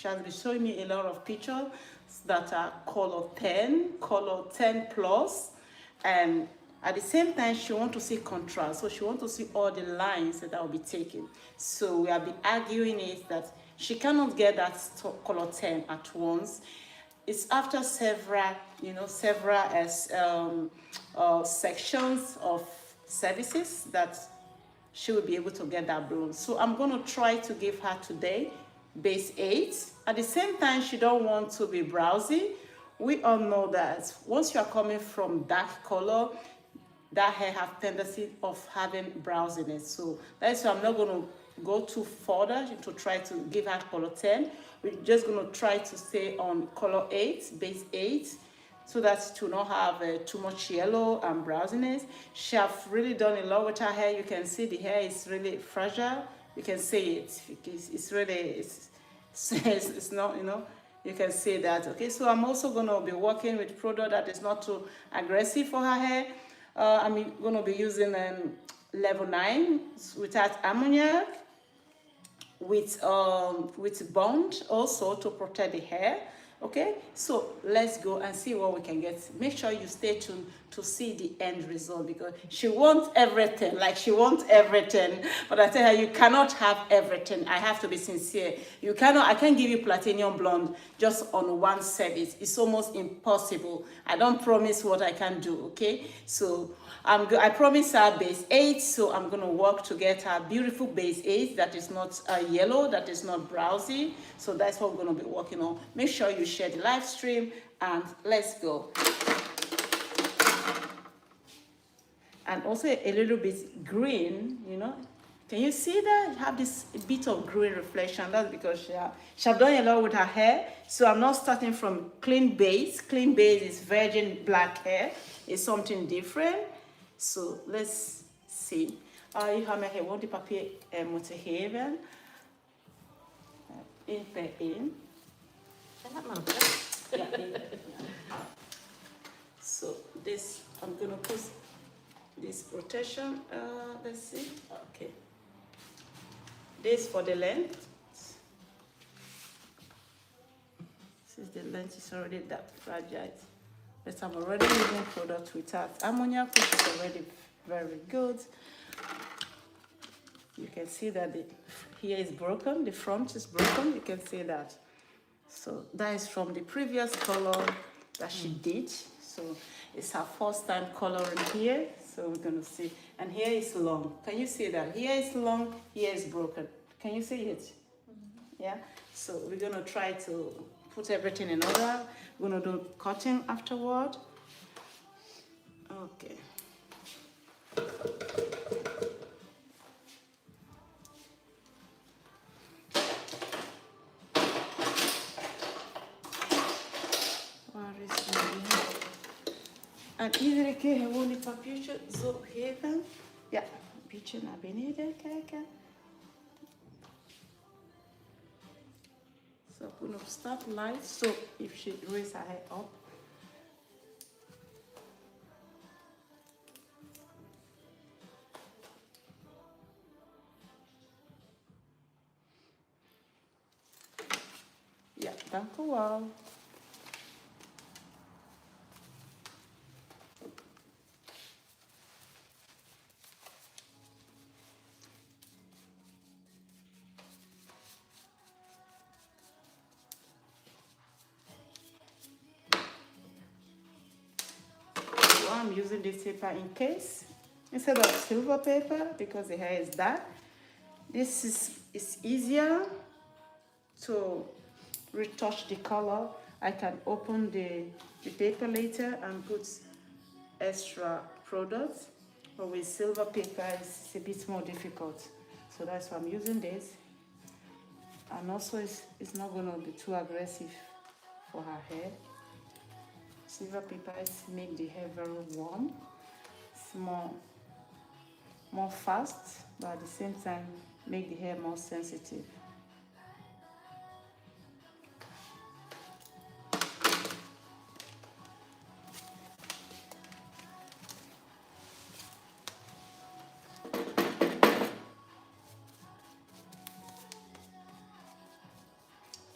She has been showing me a lot of pictures that are color 10 plus, and at the same time she wants to see contrast. So she wants to see all the lines that I will be taking. So we have been arguing it that she cannot get that color 10 at once. It's after several sections of services that she will be able to get that blown. So I'm going to try to give her today base 8. At the same time, she don't want to be browsy. We all know that once you are coming from dark color, that hair have tendency of having browsiness. So that's why I'm not going to go too further to try to give her color 10. We're just going to try to stay on color 8, base 8, so that to not have too much yellow and browsiness. She have really done a lot with her hair. You can see the hair is really fragile. You can see it. It's really, it's not, you can see that. Okay, so I'm also going to be working with product that is not too aggressive for her hair. I'm going to be using level 9 without ammoniac, with bond also to protect the hair. Okay, so let's go and see what we can get. Make sure you stay tuned to see the end result, because she wants everything, like she wants everything. But I tell her, you cannot have everything. I have to be sincere. You cannot, I can't give you platinum blonde just on one service. It's almost impossible. I don't promise what I can do, okay? So I promise her base 8, so I'm going to work to get her beautiful base 8 that is not yellow, that is not browsy. So that's what we're going to be working on. Make sure you share the live stream, and let's go. And also a little bit green, Can you see that? Have this bit of green reflection. That's because she have done a lot with her hair. So I'm not starting from clean base. Clean base is virgin black hair. It's something different. So let's see. You have my hair. Want the papier multi-haven in per in. Yeah, so this, I'm gonna put this protection. Let's see. Okay. This for the length. Since the length is already that fragile, but I'm already using product without ammoniac, which is already very good. You can see that the here is broken, the front is broken. You can see that. So that is from the previous color that she did. So it's her first time coloring here. So we're gonna see. And here is long. Can you see that? Here is long, here is broken. Can you see it? Yeah. So we're gonna try to put everything in order. We're gonna do cutting afterward. Okay. And iedere keer gewoon dit papiertje zo geven. Ja, een beetje naar beneden kijken. So I'm going to start light. So if she raises her head up. Ja, dank u wel. I'm using this paper in case instead of silver paper because the hair is dark. This is easier to retouch the color. I can open the paper later and put extra products, but with silver paper it's a bit more difficult. So that's why I'm using this. And also it's not going to be too aggressive for her hair. Silver papers make the hair very warm. It's more fast, but at the same time make the hair more sensitive.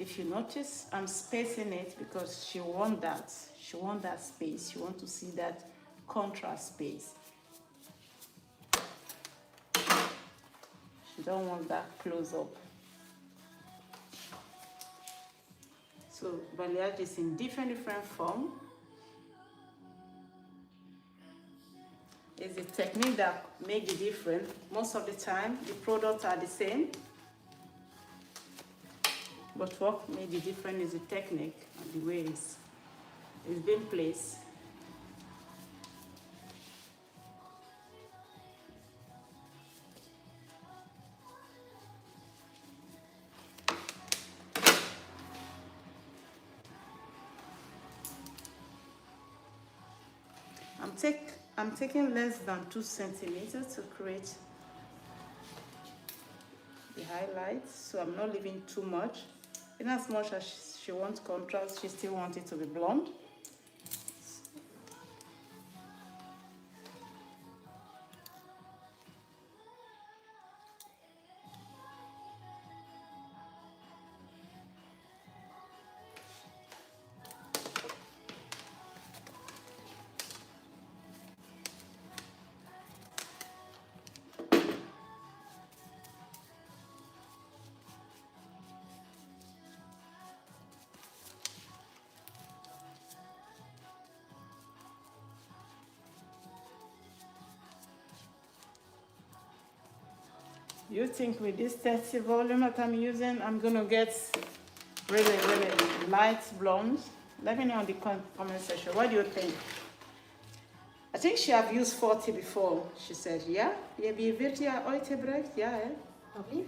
If you notice, I'm spacing it because she wants that. She wants that space. She wants to see that contrast space. She don't want that close up. So balayage is in different form. It's a technique that makes the difference. Most of the time, the products are the same. But what made the difference is the technique and the way it's been placed. I'm taking less than 2 centimeters to create the highlights, so I'm not leaving too much. In as much as she wants contrast, she still wants it to be blonde. You think with this 30 volume that I'm using, I'm gonna get really light blonde? Let me know in the comment section. What do you think? I think she have used 40 before. She said, yeah. Heb je 40 jaar ooit gebruikt? Ja, hè? Wat lief?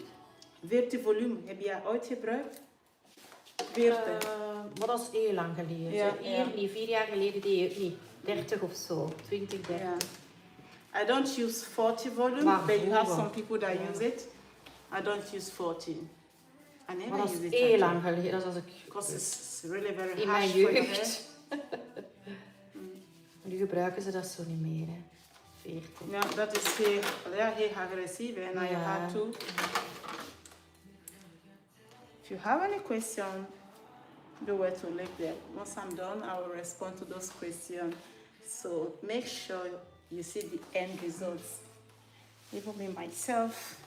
40 volume. Heb je ooit gebruikt? 40. Maar dat is heel lang geleden. Ja, Zo, hier, 4 jaar geleden deed ik niet. 30 of zo. 20, 30. Yeah. I don't use 40 volume, but you have some people that use it. I don't use 40. I never Maar dat use is it. heel lang geleden. Dat is als ik... Because it's really very in harsh mijn for your jeugd. Nu gebruiken ze dat zo niet meer, hè. 40. Ja, dat is heel agressief en naar je hart toe. If you have any question, beware to leave them. Once I'm done, I will respond to those questions. So make sure you see the end results. Even me myself,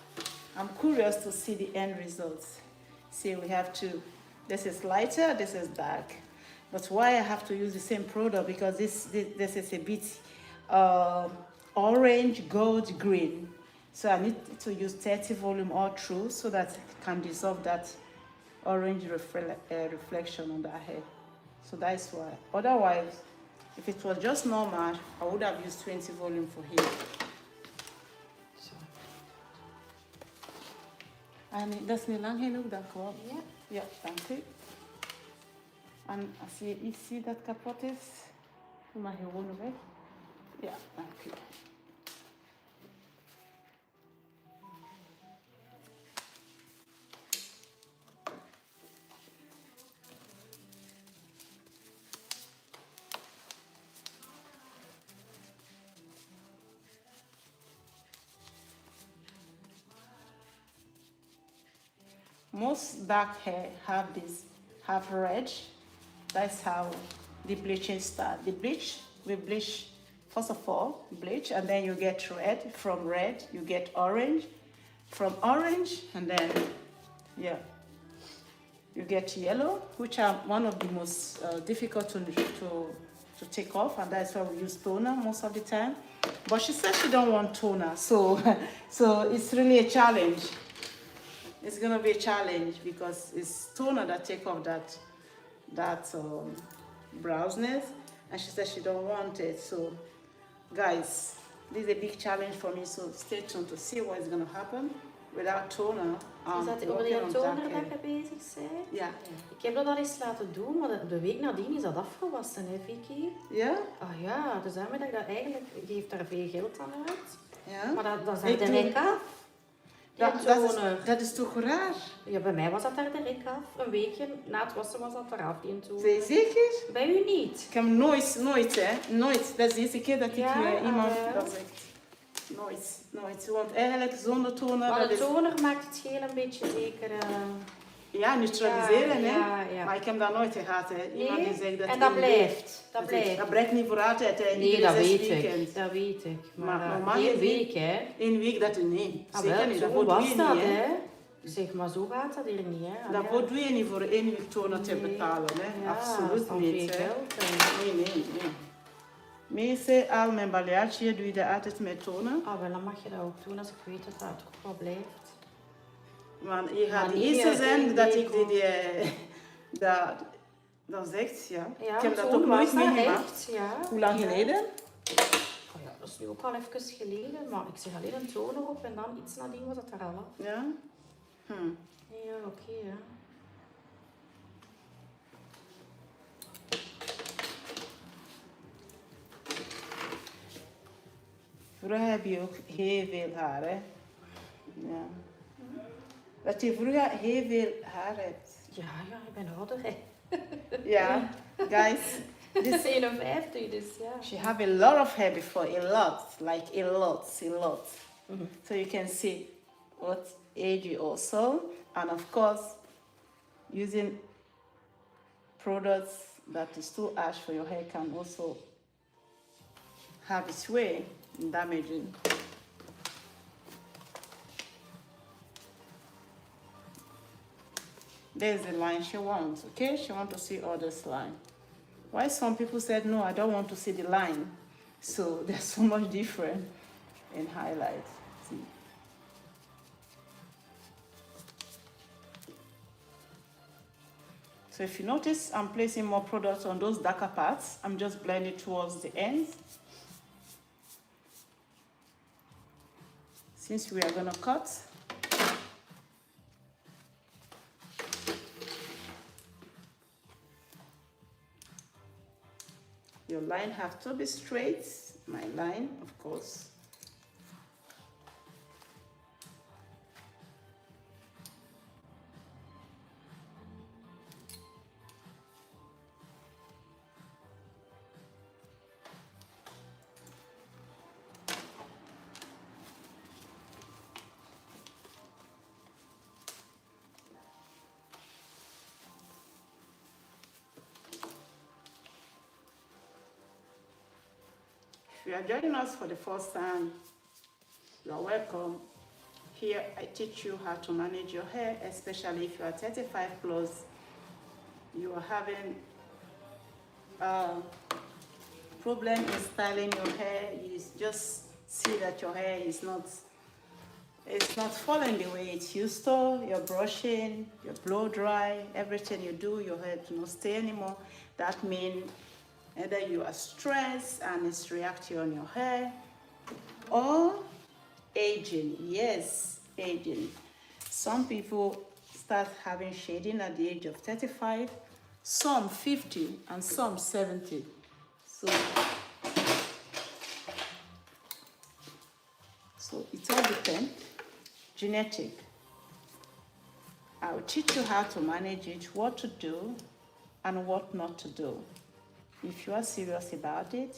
I'm curious to see the end results. See, we have two. This is lighter, this is dark. But why I have to use the same product? Because this is a bit orange, gold, green. So I need to use 30 volume all through so that it can dissolve that orange reflection on that hair. So that's why. Otherwise, if it was just normal, I would have used 20 volume for here. Zo. En dat is niet lang genoeg, dank u wel. Ja. Ja, dank u. En als je iets ziet dat kapot is, doe maar gewoon weg. Ja, dank u. Most dark hair have red. That's how the bleaching starts. The bleach, we bleach, first of all, bleach, and then you get red. From red, you get orange. From orange, and then, yeah, you get yellow, which are one of the most difficult to take off, and that's why we use toner most of the time. But she said she don't want toner, so it's really a challenge. It's gonna be a challenge because it's toner that take off that brownness, and she said she don't want it. So, guys, this is a big challenge for me. So stay tuned to see what is gonna happen without toner. Is dat over die toner dat je bezig bent? Ja. Ik heb dat al eens laten doen, maar de week nadien is dat afgewassen, hè, Vicky? Ja? Ah ja, dus daarmee dat ik dat eigenlijk... Je geeft daar veel geld aan uit. Ja. Maar dat is daar direct af. Dat is toch raar? Ja, bij mij was dat daar direct af. Een weekje na het wassen was dat eraf, die toner. Ben je zeker? Bij u niet? Ik heb nooit hè. Nooit. Dat is de eerste keer dat ik iemand dat zegt. Nooit. Want eigenlijk zonder toner... Maar de toner maakt het scheel een beetje zeker... Ja, neutraliseren, hè. Ja. Maar ik heb dat nooit gehad, hè. Iemand die zegt dat en dat blijft. Dat blijft niet voor altijd, hè. Nee, Iedere dat 6 weet weekend. ik. Dat weet ik. Maar Maar normaal één gezien, week, hè. 1 week dat nee. Ah, Zeker wel, niet. zo Dat doe was je dat, niet, hè. hè. Zeg maar, zo gaat dat hier niet, hè. Dat doe je niet voor 1 week toner te betalen, hè. Ja, Absoluut dat niet, is hè. geld, hè. Nee. Meestal al mijn balayage doe je dat altijd met toner. Ah, wel, dan mag je dat ook doen als ik weet dat dat ook wel blijft. Want je gaat Maar de niet eerste zijn één dat week, ik dat zegt, ja. Ja, Ik heb dat zo ook nooit was dat meegemaakt. echt, ja. Hoe lang Ja. geleden? Oh ja, dat is nu ook al even geleden, maar ik zeg alleen een toner op en dan iets nadien was het er al af. Ja. Ja, oké, ja. Vroeger heb je ook heel veel haar, hè. Ja. Dat je vroeger heel veel haar hebt. Ja, ik ben ouder, hè. Ja, guys. This 51, dus ja. She have a lot of hair before, a lot, like a lot. So you can see what age you also, and of course, using products that is too harsh for your hair can also have its way in damaging. There's the line she wants, okay? She wants to see all this line. Why some people said, no, I don't want to see the line. So there's so much different in highlight. See? So if you notice, I'm placing more products on those darker parts. I'm just blending towards the ends. Since we are gonna cut, your line have to be straight. My line, of course. If you are joining us for the first time, you are welcome. Here I teach you how to manage your hair, especially if you are 35 plus. You are having a problem in styling your hair. You just see that your hair is not falling the way it used to. You're brushing, you blow dry, everything you do, your hair does not stay anymore. That means either you are stressed and it's reacting on your hair, or aging. Yes, aging. Some people start having shading at the age of 35, some 50, and some 70. So it all depends. Genetic. I will teach you how to manage it, what to do, and what not to do. If you are serious about it,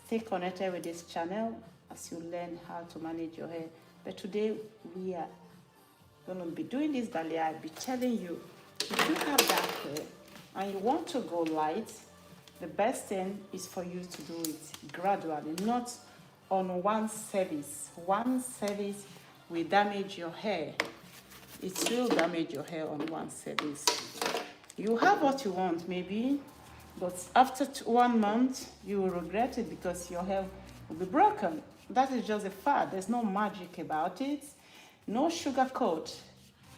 stay connected with this channel as you learn how to manage your hair. But today we are going to be doing this balayage. I'll be telling you, if you have dark hair and you want to go light, the best thing is for you to do it gradually, not on one service. One service will damage your hair. It will damage your hair on one service. You have what you want maybe, but after 1 month, you will regret it because your hair will be broken. That is just a fact. There's no magic about it. No sugar coat.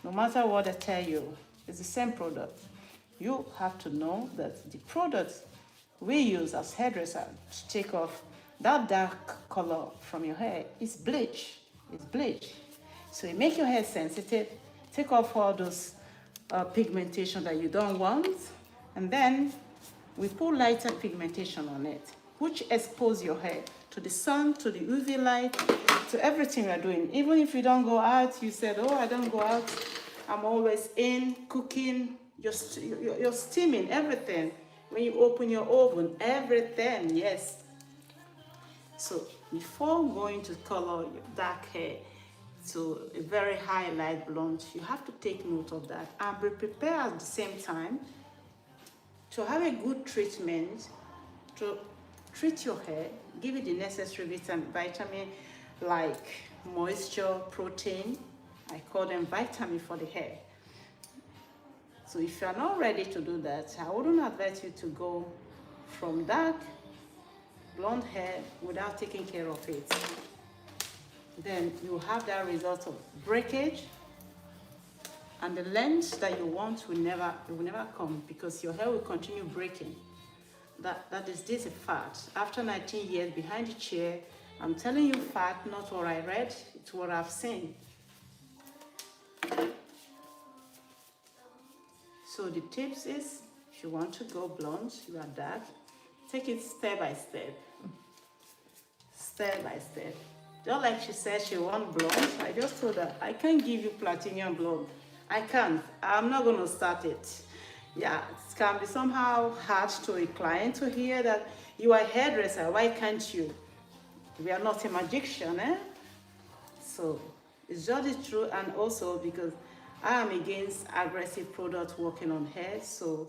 No matter what I tell you, it's the same product. You have to know that the product we use as hairdresser to take off that dark color from your hair is bleach. It's bleach. So it makes your hair sensitive. Take off all those pigmentation that you don't want, and then we put lighter pigmentation on it, which expose your hair to the sun, to the UV light, to everything we're doing. Even if you don't go out, you said, oh, I don't go out, I'm always in, cooking, you're steaming, everything. When you open your oven, everything, yes. So before going to color your dark hair, to a very high light blonde. You have to take note of that and be prepared at the same time to have a good treatment, to treat your hair, give it the necessary vitamin like moisture, protein. I call them vitamin for the hair. So if you are not ready to do that, I wouldn't advise you to go from dark blonde hair without taking care of it. Then you have that result of breakage, and the length that you want will never come, because your hair will continue breaking. This is a fact. After 19 years behind the chair, I'm telling you fact, not what I read, it's what I've seen. So the tips is, if you want to go blonde, you are dark, take it step by step. Step by step. Just like she said she wants blonde, I just told her, I can't give you platinum blonde. I can't. I'm not going to start it. Yeah, it can be somehow hard to a client to hear that you are a hairdresser, why can't you? We are not a magician, eh? So it's just true, and also because I am against aggressive product working on hair, so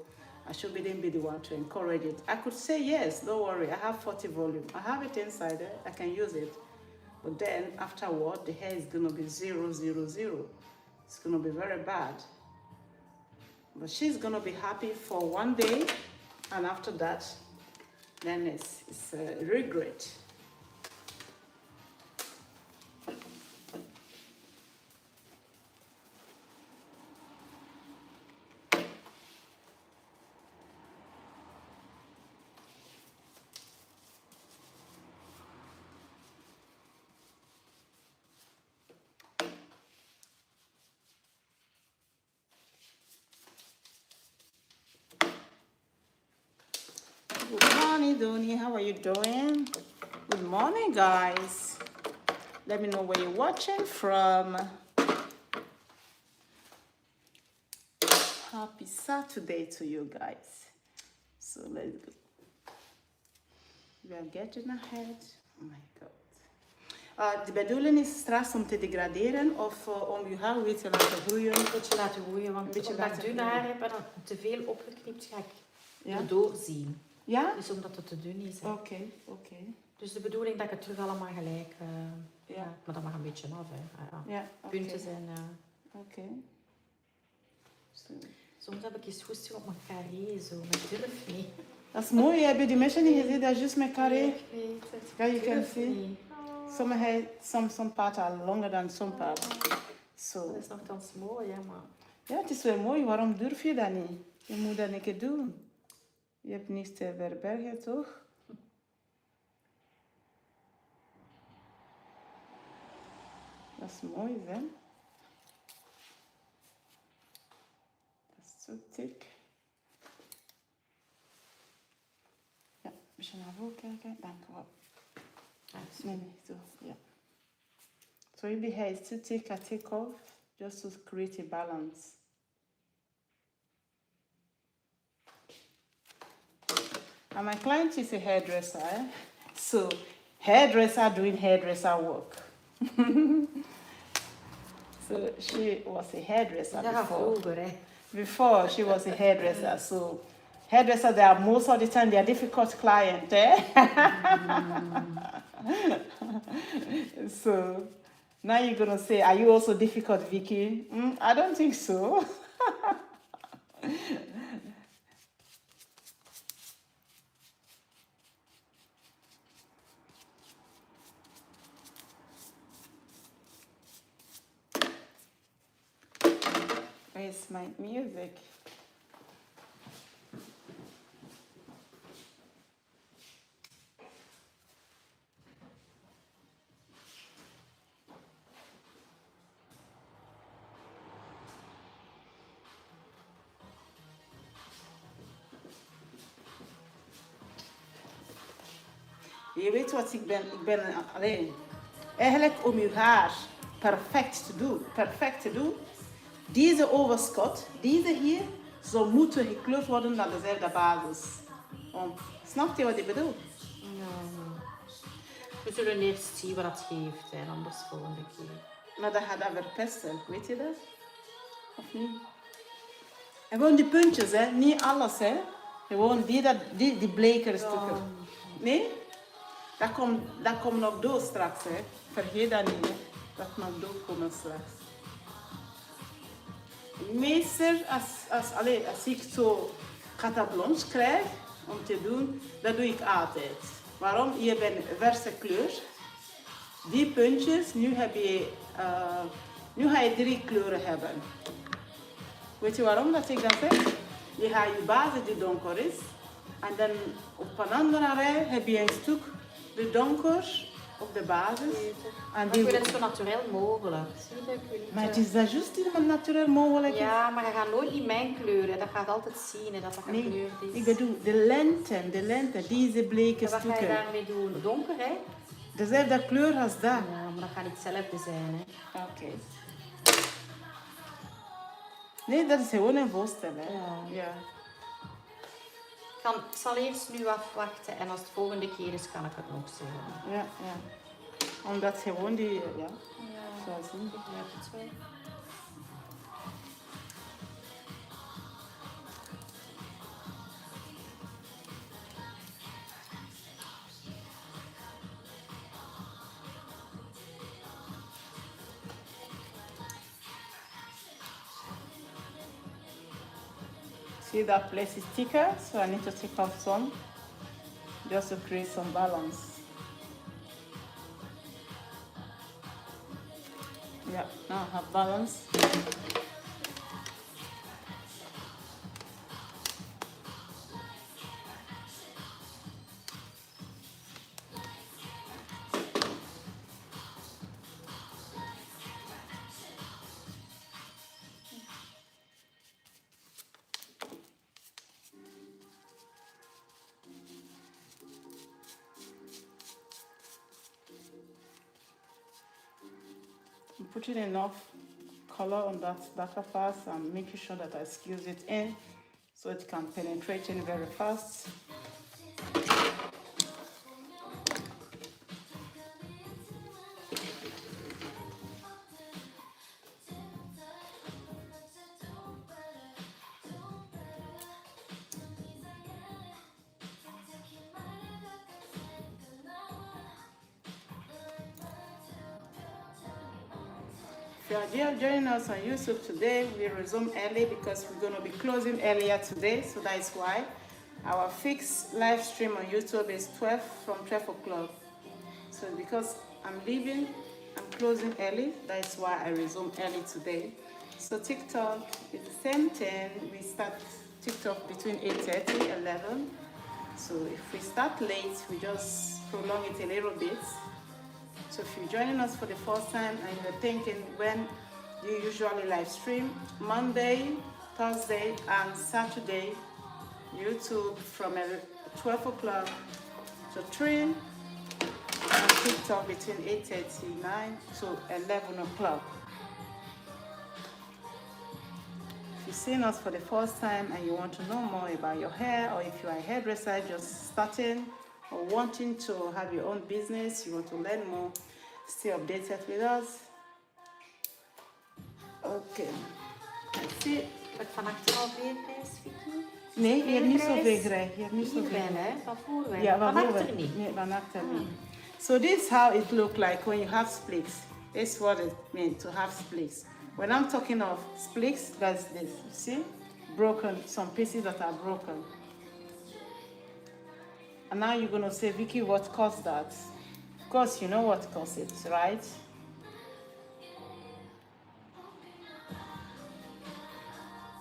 I shouldn't be the one to encourage it. I could say yes, don't worry, I have 40 volume. I have it inside there, I can use it. But then afterward, the hair is gonna be 0, 0, 0. It's gonna be very bad. But she's gonna be happy for one day, and after that, then it's a regret. Good morning, Doni. How are you doing? Good morning, guys. Let me know where you're watching from. Happy Saturday to you guys. So let's go. We are getting ahead. Oh my god. De bedoeling is straks om te degraderen of om je haar weer te laten groeien? Een beetje laten groeien, want Beetje omdat ik laten dun groeien. haar heb en dan te veel opgeknipt, ga ik Ja? erdoor zien. Ja? Dus omdat het te dun is. Hè. Oké, oké. Dus de bedoeling dat ik het terug allemaal gelijk... Ja. ja. Maar dat mag een beetje af, hè. Ja, oké. Punten zijn... Oké. Zo. Soms heb ik eens goesting op mijn carré, zo. Maar ik durf niet. Dat is mooi, heb je die mensen niet gezien? Dat is juist met carré. Ik weet het. Ja, you Ik can durf see. niet. Some parts are longer than some parts. So. Dat is nogthans mooi, hè, maar... Ja, het is wel mooi. Waarom durf je dat niet? Je moet dat een keer doen. Je hebt niets te verbergen, toch? Dat is mooi, hè? Dat is zo dik. Ja, een beetje naar voren kijken. Dank u wel. Nee, zo. Ja. So if the hair is too thick, I take off just to create a balance. And my client is a hairdresser, eh? So hairdresser doing hairdresser work. So she was a hairdresser before. Vroeger, hè. Before she was a hairdresser. So hairdressers, they are most of the time they are difficult client, eh? So now you're gonna say, are you also difficult, Vicky? I don't think so. Where's my music? Je weet wat ik ben alleen. Eigenlijk om je haar perfect te doen. Deze overschot, deze hier, zo moeten gekleurd worden naar dezelfde basis. Snap je wat ik bedoel? Ja. We zullen eerst zien wat het geeft, hè, anders volgende keer. Maar dat gaat dat verpesten, weet je dat? Of niet? En gewoon die puntjes, hè? Niet alles, hè? Gewoon die blekere stukken. Nee? Dat komt nog door straks, hè? Vergeet dat niet, hè? Dat mag doorkomen straks. Meestal, als ik zo carte blanche krijg om te doen, dat doe ik altijd. Waarom? Je hebt een verse kleur. Die puntjes, nu ga je 3 kleuren hebben. Weet je waarom dat ik dat zeg? Je gaat je basis die donker is. En dan op een andere rij heb je een stuk de donker op de basis. En die... Ik wil het zo natuurlijk mogelijk. Zie je, ik wil niet, maar het is dat juist niet natuurlijk mogelijk. Ja, maar je gaat nooit in mijn kleuren. Dat gaat altijd zien dat dat gekleurd is. Ik bedoel, de lente, deze bleke stukken. Wat ga je daarmee doen? Donker, hè? Dezelfde kleur als dat. Ja, maar dat gaat niet hetzelfde zijn, hè? Oké. Nee, dat is gewoon een voorstel, hè? Ja. Ik zal eerst nu afwachten en als het volgende keer is, kan ik het nog zeggen. Ja. Omdat gewoon die, ja. Zoals zien. Ik begrijp het wel. See that place is thicker, so I need to take off some just to create some balance. Yeah, now I have balance. I'm putting enough color on that darker part and making sure that I squeeze it in so it can penetrate in very fast. If you are joining us on YouTube today, we resume early because we're going to be closing earlier today, so that is why. Our fixed live stream on YouTube is from 12 o'clock. So because I'm leaving, I'm closing early, that is why I resume early today. So TikTok is the same thing. We start TikTok between 8:30 and 11. So if we start late, we just prolong it a little bit. So if you're joining us for the first time and you're thinking when you usually live stream, Monday, Thursday, and Saturday, YouTube from 12 o'clock to 3, and TikTok between 8:39 to 11 o'clock. If you've seen us for the first time and you want to know more about your hair, or if you are a hairdresser just starting, or wanting to have your own business, you want to learn more, stay updated with us. Oké. Zie. Heb van achter veel grijs, Vicky? Nee, je hebt niet zoveel grijs. Je hebt niet Hier zoveel. wel, hè? Van voor wel. Ja, van achter niet. Nee, van achter niet. So this is how it looks like when you have splits. This is what it means to have splits. When I'm talking of splits, that's this. You see? Broken, some pieces that are broken. And now you're going to say, Vicky, what caused that? Of course, you know what caused it, right?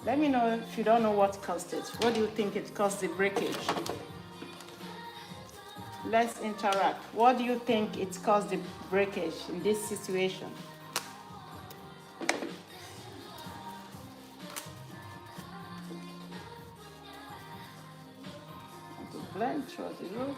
Let me know if you don't know what caused it. What do you think it caused the breakage? Let's interact. What do you think it caused the breakage in this situation? Blend throughout the root.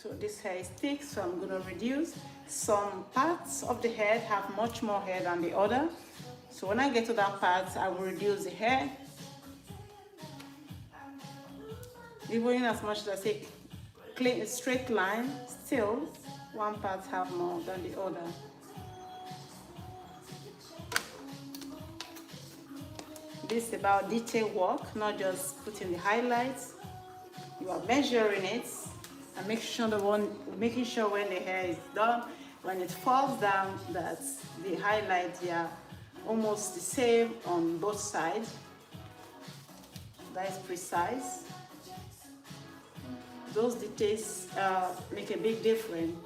So this hair is thick, so I'm going to reduce. Some parts of the head have much more hair than the other. So when I get to that part, I will reduce the hair. Even in as much as I say clean, straight line, still one part have more than the other. This is about detail work, not just putting the highlights. You are measuring it and making sure when the hair is done, when it falls down, that the highlights are almost the same on both sides. That is precise. Those details make a big difference.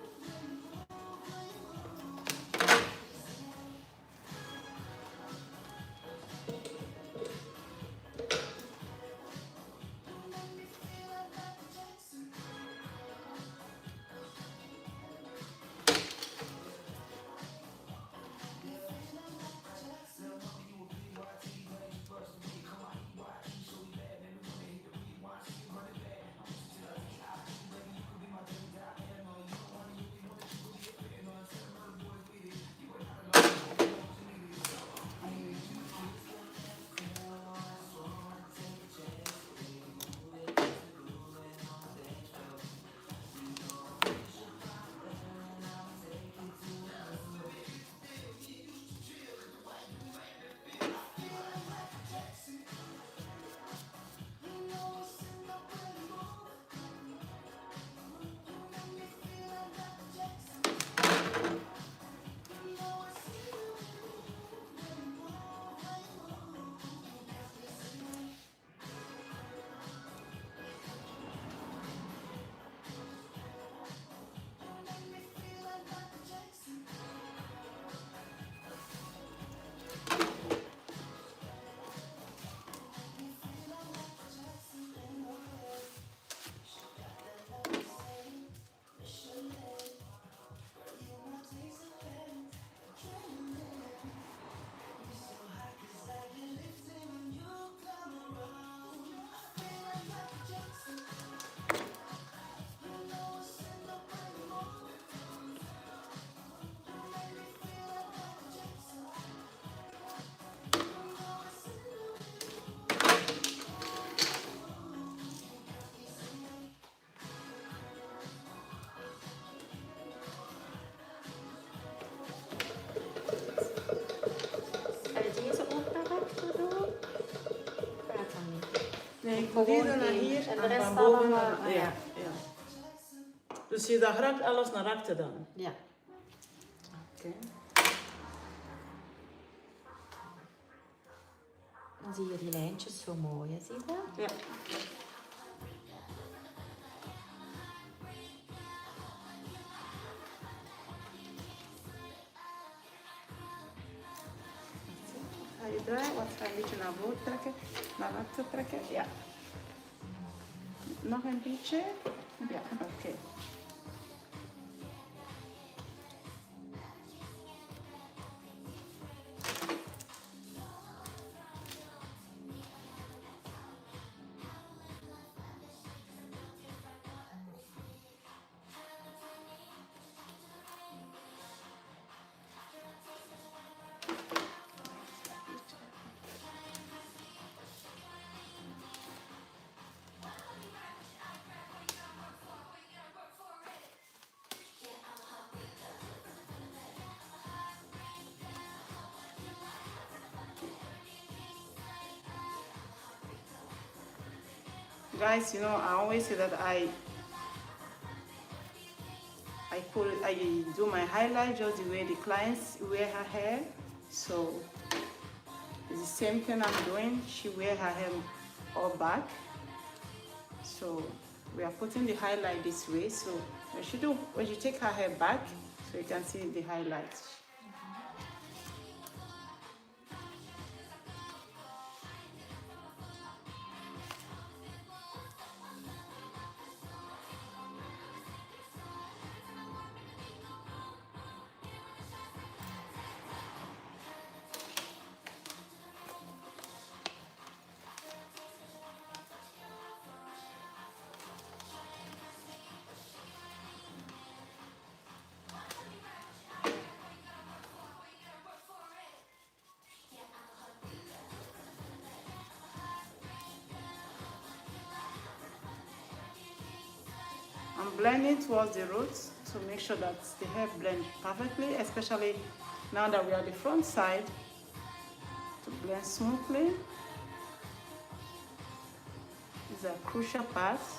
Nee, ik doe die dan naar hier en van boven naar... Ja. Dus je dat raakt alles naar achter dan? Ja. Oké. Dan zie je die lijntjes zo mooi, hè? Zie je dat? Ja. Ga je draaien, wat ga je een beetje naar voren trekken, naar achter trekken? Ja. Nog een beetje? Ja, oké. Guys, you know, I always say that I do my highlight just the way the clients wear her hair. So it's the same thing I'm doing. She wear her hair all back. So we are putting the highlight this way. So when she take her hair back, so you can see the highlights. blend it towards the roots to make sure that the hair blends perfectly, especially now that we are the front side, to blend smoothly. These are crucial parts.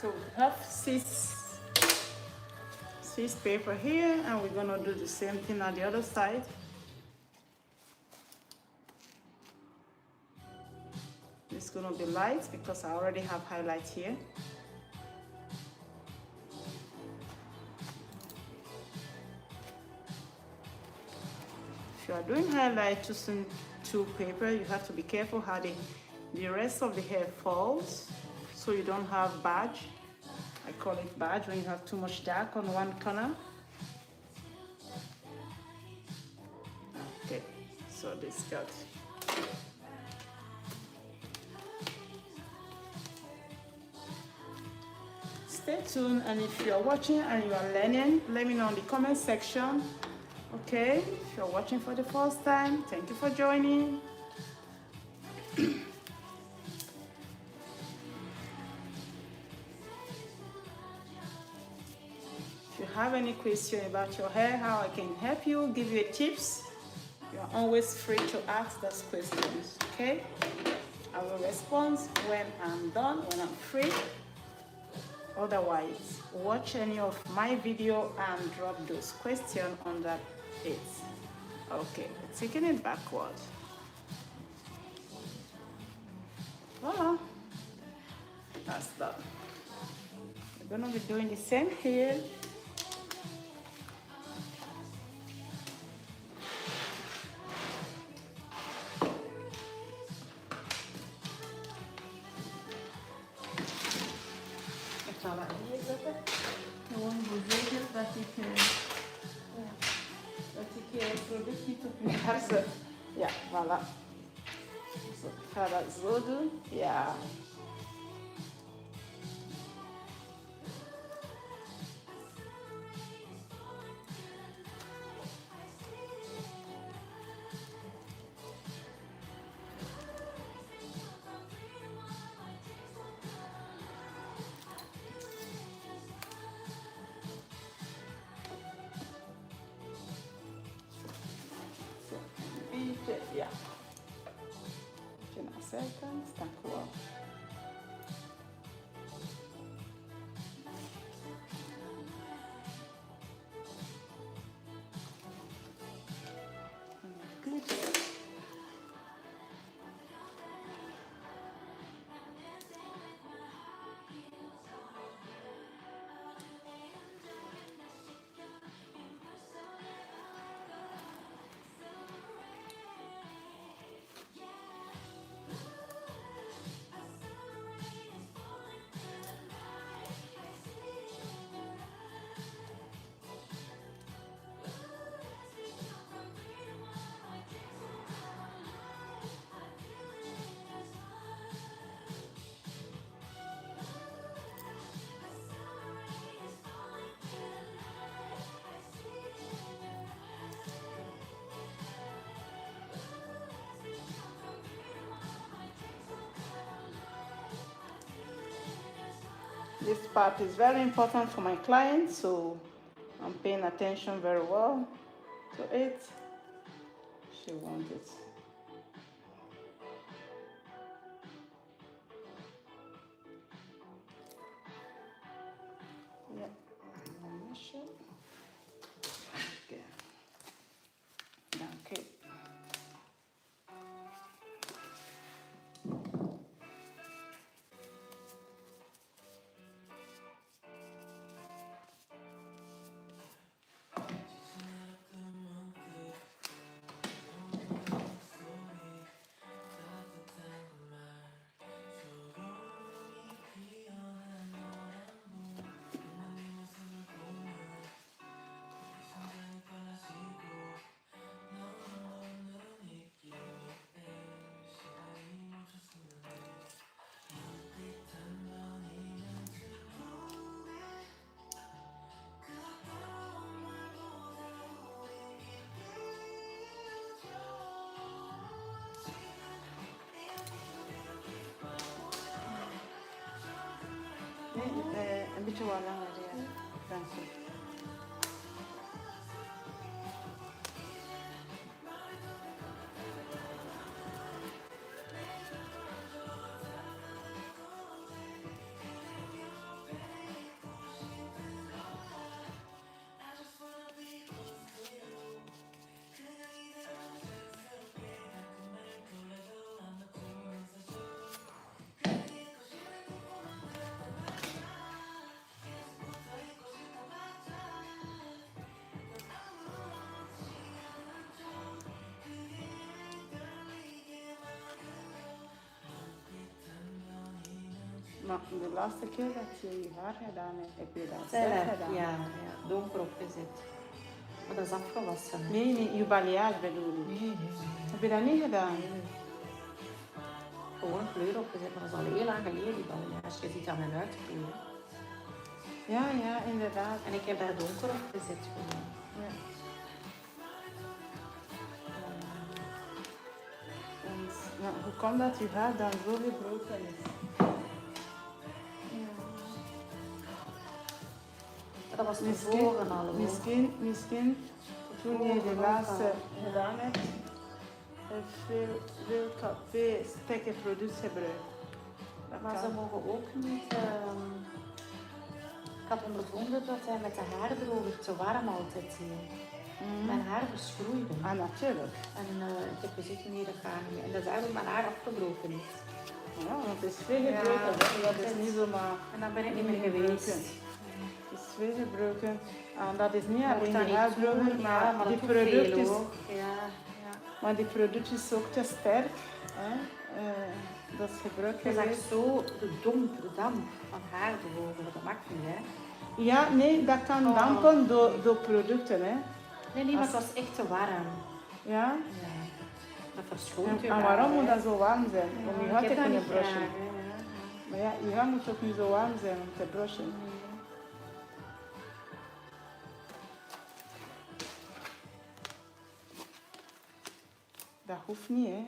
So we have six paper here, and we're gonna do the same thing on the other side. It's gonna be light because I already have highlight here. If you are doing highlight using two paper, you have to be careful how the rest of the hair falls, so you don't have badge. I call it badge when you have too much dark on one corner. Okay, so this got. Stay tuned, and if you are watching and you are learning, let me know in the comment section. Okay, if you're watching for the first time, thank you for joining. If you have any question about your hair, how I can help you, give you tips, you are always free to ask those questions, okay? I will respond when I'm done, when I'm free. Otherwise, watch any of my video and drop those questions under it. Okay, taking it backward. Voila, that's done. We're gonna be doing the same here. Yeah, voilà. So, cada zodo, yeah. This part is very important for my client, so I'm paying attention very well to it. She wants it. Yeah. Okay. Okay. Een beetje wat langer, ja. Dank je. Maar de laatste keer dat je je haar gedaan hebt, heb je dat zelf gedaan? Ja, donker opgezet. Maar dat is afgewassen. Nee, je balayage bedoel ik. Nee. Heb je dat niet gedaan? Nee. Gewoon kleur opgezet, maar dat is al heel lang geleden, die balayage. Je ziet aan mijn uitkleur. Ja, inderdaad. En ik heb daar donker opgezet gewoon. Ja. En, hoe komt dat je haar dan zo gebroken is? Dat was tevoren al. Misschien toen je de laatste gedaan hebt, veel sterke producten gebruikt. Maar ze mogen ook niet... ik had ondervonden dat hij met de haardroger te warm altijd mijn haar verschroeide. Ah, natuurlijk. En ik heb gezegd, nee, dat gaat niet. En dat is eigenlijk mijn haar afgebroken is. Ja, want het is veel gebroken. Dat is niet zomaar... En dan ben ik niet meer geweest. Het is veel gebroken. En dat is niet alleen de haarbroker, maar die product is... Ja. Maar die product is ook te sterk. Hè? Dat is gebruikt Je geweest. zag zo de damp van haardroger, dat mag niet, hè? Ja, nee, dat kan dampen door producten, hè. Nee, maar het was echt te warm. Ja? Ja. Dat verschoont je. En waarom moet dat zo warm zijn? Om je haar te kunnen brushen. brushen. Maar ja, je haar moet ook niet zo warm zijn om te brushen. Dat hoeft niet, hè.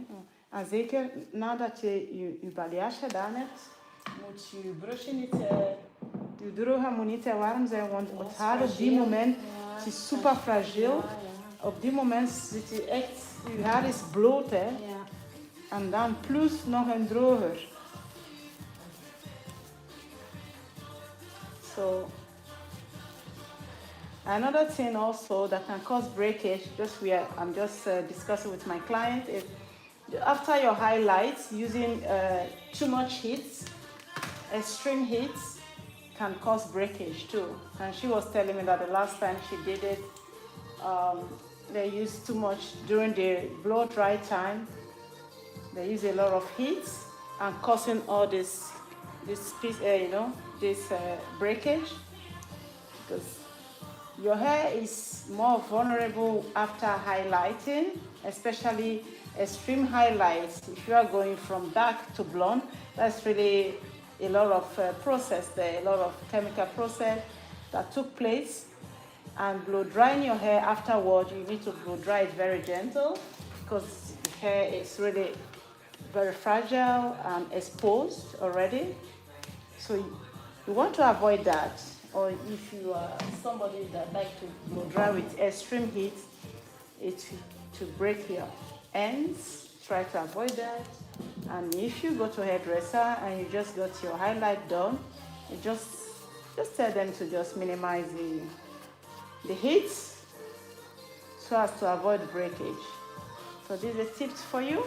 En zeker nadat je balayage gedaan hebt, moet je brusje niet, je droger moet niet te warm zijn, want het haar op die moment het is super fragiel. Op die moment zit je echt, je haar is bloot, hè. Ja. En dan plus nog een droger. So, another thing also that can cause breakage, I'm just discussing with my client, is after your highlights, using too much heat, extreme heat, can cause breakage too. And she was telling me that the last time she did it, they used too much during the blow dry time. They use a lot of heat and causing all this breakage, because your hair is more vulnerable after highlighting, especially extreme highlights. If you are going from dark to blonde, that's really a lot of process there, a lot of chemical process that took place. And blow drying your hair afterward, you need to blow dry it very gentle, because the hair is really very fragile and exposed already. So You want to avoid that, or if you are somebody that like to blow dry with extreme heat, it to break your ends. Try to avoid that. And if you go to a hairdresser and you just got your highlight done, you just tell them to just minimize the heat so as to avoid breakage. So these are tips for you.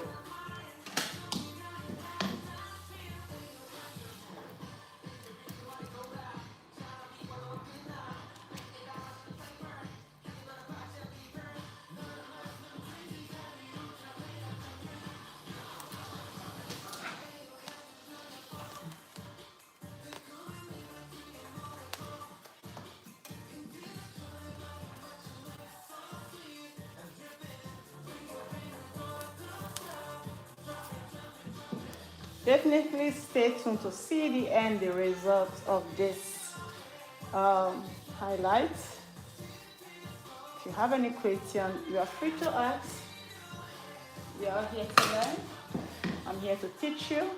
Definitely stay tuned to see the end, the results of this highlight. If you have any question, you are free to ask. We are here to learn. I'm here to teach you.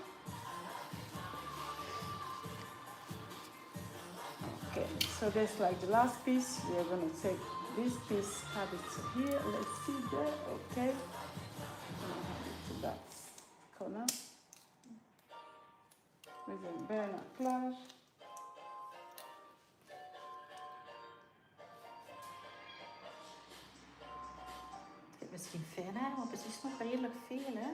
Okay, so that's like the last piece. We are going to take this piece, have it to here. Let's see there. Okay. I'm going to have it to that corner. With a bijna klaar. Ik heb misschien fijn haar, maar het is nog redelijk veel, hè?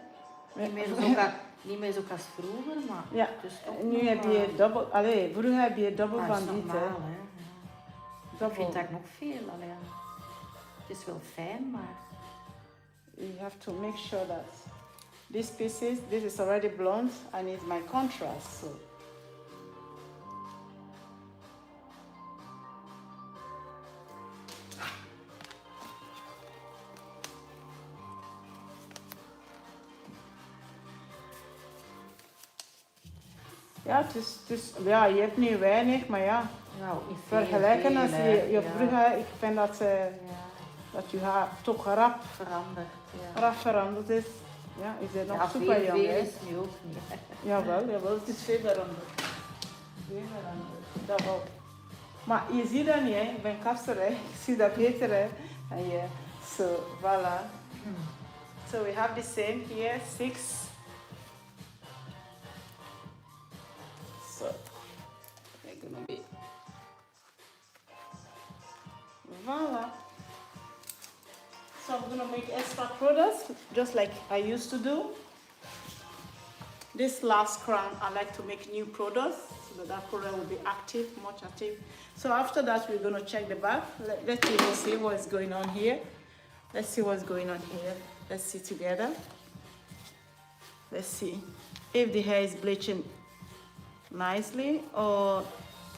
Niet meer zo als vroeger, maar ja, dus toch nu nog, heb je dubbel. Allee, vroeger heb je dubbel van dit. Normaal, hè? Ja. Ik vind Double. dat nog veel. Allee. Het is wel fijn, maar... You have to make sure that this is already blonde and it's my contrast. So ja, ja, je hebt nu weinig, maar ja, Nou, vergelijken als je vroeger, ik vind dat, dat je haar toch rap veranderd is. Ja, is het nog super jong, hè? Is nu ook niet. Jawel, het is veel veranderd. Veel veranderd, dat wel. Maar je ziet dat niet, hè? Ik ben kapster, hè? Ik zie dat beter, hè? En ja, so, voilà. So we have the same here, 6. So, they're gonna be, voila. So I'm gonna make extra products, just like I used to do. This last crown, I like to make new products, so that product will be active, much active. So after that, we're gonna check the back. Let's even see what's going on here. Let's see what's going on here. Let's see together. Let's see if the hair is bleaching nicely, or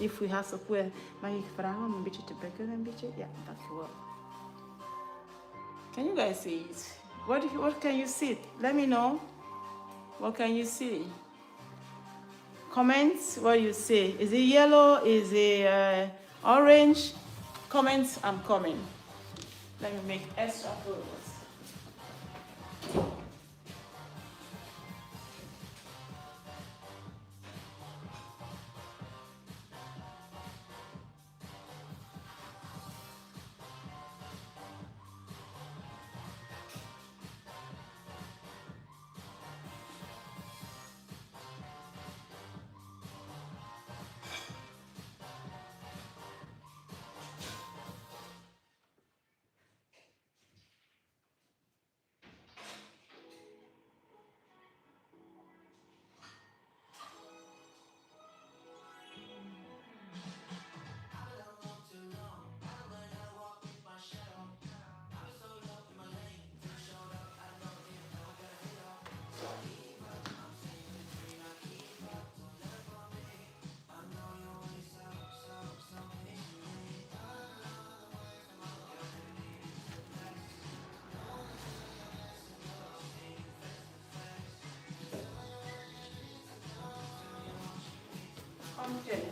if we have to put, mag ik vragen om een beetje te bekken een beetje? Ja, dankjewel. Can you guys see it? What can you see? Let me know. What can you see? Comments what you see. Is it yellow? Is it orange? Comments, I'm coming. Let me make extra photos. Okay.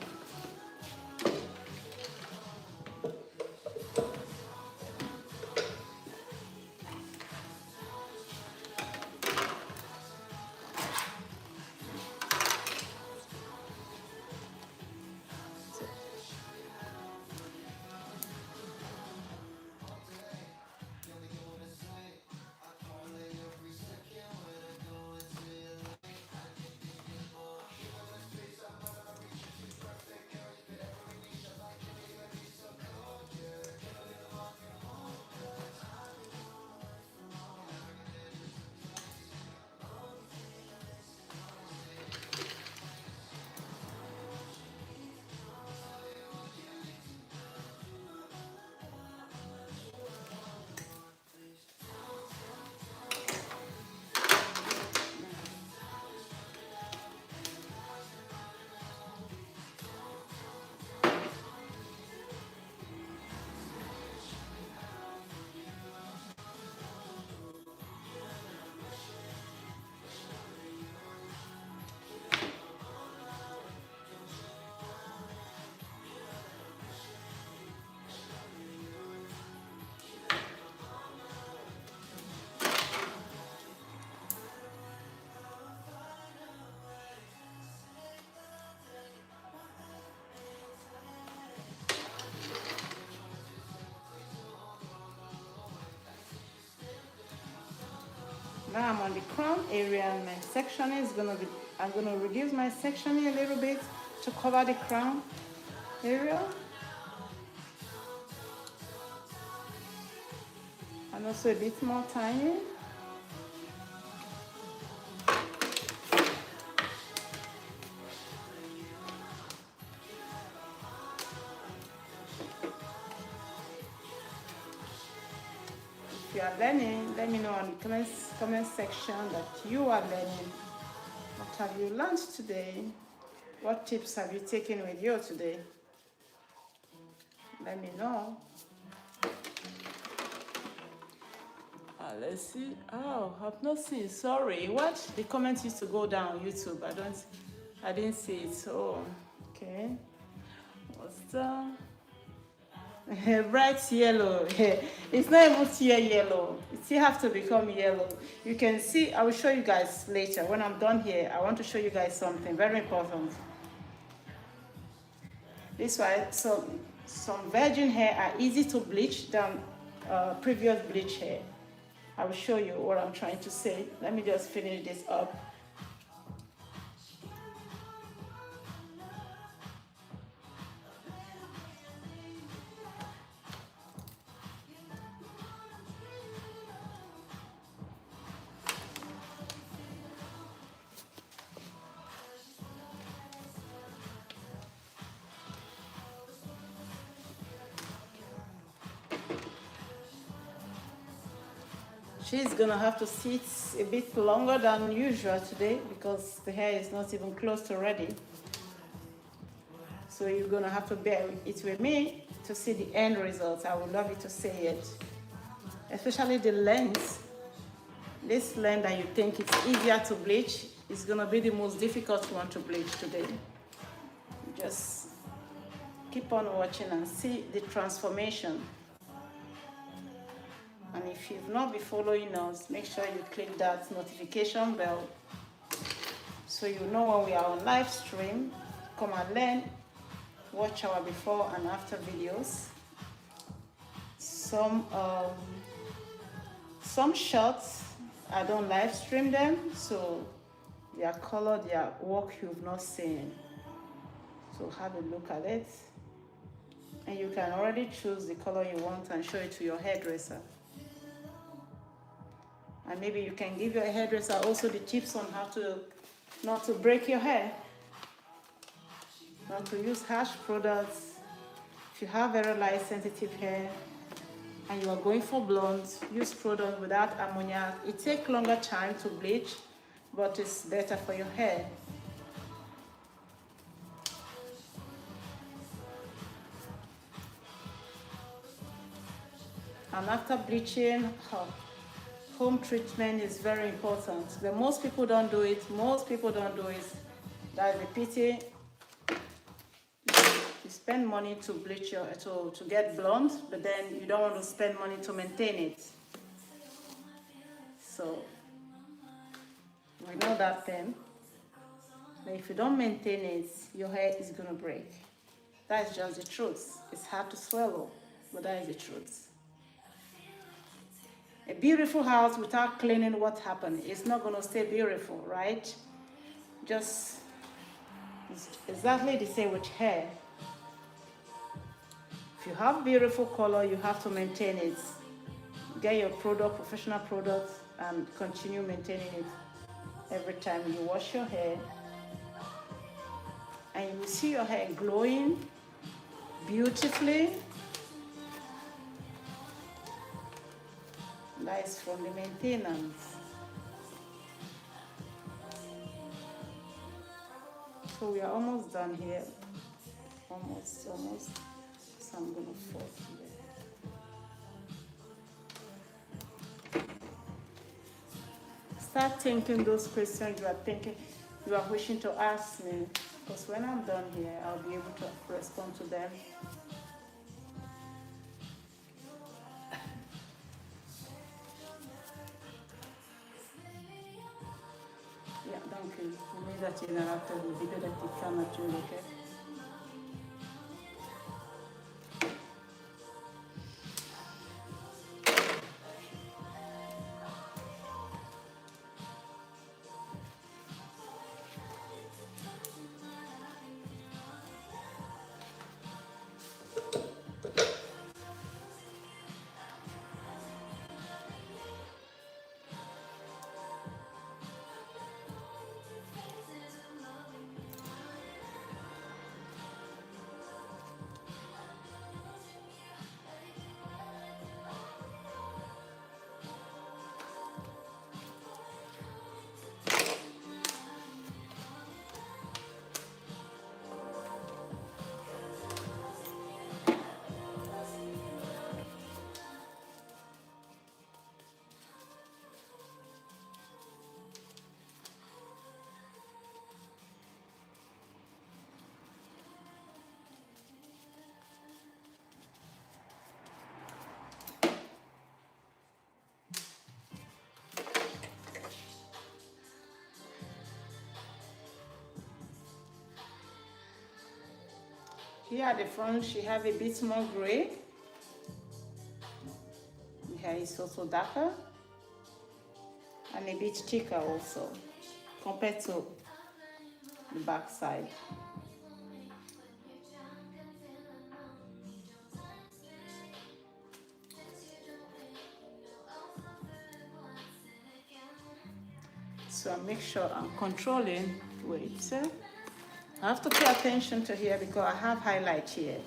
Now I'm on the crown area and my sectioning is gonna be, I'm gonna reduce my sectioning a little bit to cover the crown area. And also a bit more tiny. If you are learning, let me know in the comment section that you are learning. What have you learned today? What tips have you taken with you today? Let me know. Let's see. Oh, I've not seen. Sorry. What? The comments used to go down on YouTube. I didn't see it. Oh, okay. What's that? Bright yellow. It's not even tear yellow. It still have to become yellow. You can see. I will show you guys later. When I'm done here, I want to show you guys something very important. This why some virgin hair are easy to bleach than previous bleach hair. I will show you what I'm trying to say. Let me just finish this up. She's gonna have to sit a bit longer than usual today because the hair is not even close to ready. So you're gonna have to bear it with me to see the end result. I would love you to see it. Especially the length. This length that you think it's easier to bleach is gonna be the most difficult one to bleach today. Just keep on watching and see the transformation. And if you've not been following us, make sure you click that notification bell so you know when we are on live stream. Come and learn, watch our before and after videos. Some shots, I don't live stream them, so they are colored, they are work you've not seen. So have a look at it. And you can already choose the color you want and show it to your hairdresser. And maybe you can give your hairdresser also the tips on how to not to break your hair, not to use harsh products. If you have very light sensitive hair and you are going for blondes, use products without ammonia. It takes longer time to bleach, but it's better for your hair. And after bleaching, home treatment is very important. But most people don't do it. That is a pity. You spend money to bleach your to get blonde, but then you don't want to spend money to maintain it. So we know that thing. But if you don't maintain it, your hair is gonna break. That is just the truth. It's hard to swallow, but that is the truth. A beautiful house without cleaning, what happened? It's not going to stay beautiful, right? Just it's exactly the same with hair. If you have beautiful color, you have to maintain it. Get your product, professional products, and continue maintaining it every time you wash your hair. And you will see your hair glowing beautifully. That is from the maintenance. So we are almost done here. Almost. So I'm gonna fold here. Start thinking those questions you are wishing to ask me. Because when I'm done here, I'll be able to respond to them. Danke. Nu dat je naar achter de video dat ik ga natuurlijk. Hè. Here at the front, she have a bit more gray. The hair is also darker and a bit thicker also compared to the back side. So I make sure I'm controlling. Wait, I have to pay attention to here because I have highlight here.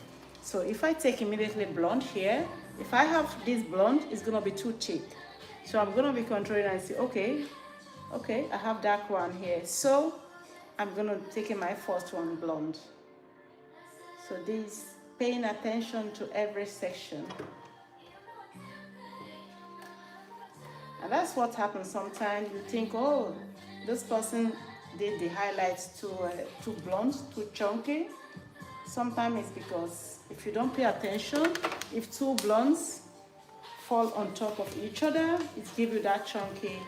So if I take immediately blonde here, if I have this blonde, it's gonna be too thick. So I'm gonna be controlling and say, okay, I have dark one here. So I'm gonna take my first one blonde. So this, paying attention to every section. And that's what happens sometimes. You think, oh, this person did the highlights too blonde, too chunky. Sometimes it's because if you don't pay attention, if two blondes fall on top of each other, it gives you that chunky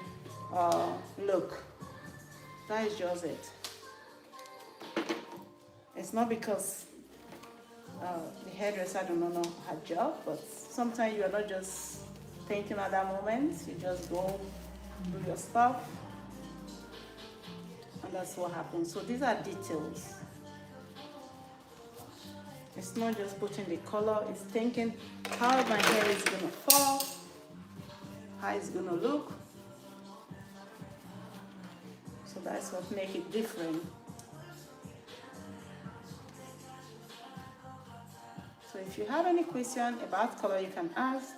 look. That is just it. It's not because the hairdresser does not know her job, but sometimes you are not just thinking at that moment. You just go do your stuff, and that's what happens. So these are details. It's not just putting the color, it's thinking how my hair is gonna fall, how it's gonna look. So that's what makes it different. So if you have any question about color, you can ask.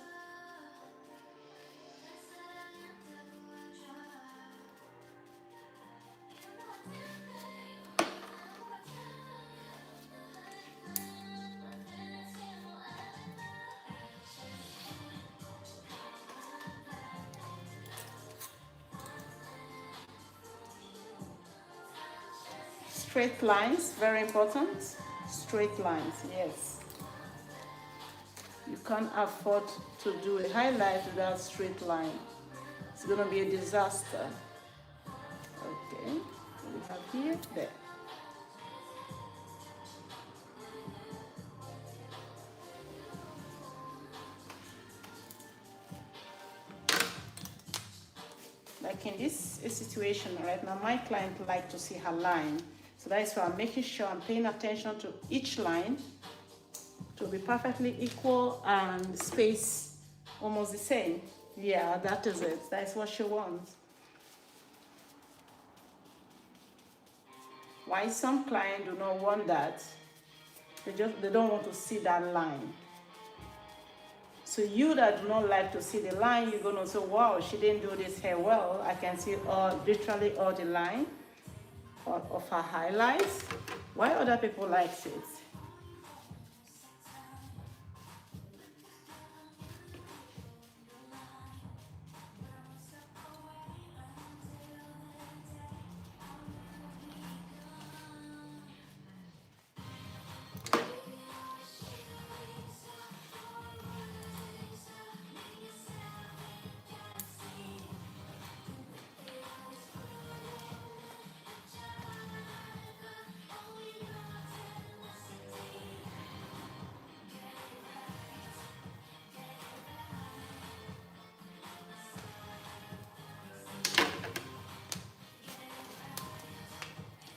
Straight lines, very important. Straight lines, yes. You can't afford to do a highlight without straight line. It's gonna be a disaster. Okay, we have here, there. Like in this situation right now, my client like to see her line. So that's why I'm making sure I'm paying attention to each line to be perfectly equal and space almost the same. Yeah, that is it. That's what she wants. Why some clients do not want that? They don't want to see that line. So you that do not like to see the line, you're gonna say, wow, she didn't do this hair well. I can see literally all the line of her highlights. Why other people like it?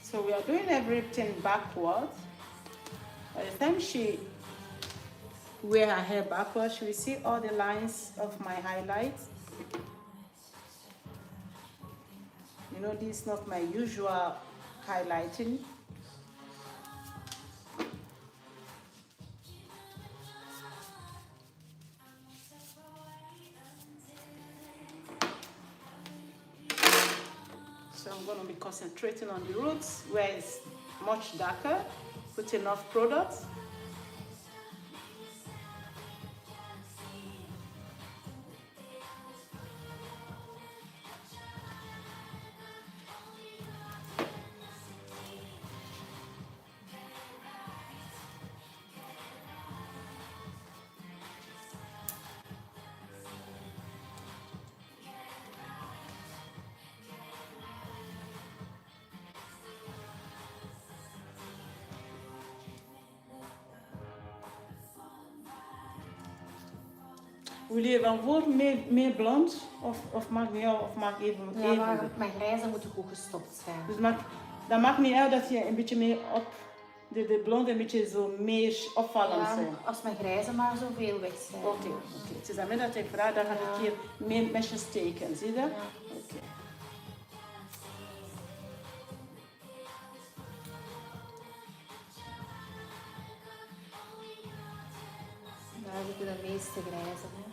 So we are doing everything backwards. By the time she wear her hair backwards, she will see all the lines of my highlights. You know, this is not my usual highlighting. So I'm going to be concentrating on the roots where it's much darker, put enough product. Wil je dan voor meer blond? Of maakt niet uit, of maakt even Ja, maar mijn grijze moet goed gestopt zijn. Dus dat maakt niet uit dat je een beetje meer op de blond een beetje zo meer opvallend Ja, zijn. als mijn grijze maar zoveel weg zijn. Oké. Het is daarmee dat ik vraag, dan ga ik hier meer mesjes steken, zie je dat? Ja. Oké. Daar zitten de meeste grijze. Hè.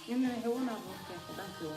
Nee, gewoon naar voren kijken, dank u wel.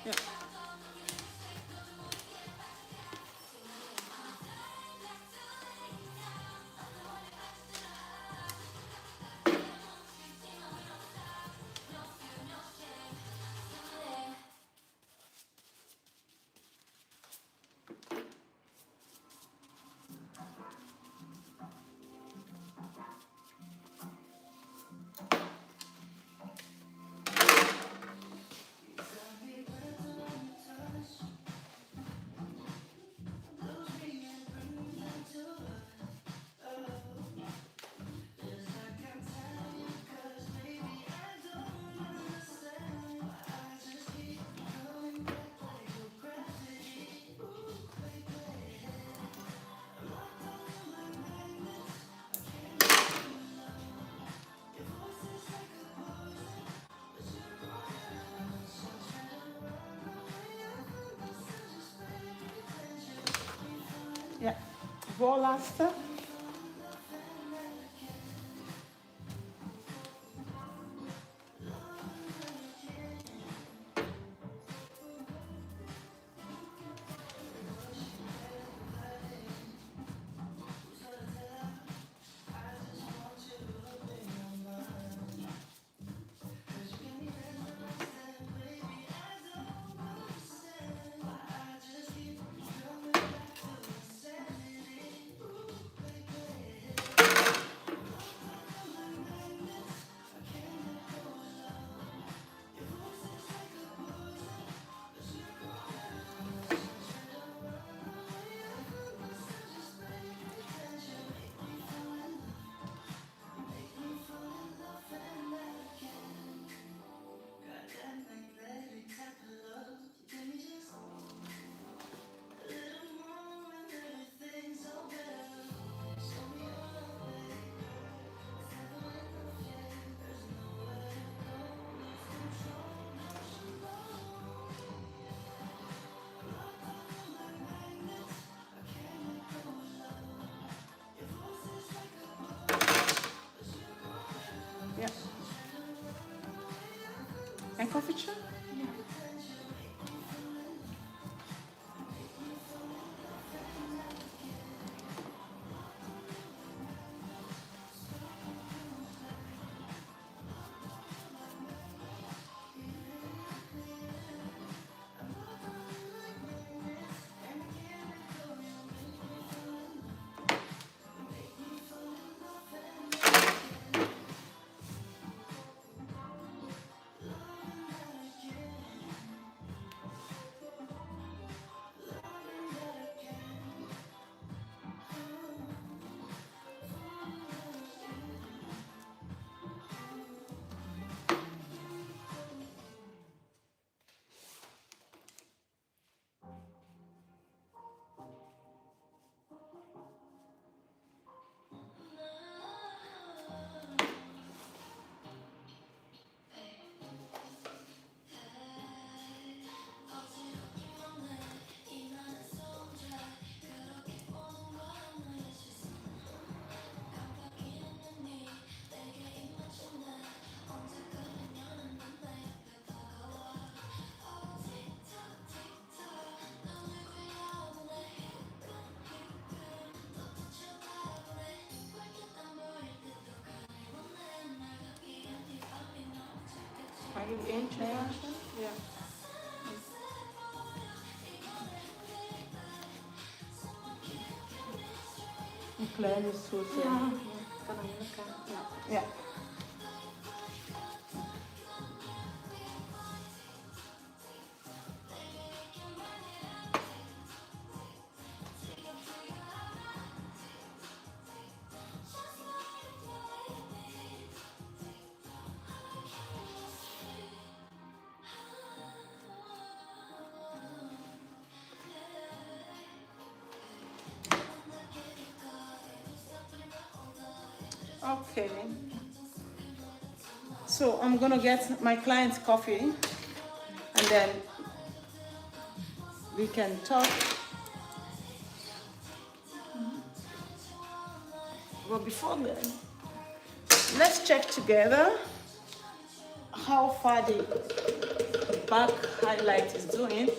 Ja. Ja, voorlaatste. coffee shop? Are you interested? Yeah. Een kleine soort. Ja, kan aan elkaar. Ja. Ja. Okay. So I'm gonna get my client's coffee and then we can talk. But before then, let's check together how far the back highlight is doing.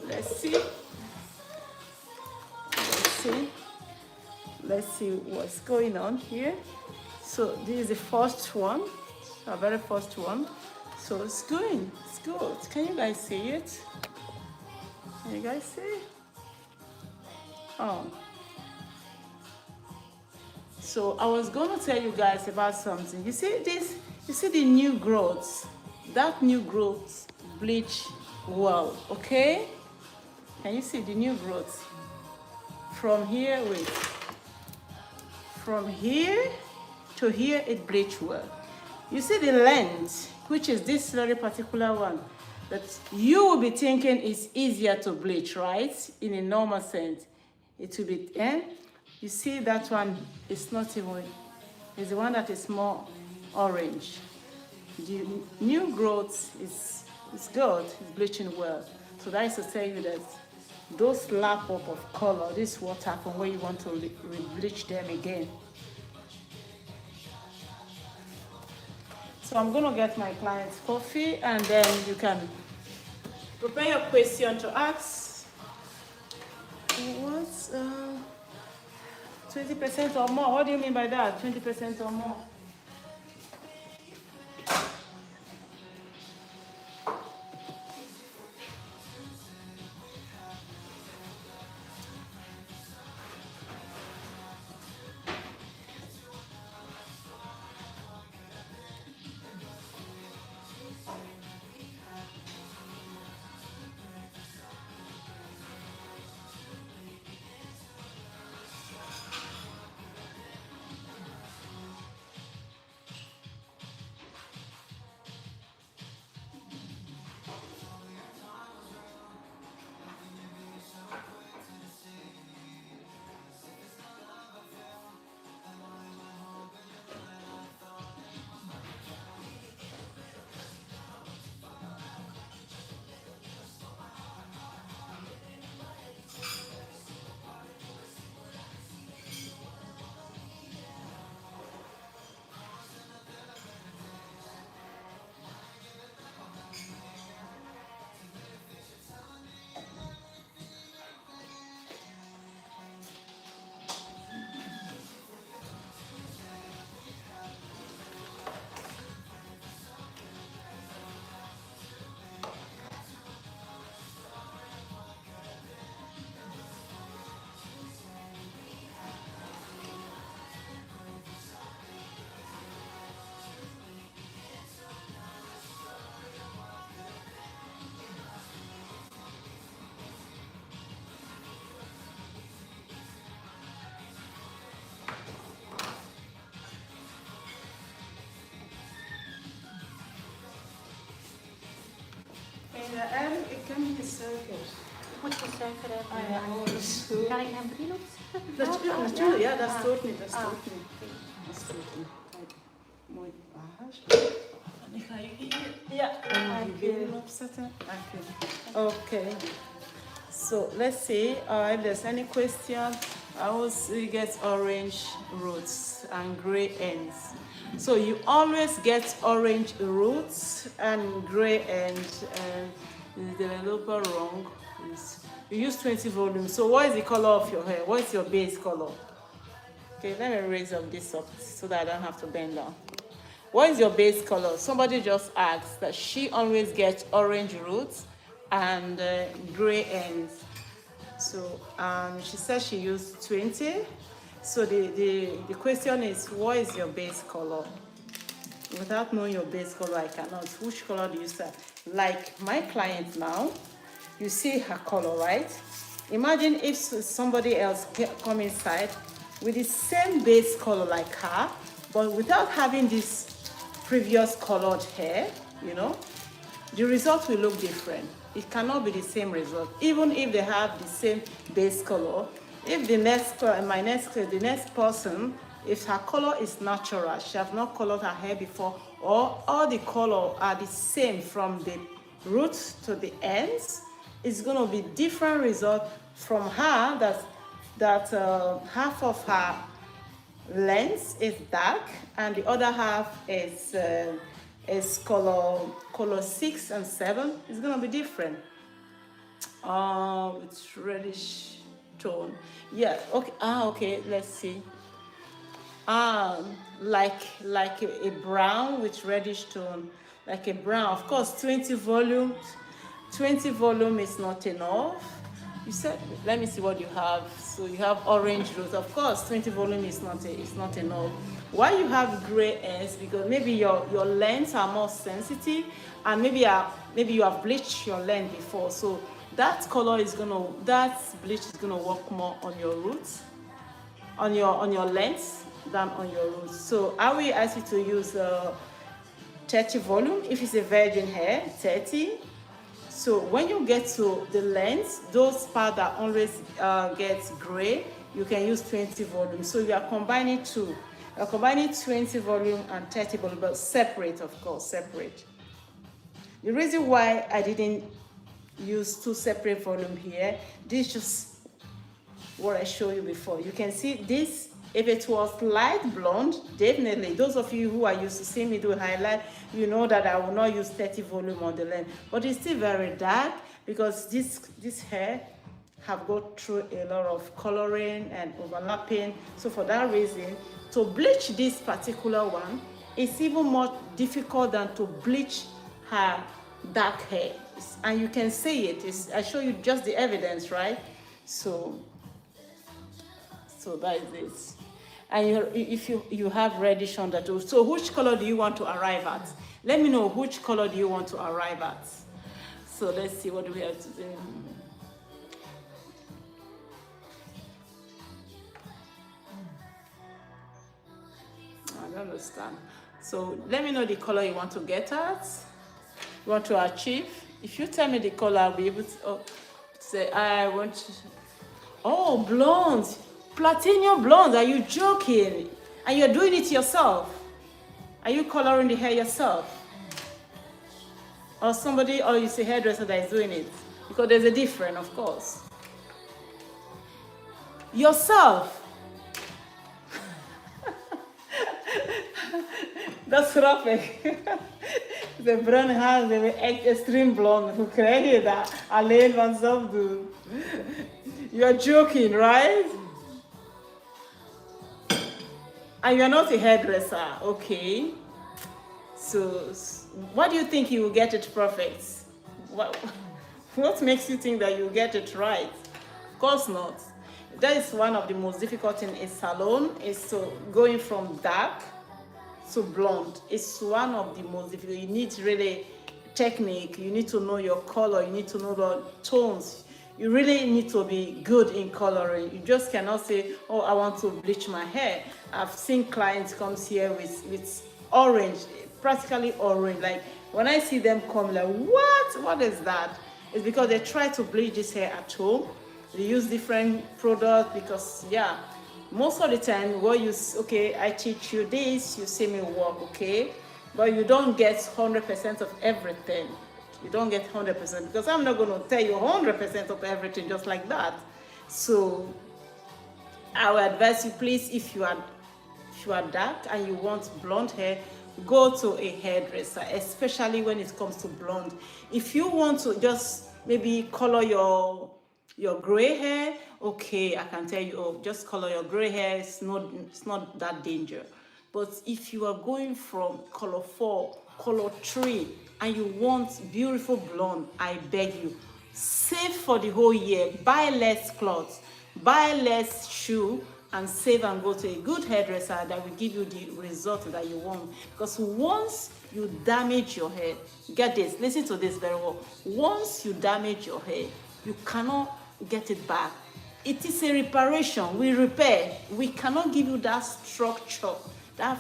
Let's see. Let's see what's going on here. So this is the first one, our very first one. So it's good. It's good. Can you guys see it? Can you guys see? Oh. So I was going to tell you guys about something. You see this? You see the new growth? That new growth bleach well, okay? Can you see the new growth? From here, wait. From here to here, it bleach well. You see the length, which is this very particular one, that you will be thinking is easier to bleach, right? In a normal sense, it will be, You see that one is not even, it's the one that is more orange. The new growth is good, it's bleaching well. So that is to tell you that those lap up of color, this is what happens when you want to bleach them again. So I'm gonna get my client's coffee and then you can prepare your question to ask. What's 20% or more? What do you mean by that? 20% or more? ik heb niet gesuikerd. Moet je suiker hebben? Ah ja, oh, dat is goed. Kan ik mijn bril opzetten? Natuurlijk, ja, dat stoort niet, dat stoort niet. Dat stoort niet. Kijk, mooi bagage. En ik ga je hier, ja, ik ga je opzetten. Okay. So let's see if there's any question. I always get orange roots and gray ends. So you always get orange roots and gray ends, and the developer wrong. You use 20 volumes. So what is the color of your hair? What is your base color? Okay, let me raise up this up so that I don't have to bend down. What is your base color? Somebody just asked that she always gets orange roots and gray ends. So she said she used 20. So the question is, what is your base color? Without knowing your base color, I cannot. Which color do you say? Like my client now, you see her color, right? Imagine if somebody else come inside with the same base color like her, but without having this previous colored hair, you know, the result will look different. It cannot be the same result, even if they have the same base color. If the next person, if her color is natural, she has not colored her hair before, or all the color are the same from the roots to the ends, it's going to be different result from her. That half of her length is dark and the other half is color 6 and 7. It's going to be different. It's reddish tone. Yeah. Okay. Okay. Let's see. Like a brown with reddish tone, like a brown. Of course, 20 volume. 20 volume is not enough. You said, let me see what you have. So you have orange rose. Of course, 20 volume is not enough. Why you have gray ends? Because maybe your lens are more sensitive, and maybe you have bleached your lens before. So that bleach is gonna work more on your roots, on your lens than on your roots. So I will ask you to use 30 volume. If it's a virgin hair, 30. So when you get to the lens, those parts that always get gray, you can use 20 volume. So you are combining two. You are combining 20 volume and 30 volume, but separate, of course, separate. The reason why I didn't use two separate volume here, this is just what I showed you before. You can see this. If it was light blonde, definitely, those of you who are used to seeing me do highlight, you know that I will not use 30 volume on the lens. But it's still very dark because this hair have gone through a lot of coloring and overlapping. So for that reason, to bleach this particular one is even more difficult than to bleach her dark hair. And you can see it. I show you just the evidence, right? So that is it. And if you have reddish on that too. So which color do you want to arrive at? Let me know which color do you want to arrive at. So let's see, what do we have to do? I don't understand. So let me know the color you want to get at, you want to achieve. If you tell me the color, I'll be able to say, I want to. Oh, blonde. Platinum blonde, are you joking? And you're doing it yourself? Are you coloring the hair yourself? Or somebody, or you say hairdresser that is doing it? Because there's a difference, of course. Yourself. That's perfect. De bruine haar, ze hebben echt extreem blond. Hoe krijg je dat? Alleen vanzelf doen. You're joking, right? And you're not a hairdresser, okay? So, what do you think you will get it perfect? What makes you think that you'll get it right? Of course not. That is one of the most difficult things in a salon, is to going from dark to blonde. It's one of the most difficult. You need really technique. You need to know your color. You need to know the tones. You really need to be good in coloring. You just cannot say, oh, I want to bleach my hair. I've seen clients come here with orange, practically orange. Like when I see them come, like, what is that? It's because they try to bleach this hair at home. They use different products because, yeah, most of the time, what you, okay, I teach you this, you see me work, okay? But you don't get 100% of everything. You don't get 100% because I'm not going to tell you 100% of everything just like that. So I will advise you, please, if you are dark and you want blonde hair, go to a hairdresser, especially when it comes to blonde. If you want to just maybe color your gray hair, okay, I can tell you, oh, just color your gray hair. It's not that danger. But if you are going from color 4, color 3, and you want beautiful blonde, I beg you, save for the whole year. Buy less clothes, buy less shoe, and save and go to a good hairdresser that will give you the result that you want. Because once you damage your hair, get this, listen to this very well. Once you damage your hair, you cannot get it back. It is a reparation. We repair. We cannot give you that structure that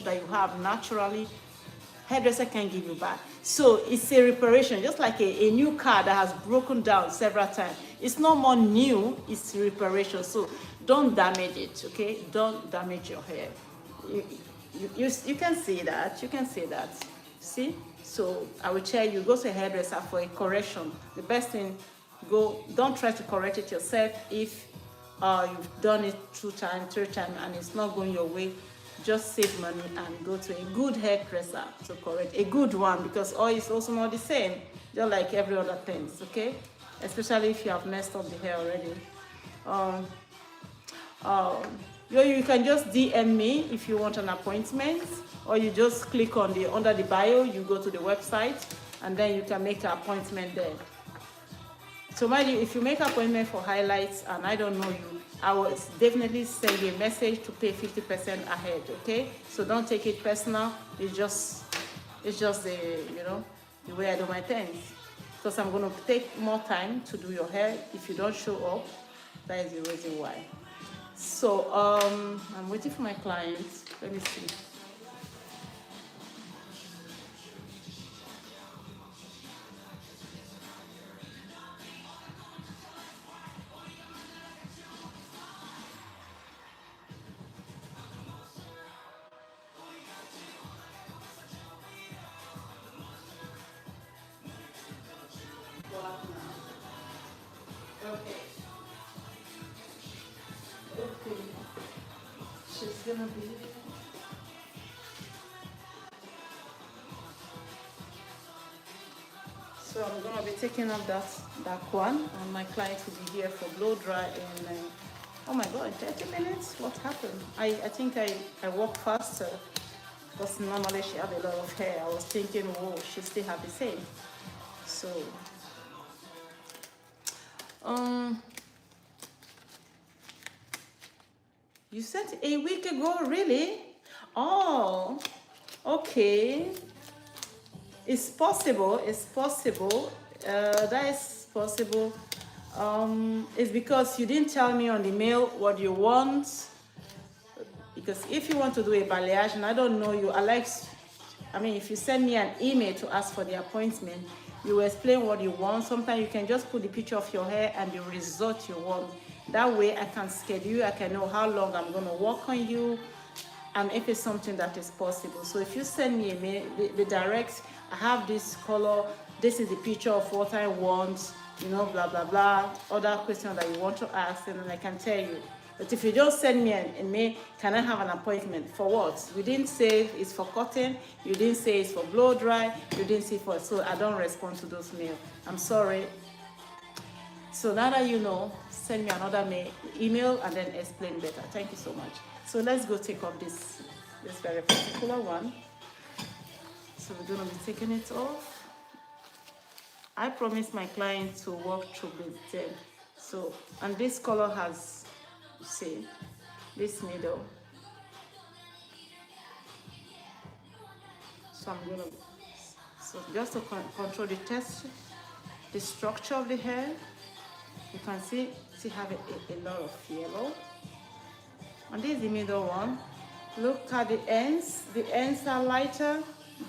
you have naturally. Hairdresser can give you back. So it's a reparation, just like a new car that has broken down several times. It's not more new, it's reparation. So don't damage it, okay? Don't damage your hair. You can see that. You can see that. See? So I will tell you, go to a hairdresser for a correction. The best thing, don't try to correct it yourself. If you've done it 2 times, 3 times, and it's not going your way, just save money and go to a good hairdresser to correct, a good one, because oil is also not the same, just like every other things, okay? Especially if you have messed up the hair already. You can just DM me if you want an appointment, or you just click on under the bio, you go to the website, and then you can make an appointment there. So mind you, if you make an appointment for highlights and I don't know you, I will definitely send you a message to pay 50% ahead, okay? So don't take it personal. It's just the way I do my things. Because I'm going to take more time to do your hair. If you don't show up, that is the reason why. So I'm waiting for my clients. Let me see. Okay. She's gonna be. So I'm gonna be taking up that one, and my client will be here for blow dry in. Oh my God, 30 minutes? What happened? I think I walk faster because normally she had a lot of hair. I was thinking, whoa, she still have the same. So. You said a week ago, really? Oh, okay. It's possible. It's possible. That is possible. It's because you didn't tell me on the mail what you want. Because if you want to do a balayage and I don't know you, if you send me an email to ask for the appointment, you will explain what you want. Sometimes you can just put the picture of your hair and the result you want. That way I can schedule, I can know how long I'm going to work on you, and if it's something that is possible. So if you send me a mail, the direct, I have this color, this is the picture of what I want, blah, blah, blah, other questions that you want to ask, and then I can tell you. But if you just send me a mail, can I have an appointment? For what? You didn't say it's for cutting, you didn't say it's for blow dry, you didn't say so I don't respond to those mails. I'm sorry. So now that you know, send me another email and then explain better. Thank you so much. So let's go take off this very particular one. So we're going to be taking it off. I promised my client to walk through with them. So, and this color has, you see, this middle. So I'm going to, just to control the texture, the structure of the hair, you can see have a lot of yellow. And this is the middle one. Look at the ends. The ends are lighter.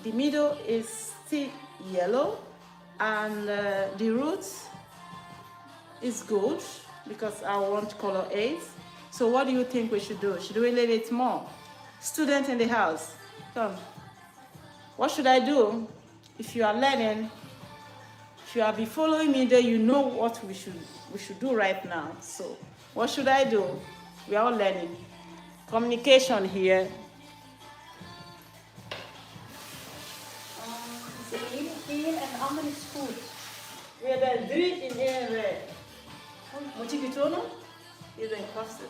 The middle is still yellow. And the root is good because I want color 8. So what do you think we should do? Should we leave it more? Student in the house, come. What should I do? If you are learning, if you have been following me there, you know what we should do right now. So what should I do? We are all learning. Communication here. De ene geel en de andere is goed. We hebben 3 in 1 rij. Moet ik het tonen? Hier zijn kasten.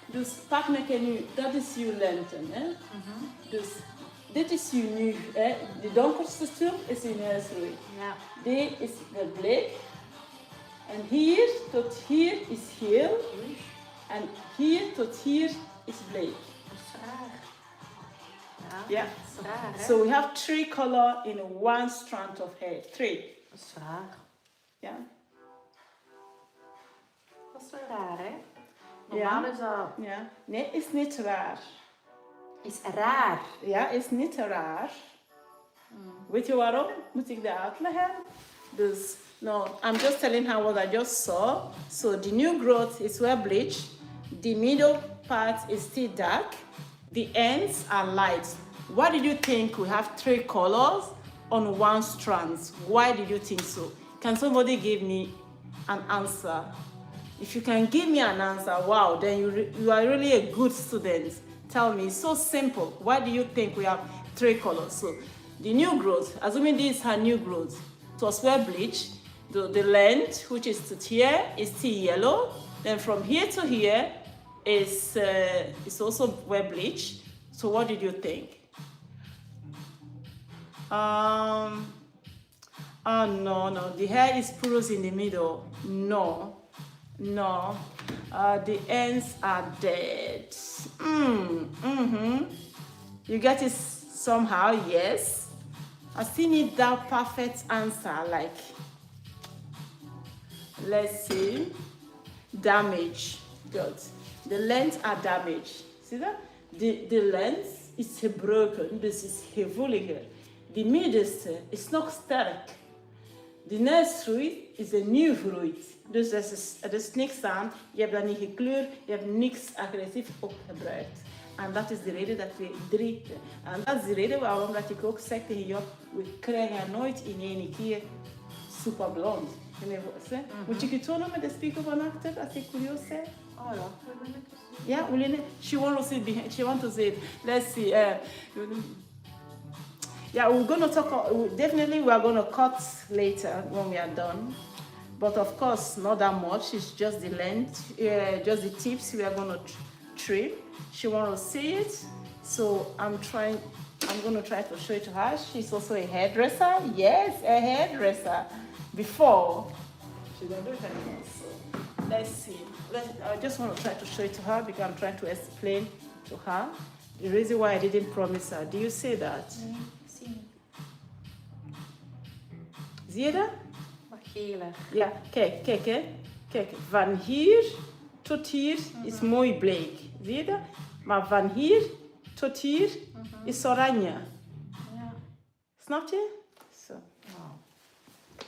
Dus pakken kan nu, dat is uw lengte. Hè? Dus dit is uw nu, hè? De donkerste stuk is uw neusroei. Ja. Dit is de bleek. En hier tot hier is geel. En hier tot hier is bleek. Dat is raar. Ja. Dat is raar, hè? So we have 3 colors in one strand of hair. 3. Dat is raar. Ja. Dat is wel raar, hè? Normaal is dat... Ja. Nee, is niet raar. Is raar. Ja, is niet raar. Weet je waarom? Moet ik dat uitleggen? Dus, no, I'm just telling her what I just saw. So the new growth is well bleached. The middle part is still dark. The ends are light. Why did you think we have 3 colors on one strand? Why did you think so? Can somebody give me an answer? If you can give me an answer, wow, then you are really a good student. Tell me, it's so simple. Why do you think we have 3 colors? So the new growth, assuming this is her new growth, it was well bleached. The length, which is to here, is still yellow. Then from here to here is also well bleached. So what did you think? Oh no, the hair is porous in the middle. No, the ends are dead. You get it somehow, yes. I still need that perfect answer, like, let's see, damage. Good. The lengths are damaged. See that? The length is gebroken, dus is gevoeliger. De middenste is nog sterk. De neusgroei is een nieuw groeit. Dus er is niks aan. Je hebt dat niet gekleurd, je hebt niks agressief opgebruikt. En dat is de reden dat we 3... En dat is de reden waarom dat ik ook zeg tegen Job, we krijgen nooit in één keer super blond. Moet ik het tonen met de spiegel van achter, als ik curieus ben? Oh ja, Yeah, she wants to see behind. She wants to see it. Let's see. Yeah, we're gonna talk. Definitely, we are gonna cut later when we are done. But of course, not that much. It's just the length, just the tips we are gonna trim. She wants to see it, so I'm gonna try to show it to her. She's also a hairdresser. Yes, a hairdresser. Before, she don't do it anymore. So let's see. I just want to try to show it to her because I'm trying to explain to her the reason why I didn't promise her. Do you see that? Zie. Zie je dat? Wat geler. Ja, kijk, hè. Kijk, van hier tot hier is mooi bleek. Zie je dat? Maar van hier tot hier is oranje. Ja. Snap je? Zo.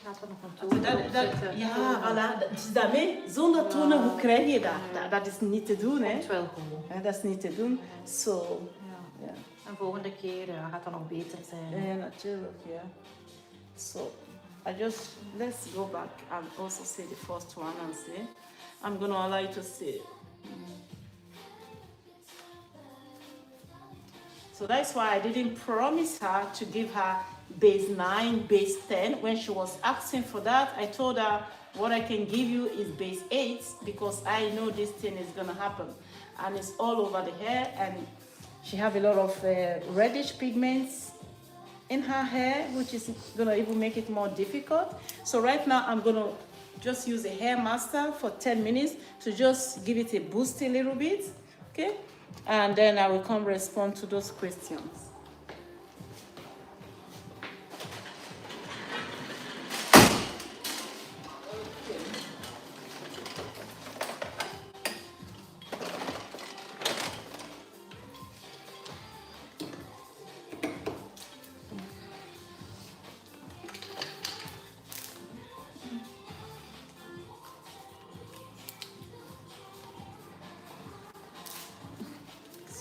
Gaat er nog een toon op zetten? Ja, voilà. Dus daarmee, zonder tonen, hoe krijg je dat? Dat is niet te doen, hè? Komt wel goed. Ja, dat is niet te doen. Zo. Ja. Ja. En volgende keer gaat dat nog beter zijn. Ja, natuurlijk, ja. So, let's go back and also say the first one and say, I'm going to allow you to say. So that's why I didn't promise her to give her base 9, base 10. When she was asking for that, I told her what I can give you is base 8 because I know this thing is going to happen. And it's all over the hair and she have a lot of reddish pigments in her hair, which is going to even make it more difficult. So right now I'm going to just use a hair master for 10 minutes to just give it a boost a little bit, okay? And then I will come respond to those questions.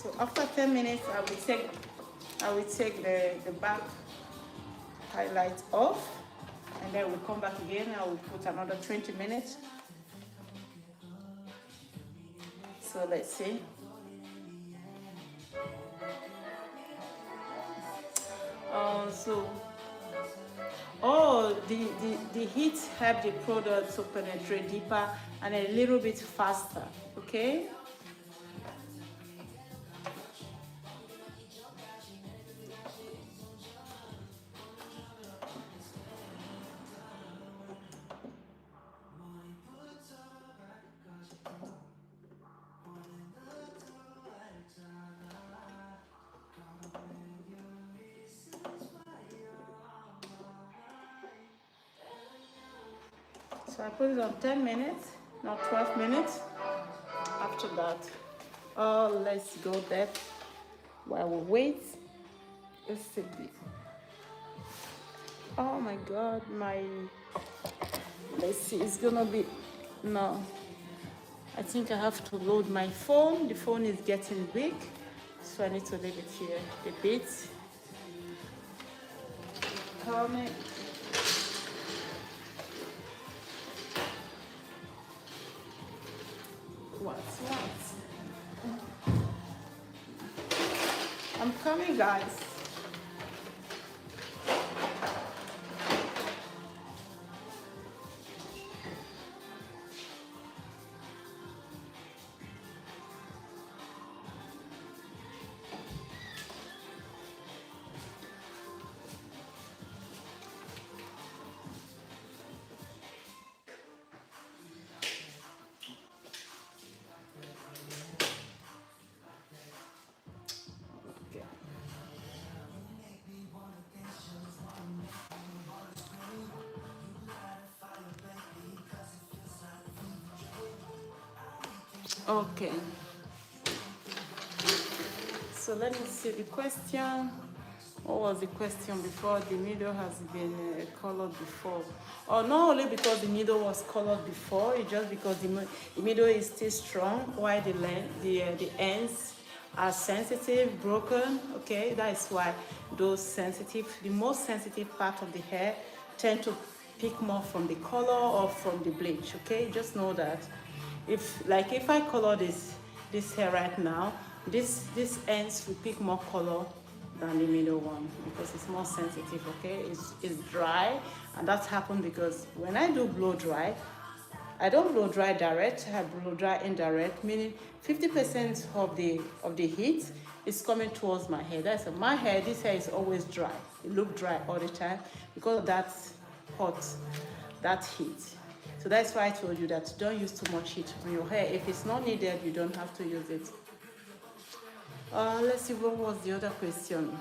So after 10 minutes, I will take the back highlight off, and then we'll come back again. I will put another 20 minutes. So let's see. The heat helped the product to penetrate deeper and a little bit faster, okay? So I put it on 10 minutes, not 12 minutes. After that, let's go there while we wait. Let's see. Oh my God, let's see, it's gonna be, no. I think I have to load my phone. The phone is getting big, so I need to leave it here a bit. Coming. What? I'm coming, guys. Okay. So let me see the question. What was the question before? The needle has been colored before. Oh, not only because the needle was colored before, it's just because the needle is still strong, while the ends are sensitive, broken. Okay, that is why the most sensitive part of the hair tend to pick more from the color or from the bleach. Okay, just know that. If I color this hair right now, this ends will pick more color than the middle one because it's more sensitive. Okay, it's dry, and that's happened because when I do blow dry, I don't blow dry direct, I blow dry indirect, meaning 50% of the heat is coming towards my hair. That's my hair. This hair is always dry. It looks dry all the time because that's hot, that heat. So that's why I told you that don't use too much heat on your hair. If it's not needed, you don't have to use it. Let's see, what was the other question?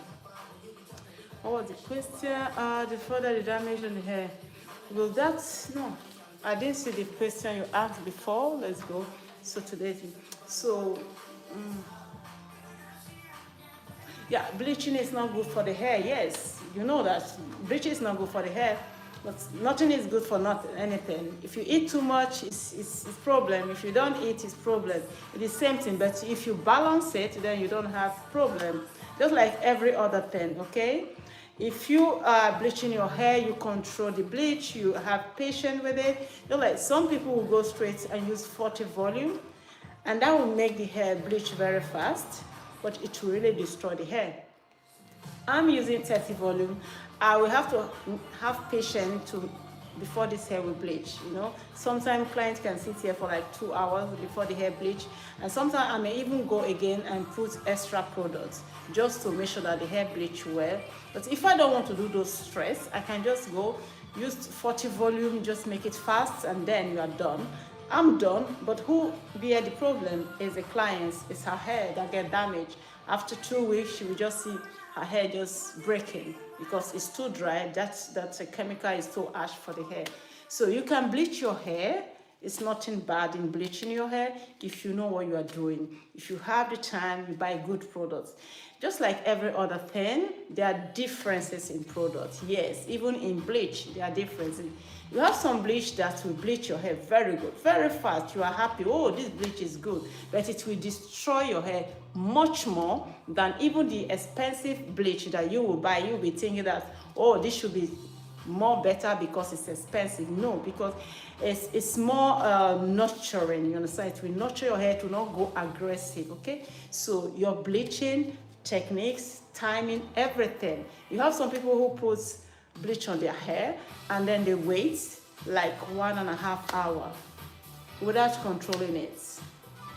What was the question? The further the damage on the hair. Will that, no, I didn't see the question you asked before. Let's go. So today, yeah, bleaching is not good for the hair. Yes, you know that. Bleaching is not good for the hair. But nothing is good for anything. If you eat too much, it's problem. If you don't eat, it's problem. It is same thing. But if you balance it, then you don't have problem. Just like every other thing, okay? If you are bleaching your hair, you control the bleach. You have patience with it. You know, like some people will go straight and use 40 volume, and that will make the hair bleach very fast, but it will really destroy the hair. I'm using 30 volume. I will have to have patience before this hair will bleach, you know. Sometimes clients can sit here for like 2 hours before the hair bleach, and sometimes I may even go again and put extra products just to make sure that the hair bleach well. But if I don't want to do those stress, I can just go use 40 volume, just make it fast, and then you are done. I'm done, but who bear the problem is the clients. It's her hair that get damaged. After 2 weeks, she will just see her hair just breaking because it's too dry. That chemical is too harsh for the hair. So you can bleach your hair It's nothing bad in bleaching your hair if you know what you are doing. If you have the time, you buy good products. Just like every other thing, there are differences in products. Yes, even in bleach, there are differences. You have some bleach that will bleach your hair very good, very fast. You are happy, oh, this bleach is good. But it will destroy your hair much more than even the expensive bleach that you will buy. You'll be thinking that, oh, this should be more better because it's expensive. No, because it's more nurturing. You understand? It will nurture your hair to not go aggressive. Okay, so your bleaching techniques, timing, everything. You have some people who put bleach on their hair and then they wait like 1.5 hours without controlling it,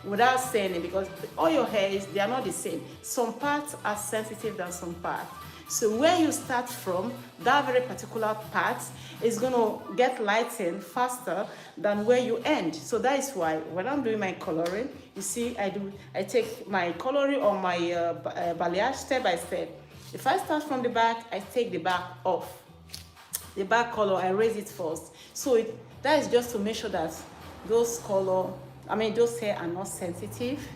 without saying it, because all your hairs, they are not the same. Some parts are sensitive than some parts. So where you start from, that very particular part is going to get lightened faster than where you end. So that is why when I'm doing my coloring, you see, I take my coloring or my balayage step by step. If I start from the back, I take the back off. The back color, I raise it first. So that is just to make sure that those hair are not sensitive,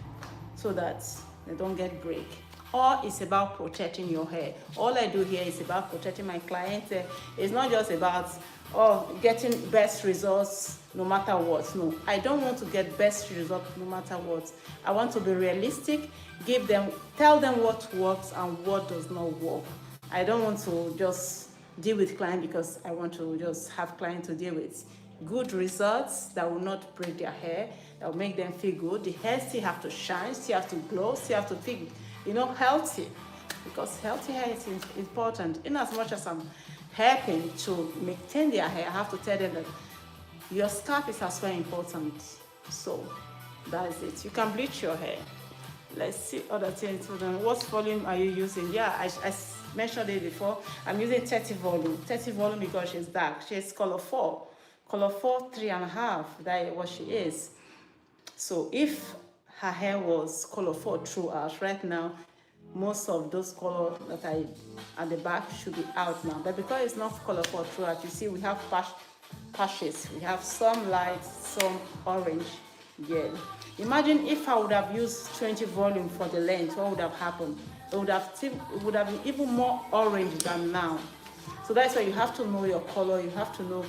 so that they don't get break. Or it's about protecting your hair. All I do here is about protecting my clients. It's not just about getting best results no matter what. No, I don't want to get best results no matter what. I want to be realistic, tell them what works and what does not work. I don't want to just deal with clients because I want to just have clients to deal with. Good results that will not break their hair, that will make them feel good. The hair still have to shine, still have to glow, still have to feel, healthy. Because healthy hair is important. In as much as I'm helping to maintain their hair, I have to tell them that your scalp is as well important. So that is it. You can bleach your hair. Let's see other things. What volume are you using? Yeah, I mentioned it before. I'm using 30 volume. 30 volume because she's dark. She's color 4. Color 4, 3.5. That is what she is. So if her hair was color 4 throughout, right now, most of those colors that I at the back should be out now. But because it's not color 4 throughout, you see we have patches. We have some light, some orange. Yeah. Imagine if I would have used 20 volume for the length, what would have happened? It would have been even more orange than now. So that's why you have to know your color. You have to know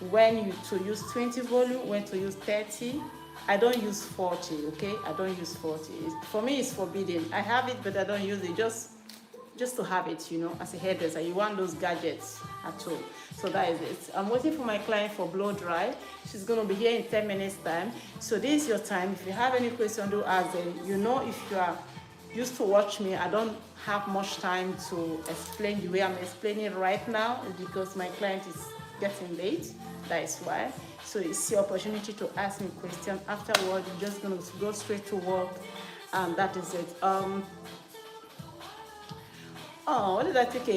when to use 20 volume, when to use 30. I don't use 40, okay? I don't use 40. For me, it's forbidden. I have it, but I don't use it just to have it, as a hairdresser. You want those gadgets at all. So that is it. I'm waiting for my client for blow dry. She's going to be here in 10 minutes time. So this is your time. If you have any question, do ask them. If you are used to watch me, I don't have much time to explain the way I'm explaining right now because my client is getting late. That is why. So it's your opportunity to ask me a question. Afterward, you're just going to go straight to work, and that is it. What did I think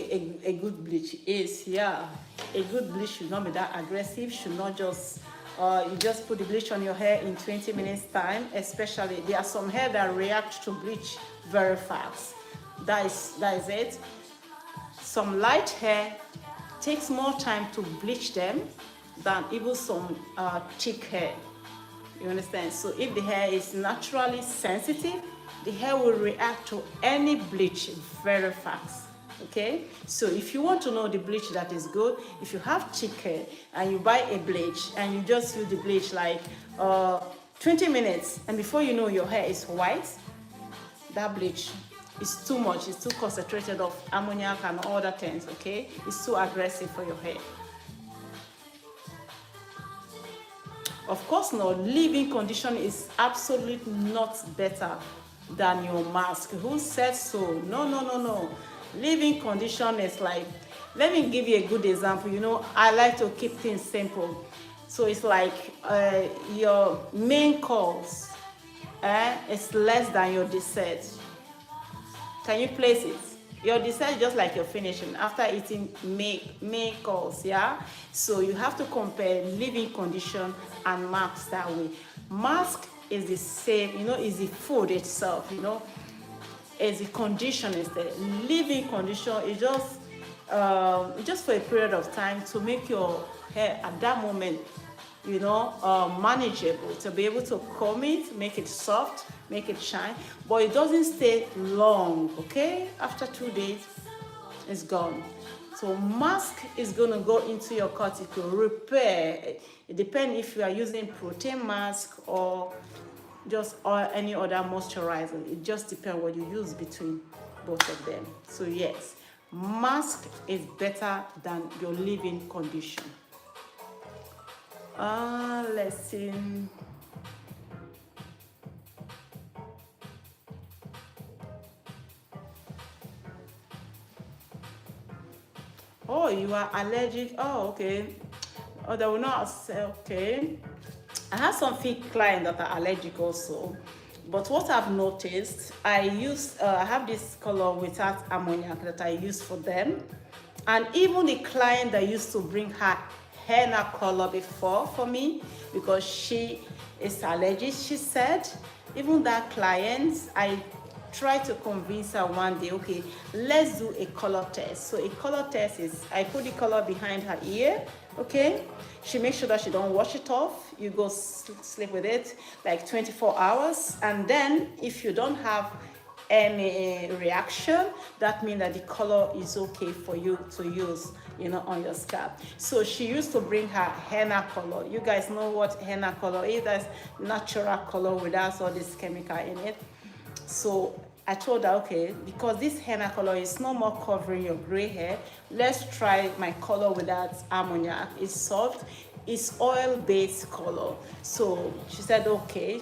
a good bleach is? Yeah, a good bleach should not be that aggressive. Should not just you just put the bleach on your hair in 20 minutes time. Especially there are some hair that react to bleach very fast. That is it. Some light hair takes more time to bleach them than even some thick hair. You understand? So if the hair is naturally sensitive, the hair will react to any bleach very fast. Okay? So if you want to know the bleach that is good, if you have thick hair and you buy a bleach and you just use the bleach like 20 minutes and before you know your hair is white, that bleach is too much. It's too concentrated of ammoniac and other things. Okay? It's too aggressive for your hair. Of course, no, leave-in condition is absolutely not better than your mask. Who said so? No. Leave-in condition is like, let me give you a good example. I like to keep things simple. So it's like your main course is less than your dessert. Can you place it? Your dessert is just like your finishing after eating main course, yeah? So you have to compare leave-in condition and mask that way. Mask is the same, is the food itself, as the condition is there. Leave-in condition is just for a period of time to make your hair at that moment manageable, to be able to comb it, make it soft, make it shine, but it doesn't stay long, okay? After 2 days, it's gone. So mask is going to go into your cuticle, repair. It depends if you are using protein mask or any other moisturizer. It just depends what you use between both of them. So yes, mask is better than your leave-in condition. Let's see. Oh, you are allergic. Oh, okay. Oh, they will not say, okay. I have some fit clients that are allergic also. But what I've noticed, I have this color without ammoniac that I use for them. And even the client that used to bring her henna color before for me, because she is allergic, she said, even that client, I tried to convince her one day, okay, let's do a color test. So a color test is, I put the color behind her ear, okay? She makes sure that she don't wash it off. You go sleep with it like 24 hours. And then if you don't have any reaction, that means that the color is okay for you to use, on your scalp. So she used to bring her henna color. You guys know what henna color is. That's natural color without all this chemical in it. So I told her, okay, because this henna color is no more covering your gray hair, let's try my color without ammoniac. It's soft, it's oil-based color. So she said, okay.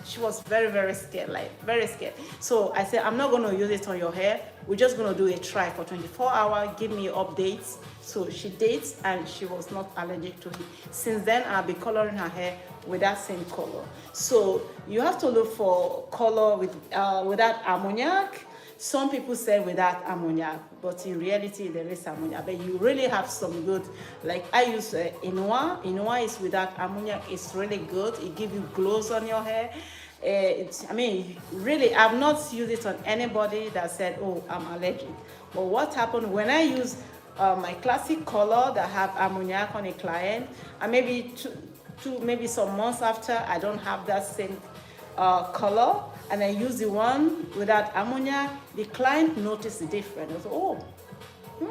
She was very, very scared, like very scared. So I said, I'm not going to use it on your hair. We're just going to do a try for 24 hours. Give me updates. So she did, and she was not allergic to it. Since then, I'll be coloring her hair with that same color. So you have to look for color without ammoniac. Some people say without ammoniac, but in reality there is ammoniac. But you really have some good, like I use Inua. Inua is without ammoniac. It's really good. It gives you glows on your hair. Really, I've not used it on anybody that said, oh, I'm allergic. But what happened when I use my classic color that have ammoniac on a client, and maybe maybe some months after, I don't have that same color, and I use the one without ammoniac, the client noticed the difference. I was, oh,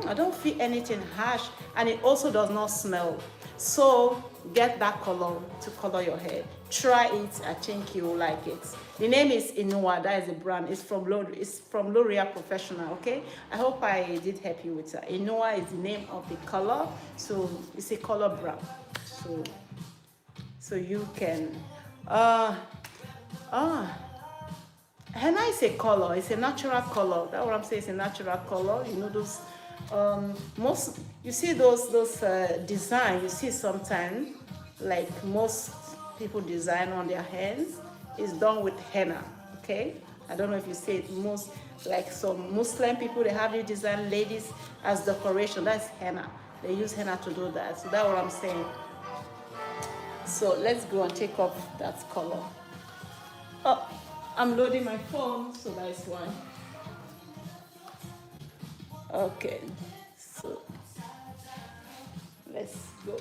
I don't feel anything harsh, and it also does not smell. So get that color to color your hair. Try it. I think you will like it. The name is Inua. That is a brand. It's from L'Oreal Professional. Okay. I hope I did help you with that. Inua is the name of the color. So it's a color brand. So you can. Henna is a color. It's a natural color. That's what I'm saying. It's a natural color. You know those. You see those design. You see sometimes, like most people design on their hands, is done with henna. Okay. I don't know if you see it. Most, like some Muslim people, they have the design ladies as decoration. That's henna. They use henna to do that. So that's what I'm saying. So let's go and take off that color. Oh, I'm loading my phone, so that's why. Okay, so let's go.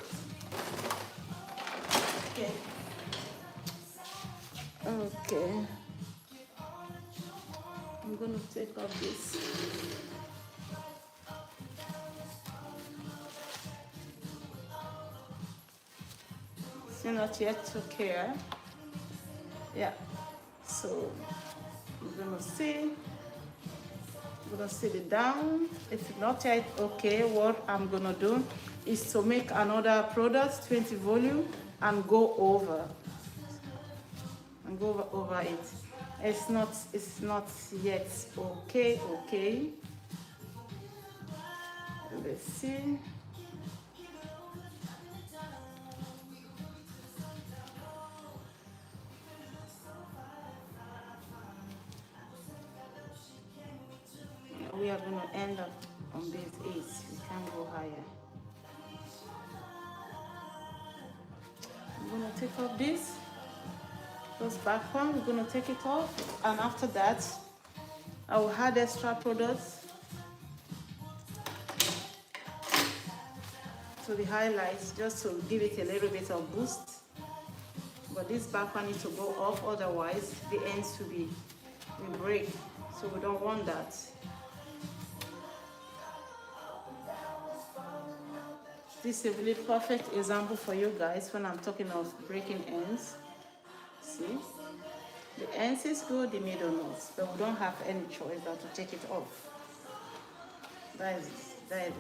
Okay. I'm gonna take off this. Still not yet okay. Yeah. So we're gonna see. We're gonna sit it down. It's not yet okay. What I'm gonna do is to make another product, 20 volume, and go over it. It's not yet okay. Let's see. We are going to end up on this 8. We can't go higher. I'm going to take off those back one. We're going to take it off, and after that, I will add extra products to the highlights just to give it a little bit of boost. But this back one needs to go off, otherwise the ends will break. So we don't want that. This is a really perfect example for you guys when I'm talking of breaking ends. See? The ends is good, the middle not, but we don't have any choice than to take it off. That is it.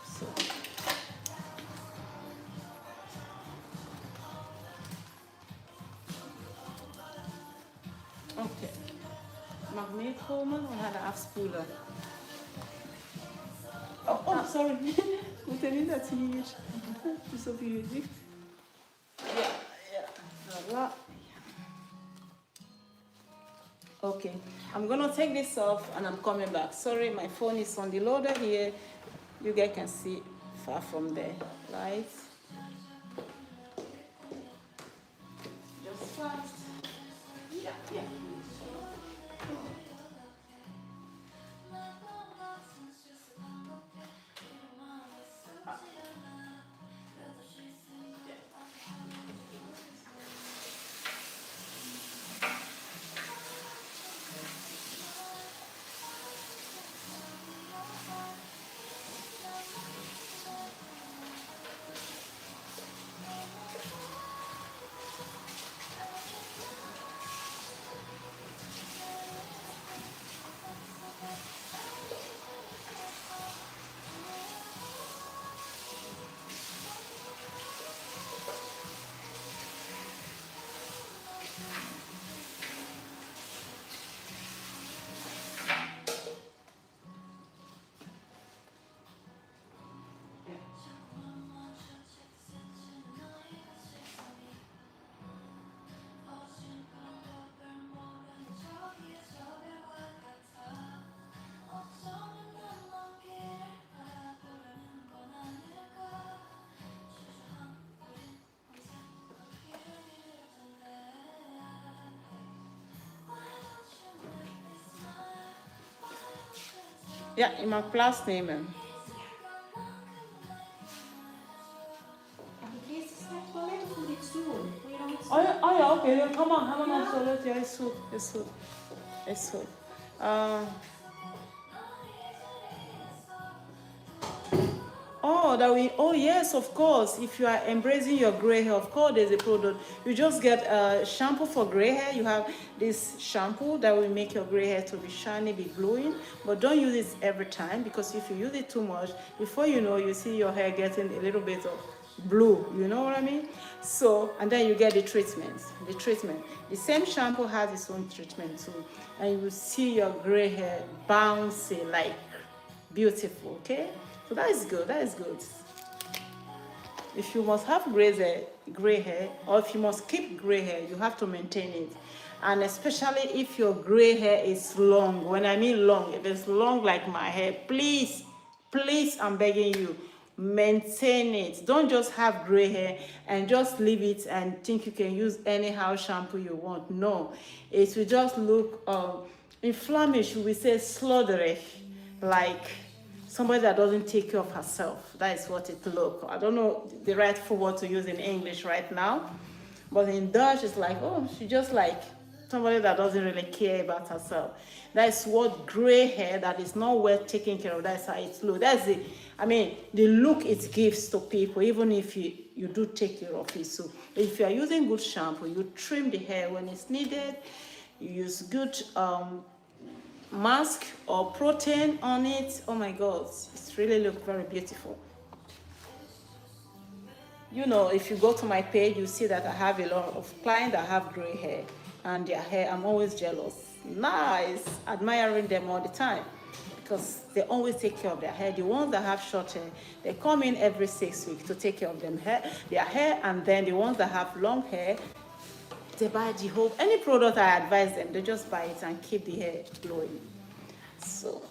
So okay. Mag meekomen? We hadden afspoelen. Oh, sorry. Moet er niet dat hier. Dus op jullie zicht. Ja. Voilà. Okay, I'm gonna take this off and I'm coming back. Sorry, my phone is on the loader here. You guys can see far from there, right? Just fast. Yeah. Ja, je mag plaatsnemen. Oh ja, oké. Kom maar, zo. Ja, is goed. Oh yes, of course. If you are embracing your gray hair, of course there's a product. You just get a shampoo for gray hair. You have this shampoo that will make your gray hair to be shiny, be glowing. But don't use it every time, because if you use it too much, before you know, you see your hair getting a little bit of blue. You know what I mean? So, and then you get the treatment. The same shampoo has its own treatment too, and you will see your gray hair bouncing like beautiful. Okay. So that is good. If you must have gray hair, or if you must keep gray hair, you have to maintain it. And especially if your gray hair is long. When I mean long, if it's long like my hair, please, I'm begging you, maintain it. Don't just have gray hair and just leave it and think you can use anyhow shampoo you want. No, it will just look, in Flemish we say slodderig, like somebody that doesn't take care of herself. That is what it looks. I don't know the rightful word to use in English right now, but in Dutch it's like, oh, she just like somebody that doesn't really care about herself. That's what gray hair that is not well taken care of, that's how it looks. That's the look it gives to people, even if you do take care of it. So if you are using good shampoo, you trim the hair when it's needed, you use good mask or protein on it. Oh my god, it's really look very beautiful. You know, if you go to my page, you see that I have a lot of clients that have gray hair, and their hair, I'm always jealous. Nice, admiring them all the time, because they always take care of their hair. The ones that have short hair, they come in every 6 weeks to take care of their hair, and then the ones that have long hair, they buy the whole, any product I advise them, they just buy it and keep the hair glowing. So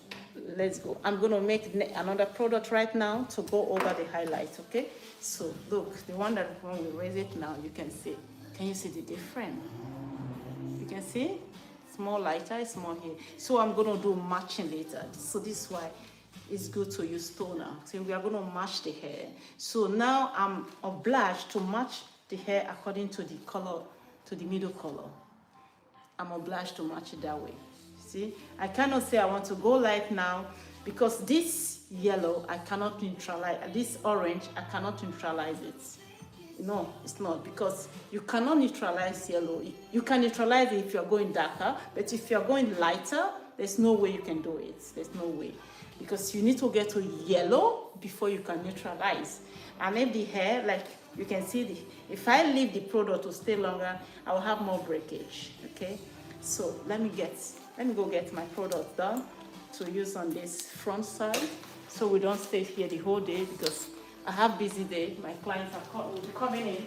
let's go. I'm going to make another product right now to go over the highlights, okay? So look, the one that when we raise it now, you can see. Can you see the difference? You can see? It's more lighter, it's more here. So I'm going to do matching later. So this is why it's good to use toner. So we are going to match the hair. So now I'm obliged to match the hair according to the color, to the middle color. I'm obliged to match it that way. See, I cannot say I want to go light now because this yellow I cannot neutralize. This orange I cannot neutralize it. No, it's not, because you cannot neutralize yellow. You can neutralize it if you're going darker, but if you're going lighter, there's no way you can do it. There's no way, because you need to get to yellow before you can neutralize. And if the hair, like you can see, if I leave the product to stay longer, I will have more breakage. Okay, so let me go get my product done to use on this front side, so we don't stay here the whole day, because I have busy day. My clients will be coming in.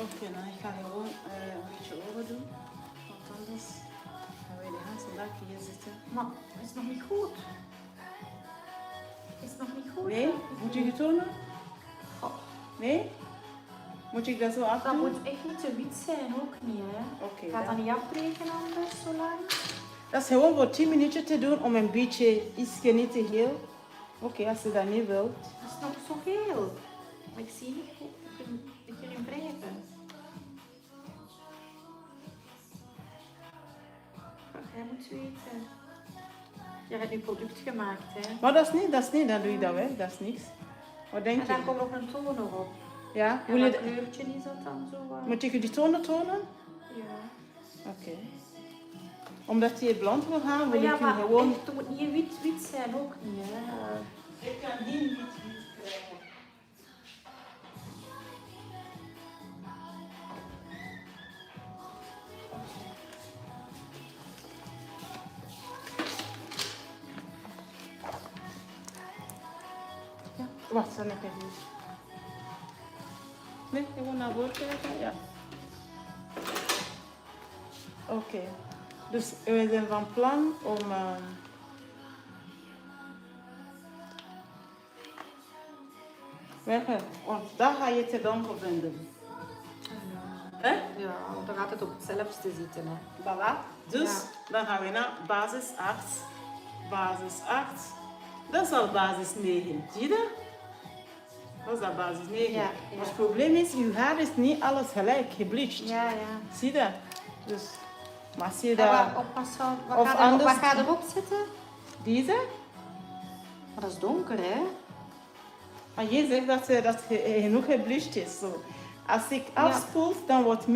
Oké, nou ik ga gewoon een beetje over doen, want anders gaan we de hele dag hier zitten. Maar is nog niet goed. Is nog niet goed. Nee? Moet je het tonen? Nee? Moet ik dat zo Dat afdoen? moet echt niet te wit zijn, ook niet, hè? Oké, Gaat dat niet afbreken anders, zo lang? dat is gewoon voor 10 minuutjes te doen om een beetje ietsje niet te heel. Oké, als je dat niet wilt. Dat is nog zo geel. Maar ik zie niet goed. Ik kan erin wrijven. Jij moet weten. Je hebt nu product gemaakt, hè? Maar dat is niet, dan doe je dat weg, dat is niks. Wat denk En je? daar komt nog een toner op. Ja? En Wil je wat de- kleurtje is dat dan zo? Moet ik je die tonen tonen? Ja. Oké. Omdat je blond wil gaan, Maar wil ja, ik je maar gewoon... echt, het moet niet wit zijn, ook niet, hè? Ik kan niet wit krijgen. Ja, wacht, dan heb ik niet. Nee, gewoon naar voren kijken, ja. Oké. Dus we zijn van plan om... Weg, want daar ga je te donker vinden. Hè? Ja, want dan gaat het op hetzelfde zitten, hè? Voilà. Dus Ja. dan gaan we naar basis 8. Basis 8. Dat is al basis 9. Zie je dat? Dat is al basis 9. Ja, ja. Maar het probleem is, je haar is niet alles gelijk gebleached. Ja, ja. Zie je dat? Dus, maar zie je En dat? wat Of gaat anders- wat gaat erop zitten? Deze? Maar dat is donker, hè? Maar je zegt dat genoeg gebleached is. Zo. Als ik afspoel, dan wordt het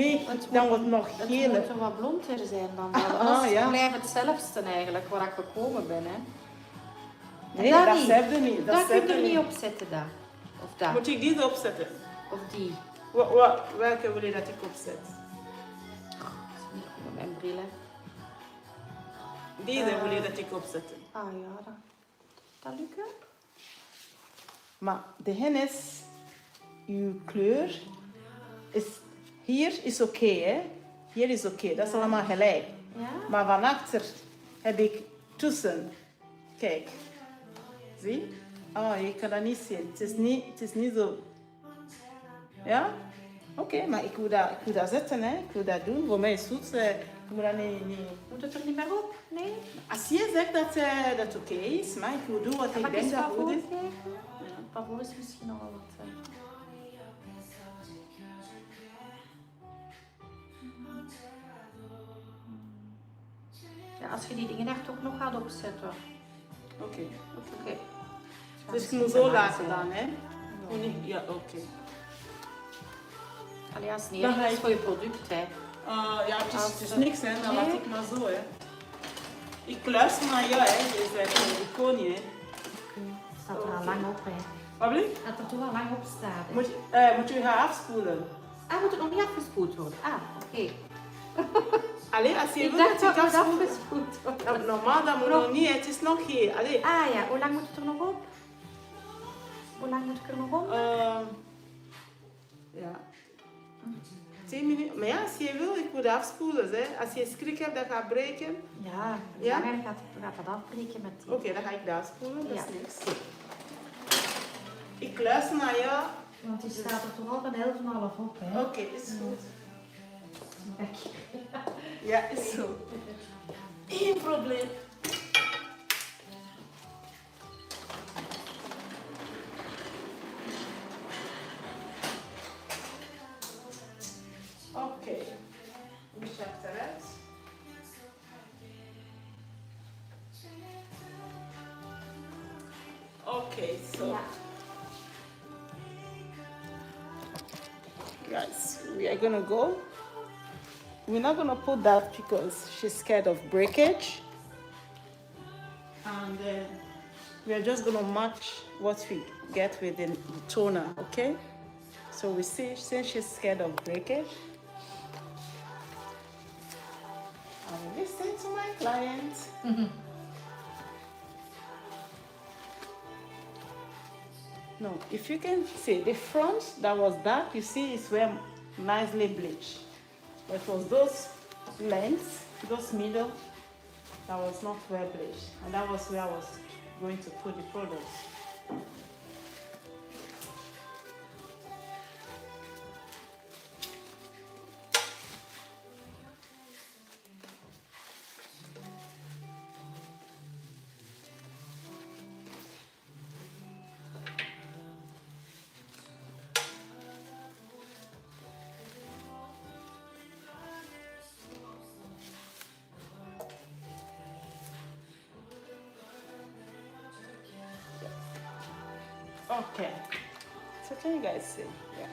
nog Het geler. moet er wat blonder zijn dan. Ah, Dat ja. blijft hetzelfde eigenlijk, waar ik gekomen ben, hè? Nee, dat dat niet. zegt er niet. Dat kun je zegt er er niet op zetten, dat. Of dat. Moet ik deze opzetten? Of die. Welke wil je dat ik opzet? Dat is niet goed met mijn brillen. Deze wil je dat ik opzetten. Ah ja, dat lukt. Maar de hen is, uw kleur is, hier is oké, hè? Hier is oké, dat is allemaal gelijk. Ja? Maar van achter heb ik tussen. Kijk. Zie? Oh, je kan dat niet zien. Het is niet zo. Ja? Oké, maar ik wil dat zetten, hè? Ik wil dat doen. Voor mij is het goed. Ik moet dat niet... Moet het er niet meer op? Nee? Als je zegt dat dat oké is, maar ik wil doen wat ik Mag denk eens dat wat goed is. voorgeven? Pavor is misschien al wat. Ja, als je die dingen daar toch nog gaat opzetten. Oké. Oké. Dus ik moet zo laten dan, hè? Ja, oké. Allee, als het niet Dan erg ga is ik- voor je product, hè. Ja, het is niks, hè? Dan Nee. laat ik maar zo, hè? Ik luister naar jou, hè? Dus ik kon niet, hè? Het staat er al lang op, hè. Wat wil je? Dat er toch al lang op staat, hè. Moet je gaan afspoelen? Moet het nog niet afgespoeld worden? Oké. Alleen als je Ik wil dacht dat dat ik het afspoel... afgespoeld wordt. Ja, normaal, dat moet nog niet, hè. Het is nog hier. Allee. Ja, hoe lang moet het er nog op? Hoe lang moet ik er nog op? Ja. 10 minuten. Maar ja, als je wil, ik moet afspoelen, hè. Als je schrik hebt dat gaat breken. Ja, Ja? dan gaat dat afbreken met die. Oké, dan ga ik dat afspoelen, dat Ja. is niks. Ik luister naar jou. Want die staat er toch al van 11,5 op, hè? Oké, is goed. Kijk. Ja, is goed. Geen probleem. Oké. Wie schrijft eruit? Okay, so Ja. guys, we are gonna go. We're not gonna put that because she's scared of breakage, and we are just gonna match what we get with the toner, okay? So we see, since she's scared of breakage, I will listen to my client. No, if you can see the front that was dark, you see it's where nicely bleached. It was those lengths, those middle, that was not well bleached. And that was where I was going to put the products. Okay. So can you guys see? Yeah.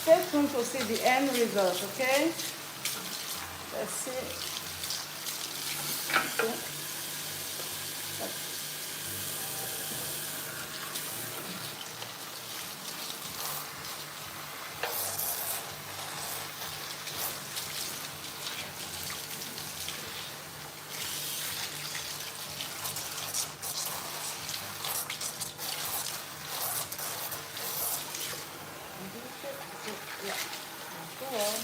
Stay tuned to see the end result, okay? Let's see. Okay. Yeah. Go on.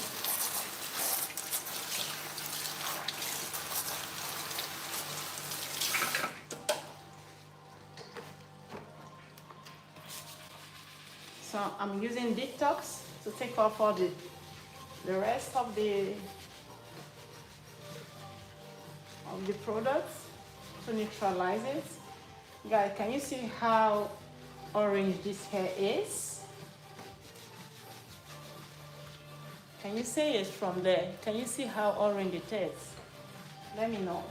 So I'm using detox to take off all the rest of the products to neutralize it. Guys, can you see how orange this hair is? Can you see it from there? Can you see how orange it is? Let me know.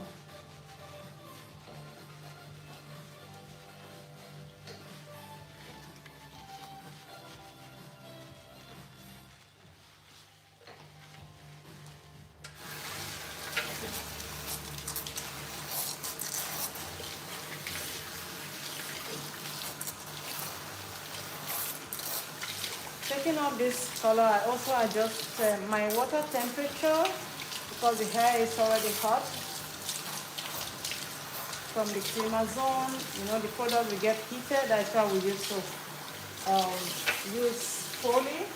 Taking off this color, I also adjust my water temperature because the hair is already hot. From the creamer zone, you know, the product will get heated. That's why we use to use foley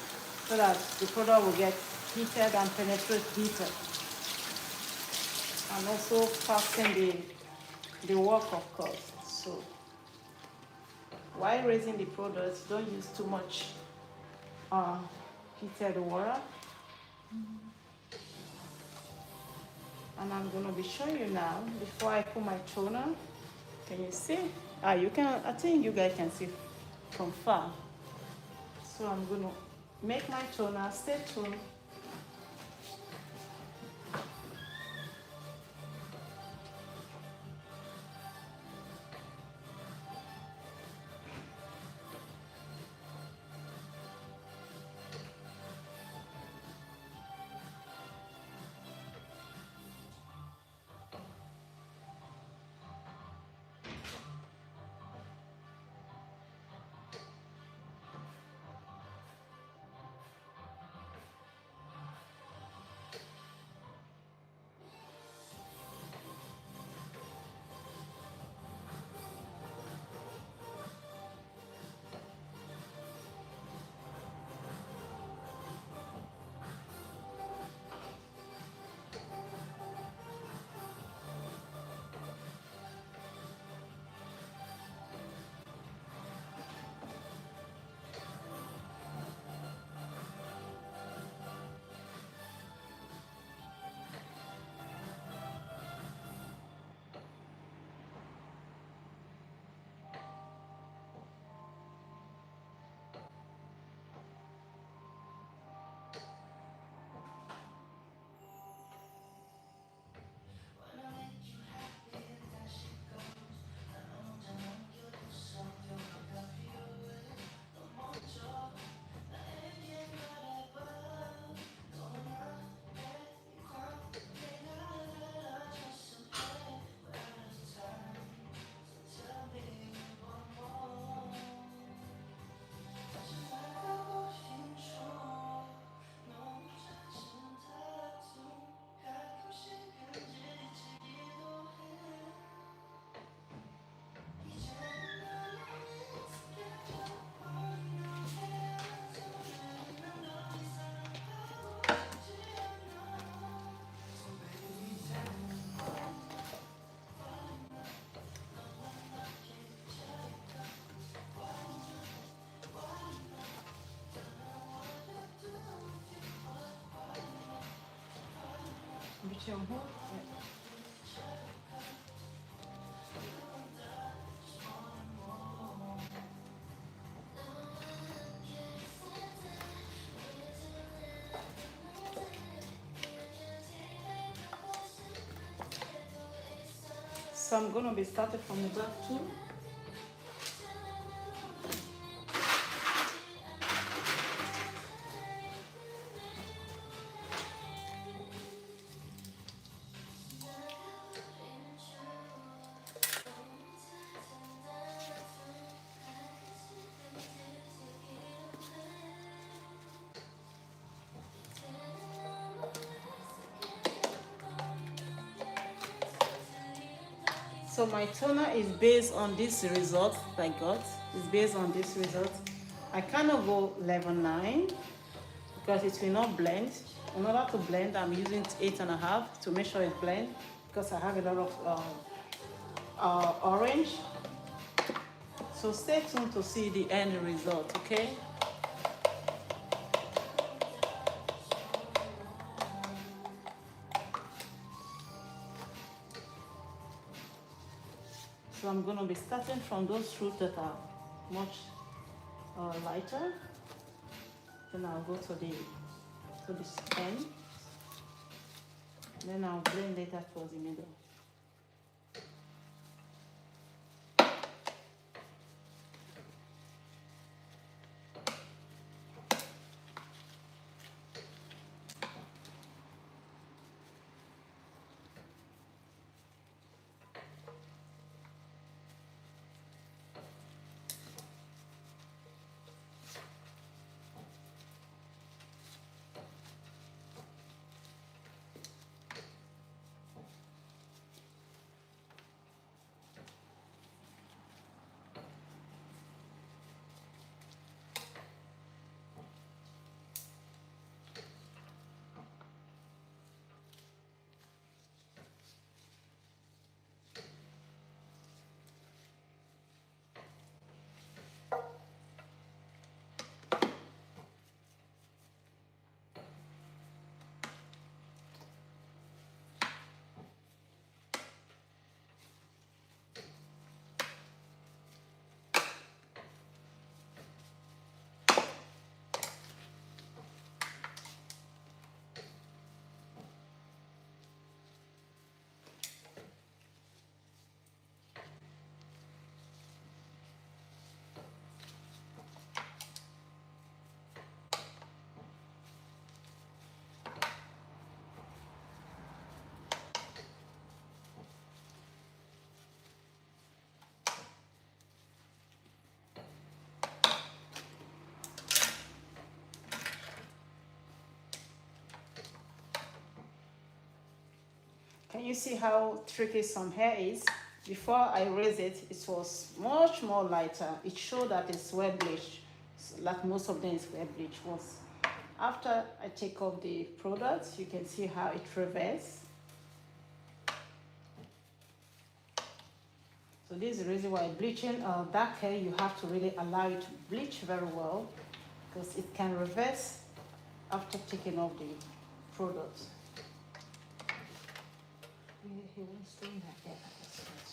so that the product will get heated and penetrate deeper. And also fasten the work, of course. So while raising the products, don't use too much heated water. And I'm gonna be showing you now before I put my toner. Can you see? You can. I think you guys can see from far. So I'm gonna make my toner. Stay tuned. So I'm gonna be starting from the back too. So my toner is based on this result I got. It's based on this result. I cannot go level 9 because it will not blend. In order to blend, I'm using 8.5 to make sure it blends because I have a lot of orange. So stay tuned to see the end result, okay? So I'm going to be starting from those fruits that are much lighter. Then I'll go to the end. Then I'll blend later towards the middle. Can you see how tricky some hair is? Before I raise it, it was much more lighter. It showed that it's well bleached, like most of them is well bleached. Once after I take off the product, you can see how it reverses. So this is the reason why bleaching dark hair, you have to really allow it to bleach very well, because it can reverse after taking off the product. He wants doing that. Yeah, that's right.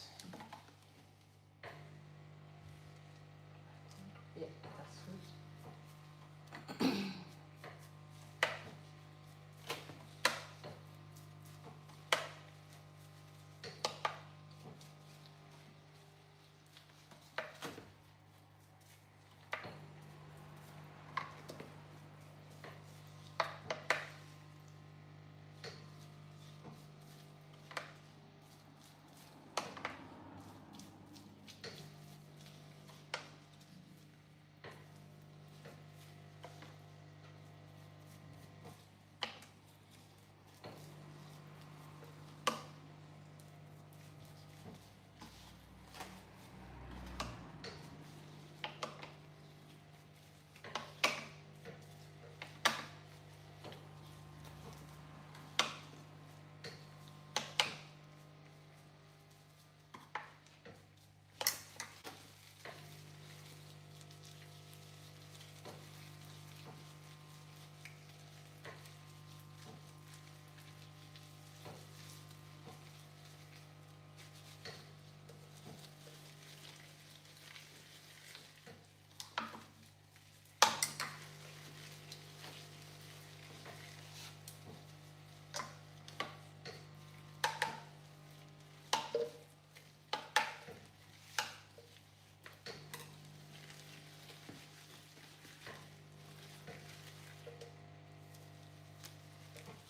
Yeah, that's good.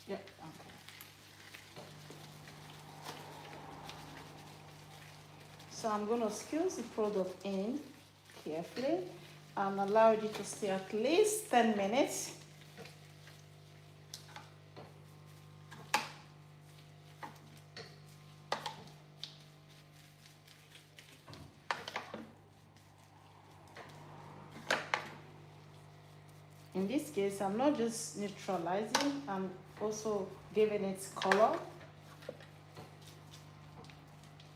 Yeah, okay. So I'm going to squeeze the product in carefully and allow it to stay at least 10 minutes. In this case, I'm not just neutralizing, I'm also giving it color.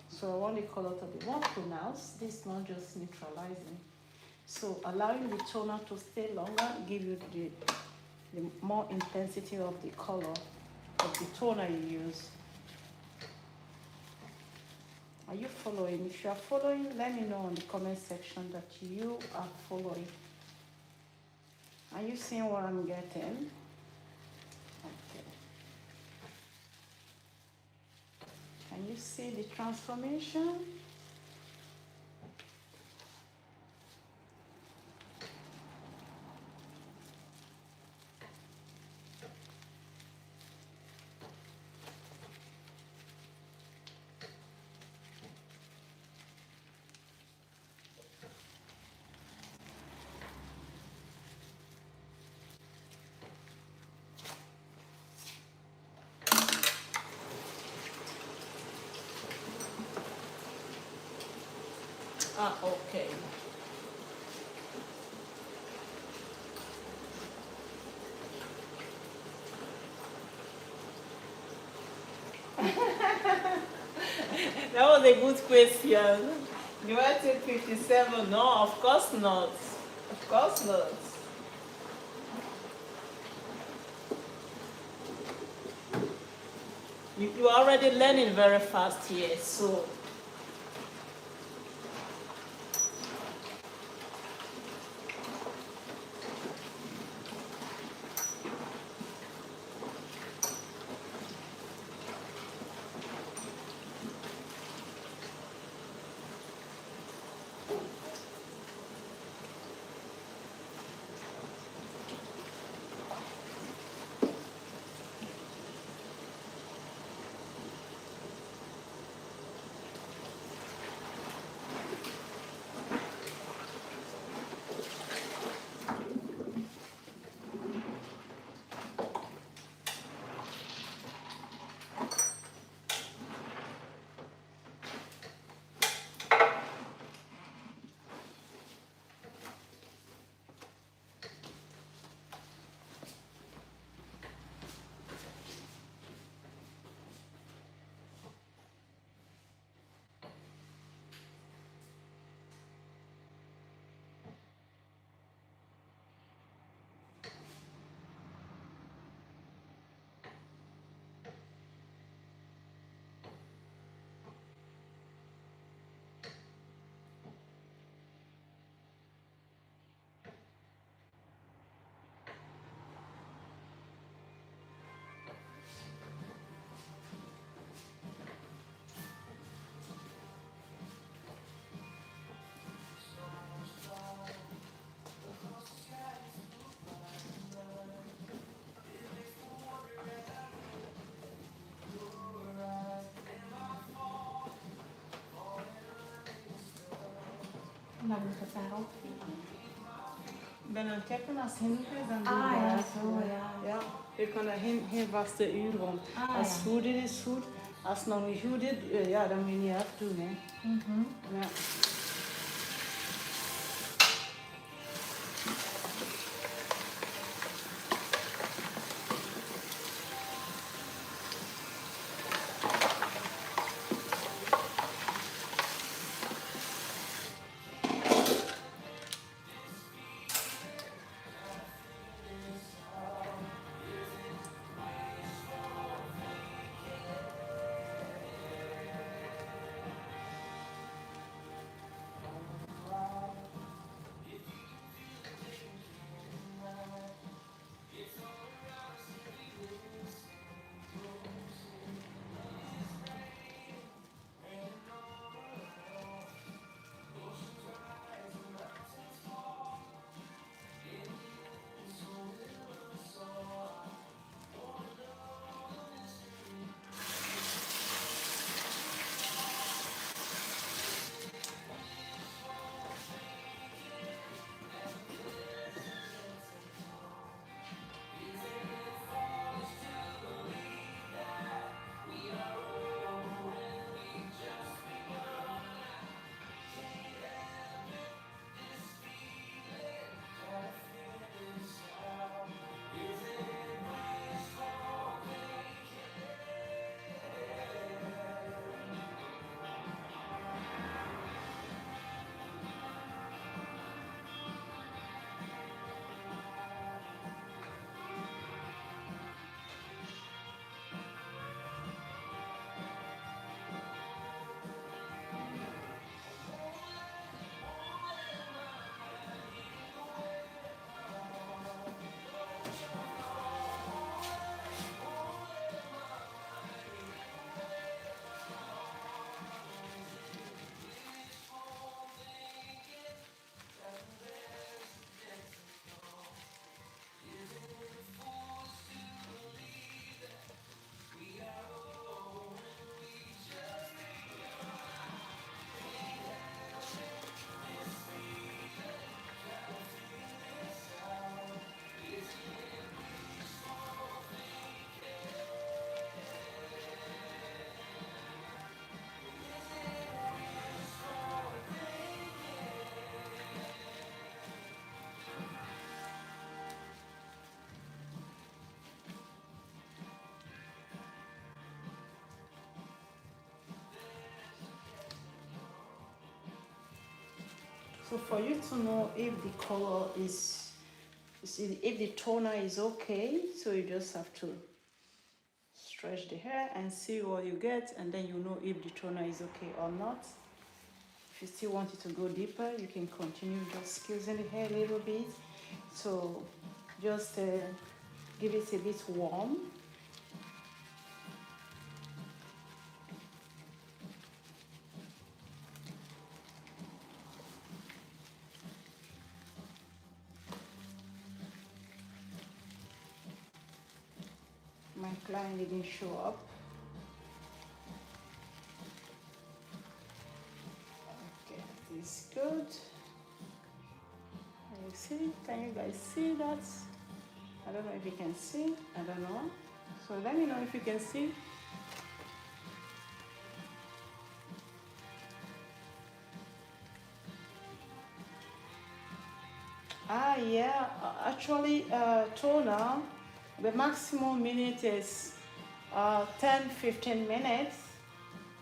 So I want the color to be more pronounced. This is not just neutralizing. So allowing the toner to stay longer, give you the more intensity of the color of the toner you use. Are you following? If you are following, let me know in the comment section that you are following. Are you seeing what I'm getting? Okay. Can you see the transformation? Ah, okay. That was a good question. You went to 57? No, of course not. Of course not. You are already learning very fast here, so. Maar moet het daarop vliegen? Ik ben aan het kijken als Henk is, dan doe Ah ik ja, dat. zo ja. Ja, je kan dat geen vaste uur, want als het goed is goed. Als het nog niet goed is, ja, dan moet je niet afdoen. Hè. Ja. So for you to know if the color is, if the toner is okay, so you just have to stretch the hair and see what you get, and then you know if the toner is okay or not. If you still want it to go deeper, you can continue just squeezing the hair a little bit. So just give it a bit warm. My client didn't show up. Okay, this is good. You see? Can you guys see that? I don't know if you can see. I don't know. So let me know if you can see. Yeah, actually, toner, the maximum minute is 10-15 minutes,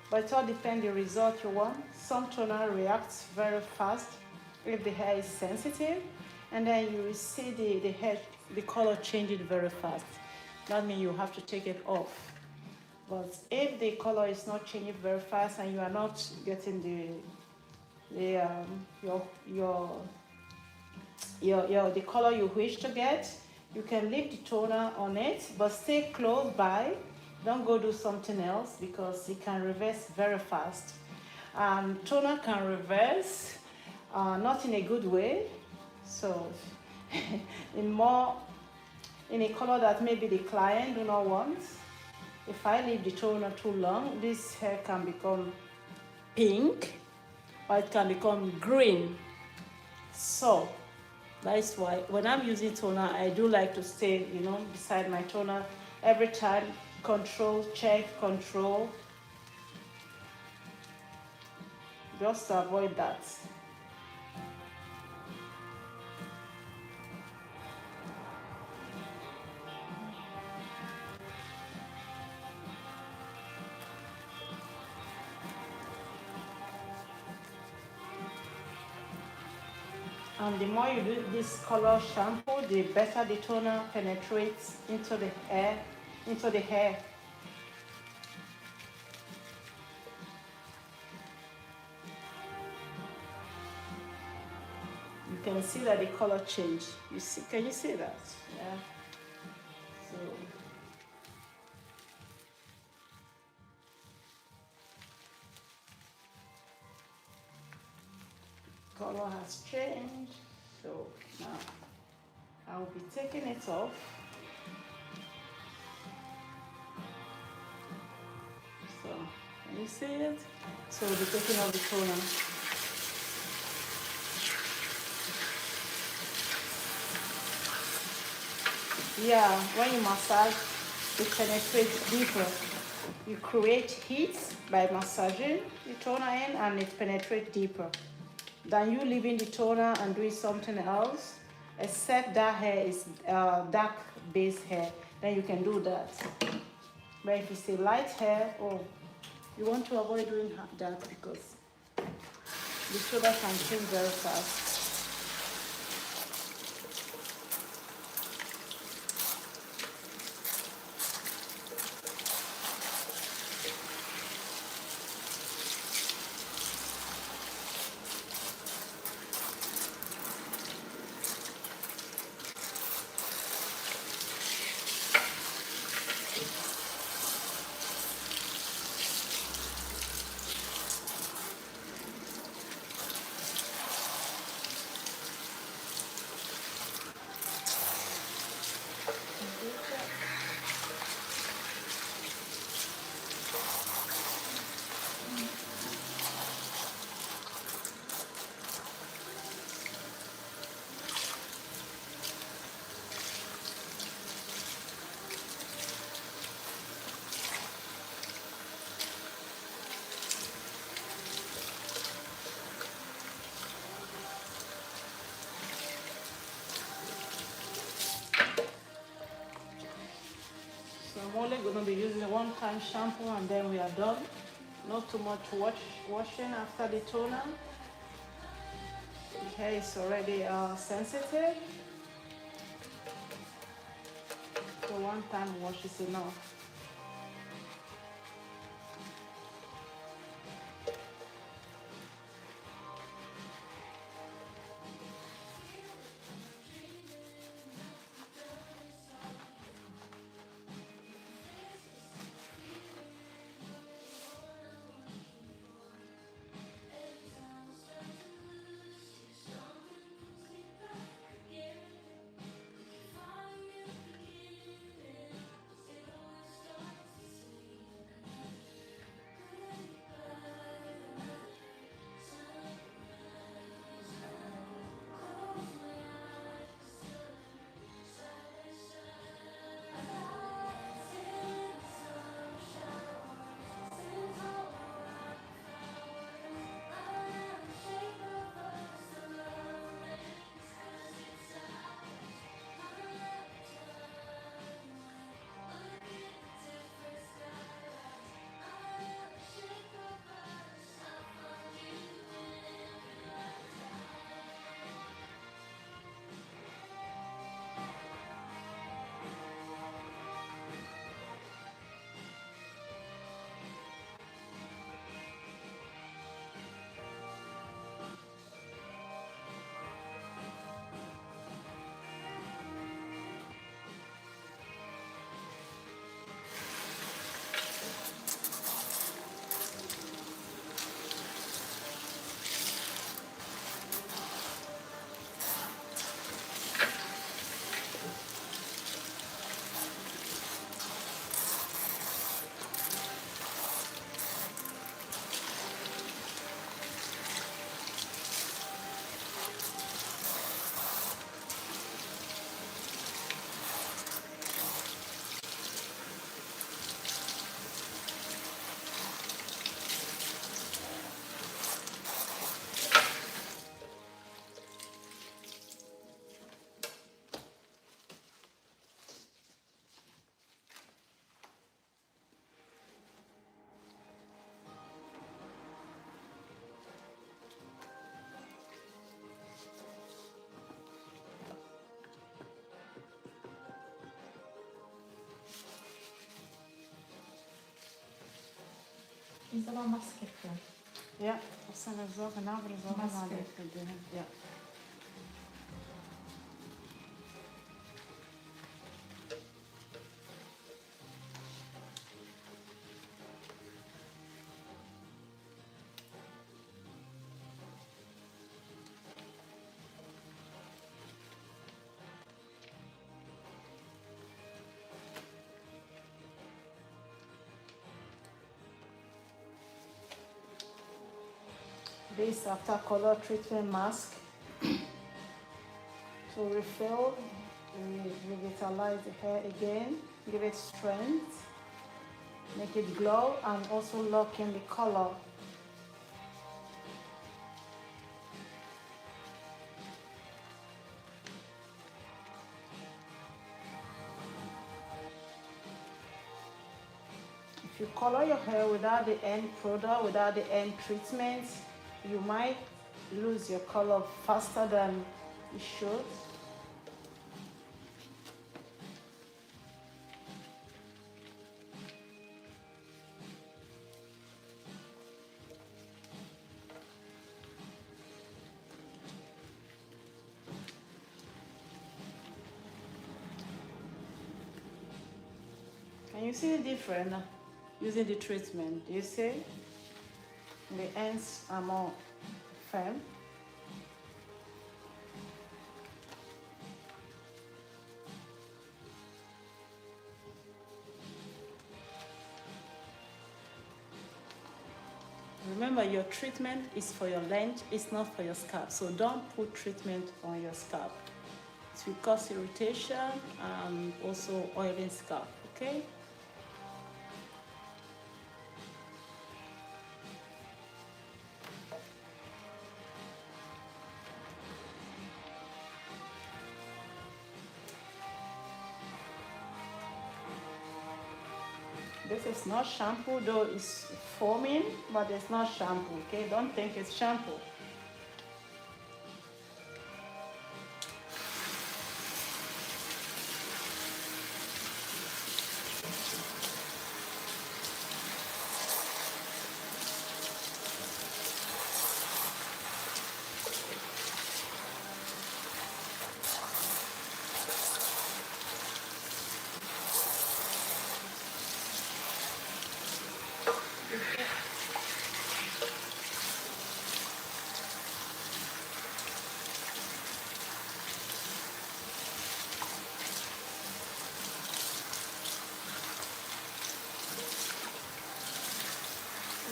but it all depends the result you want. Some toner reacts very fast if the hair is sensitive, and then you will see the hair, the color changing very fast. That means you have to take it off. But if the color is not changing very fast and you are not getting the color you wish to get, you can leave the toner on it, but stay close by. Don't go do something else because it can reverse very fast. Toner can reverse, not in a good way. So in a color that maybe the client do not want. If I leave the toner too long, this hair can become pink or it can become green. So that's why when I'm using toner, I do like to stay, beside my toner every time. Control, check, control, just to avoid that. And the more you do this color shampoo, the better the toner penetrates into the hair, You can see that the color change. You see? Can you see that? Yeah. So color has changed. So now I'll be taking it off. So can you see it? So we'll be taking off the toner. Yeah, when you massage, it penetrates deeper. You create heat by massaging the toner in, and it penetrates deeper than you leaving the toner and doing something else, except that hair is dark base hair, then you can do that. But if it's a light hair, you want to avoid doing that because the toner can change very fast. So I'm only going to be using a one-time shampoo and then we are done. Not too much washing after the toner. The hair is already sensitive. So one-time wash is enough. Is dat een maskertje? Ja, dat zijn er zo vanavond zo naar Masker. de dingen. Ja. This after color treatment mask to refill, revitalize the hair again, give it strength, make it glow, and also lock in the color. If you color your hair without the end product, without the end treatment, you might lose your color faster than you should. Can you see the difference using the treatment? Do you see? The ends are more firm. Remember, your treatment is for your length, it's not for your scalp. So don't put treatment on your scalp. It will cause irritation and also oiling scalp, okay? This is not shampoo, though it's foaming, but it's not shampoo, okay? Don't think it's shampoo.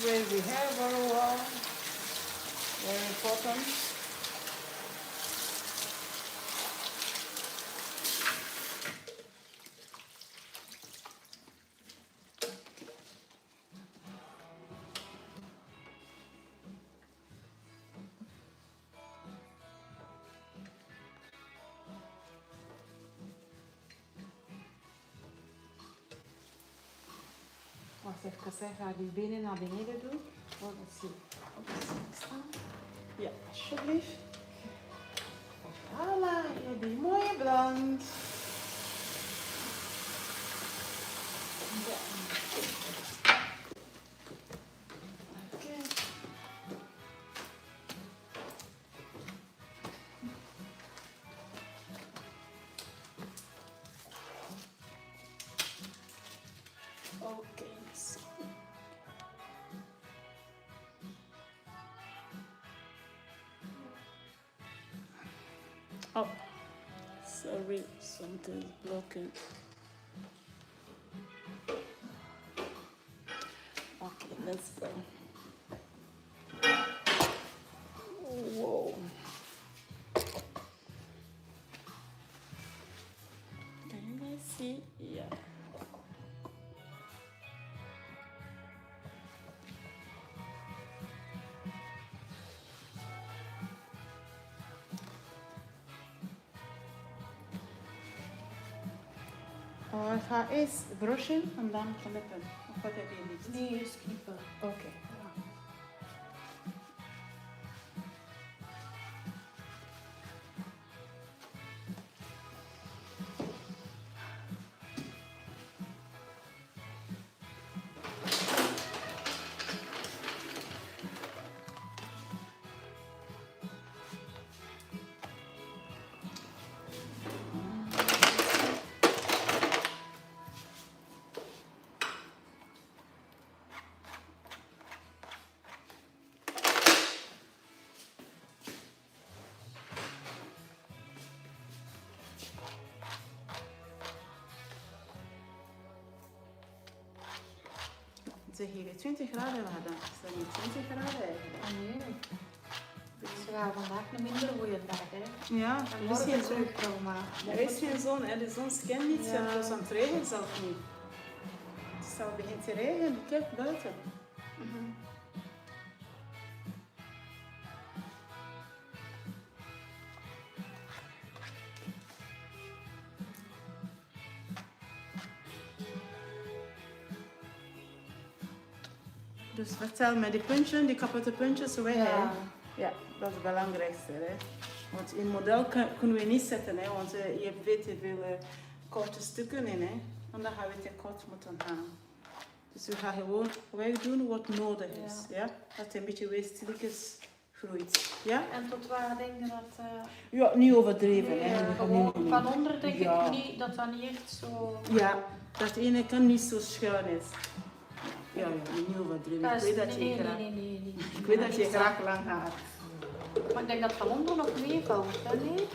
Raise the hair very well, very important. Wacht even, ik ga die benen naar beneden doen. Oh, dat zie ik staan. Ja, alsjeblieft. Voilà, je die mooie blond. Ja. Oké. Oké. Oh, sorry, something's blocking. Okay, let's go. Whoa. Can you guys see? Yeah. Ik ga eerst brushen en dan knippen. Of wat heb je liefst? Nee, eerst knippen. Oké. Zeg hier 20 graden hadden. Is dat niet 20 graden eigenlijk? Ah, nee. Dus we gaan vandaag een minder goede dag, hè. Ja, En er is morgen geen zon. terug nog maar. Er is geen zon, hè. De zon schijnt niet, Ja. zelfs aan het regenen zelfs niet. Het zal beginnen te regenen, kijk buiten. Mhm. Dus vertel me, die puntjes, die kapotte puntjes weg, hè? Ja. Ja, dat is het belangrijkste, hè. Want in model kunnen we niet zetten, hè. Want je hebt veel te veel korte stukken in, hè. En dan gaan we te kort moeten gaan. Dus we gaan gewoon wegdoen wat nodig is, ja. Dat het een beetje weer stilletjes groeit, ja. En tot waar denk je dat... Ja, niet overdreven, hè. nee, We gaan gewoon niet- van onder denk Ja. ik niet, dat dat niet echt zo... Ja, dat de ene kant niet zo schuin is. Ja, niet overdreven. Dat Ik is- weet dat nee, je graag... nee. Ik weet dat je graag lang haar. Maar ik denk dat van onder nog meevalt, hè? Nee?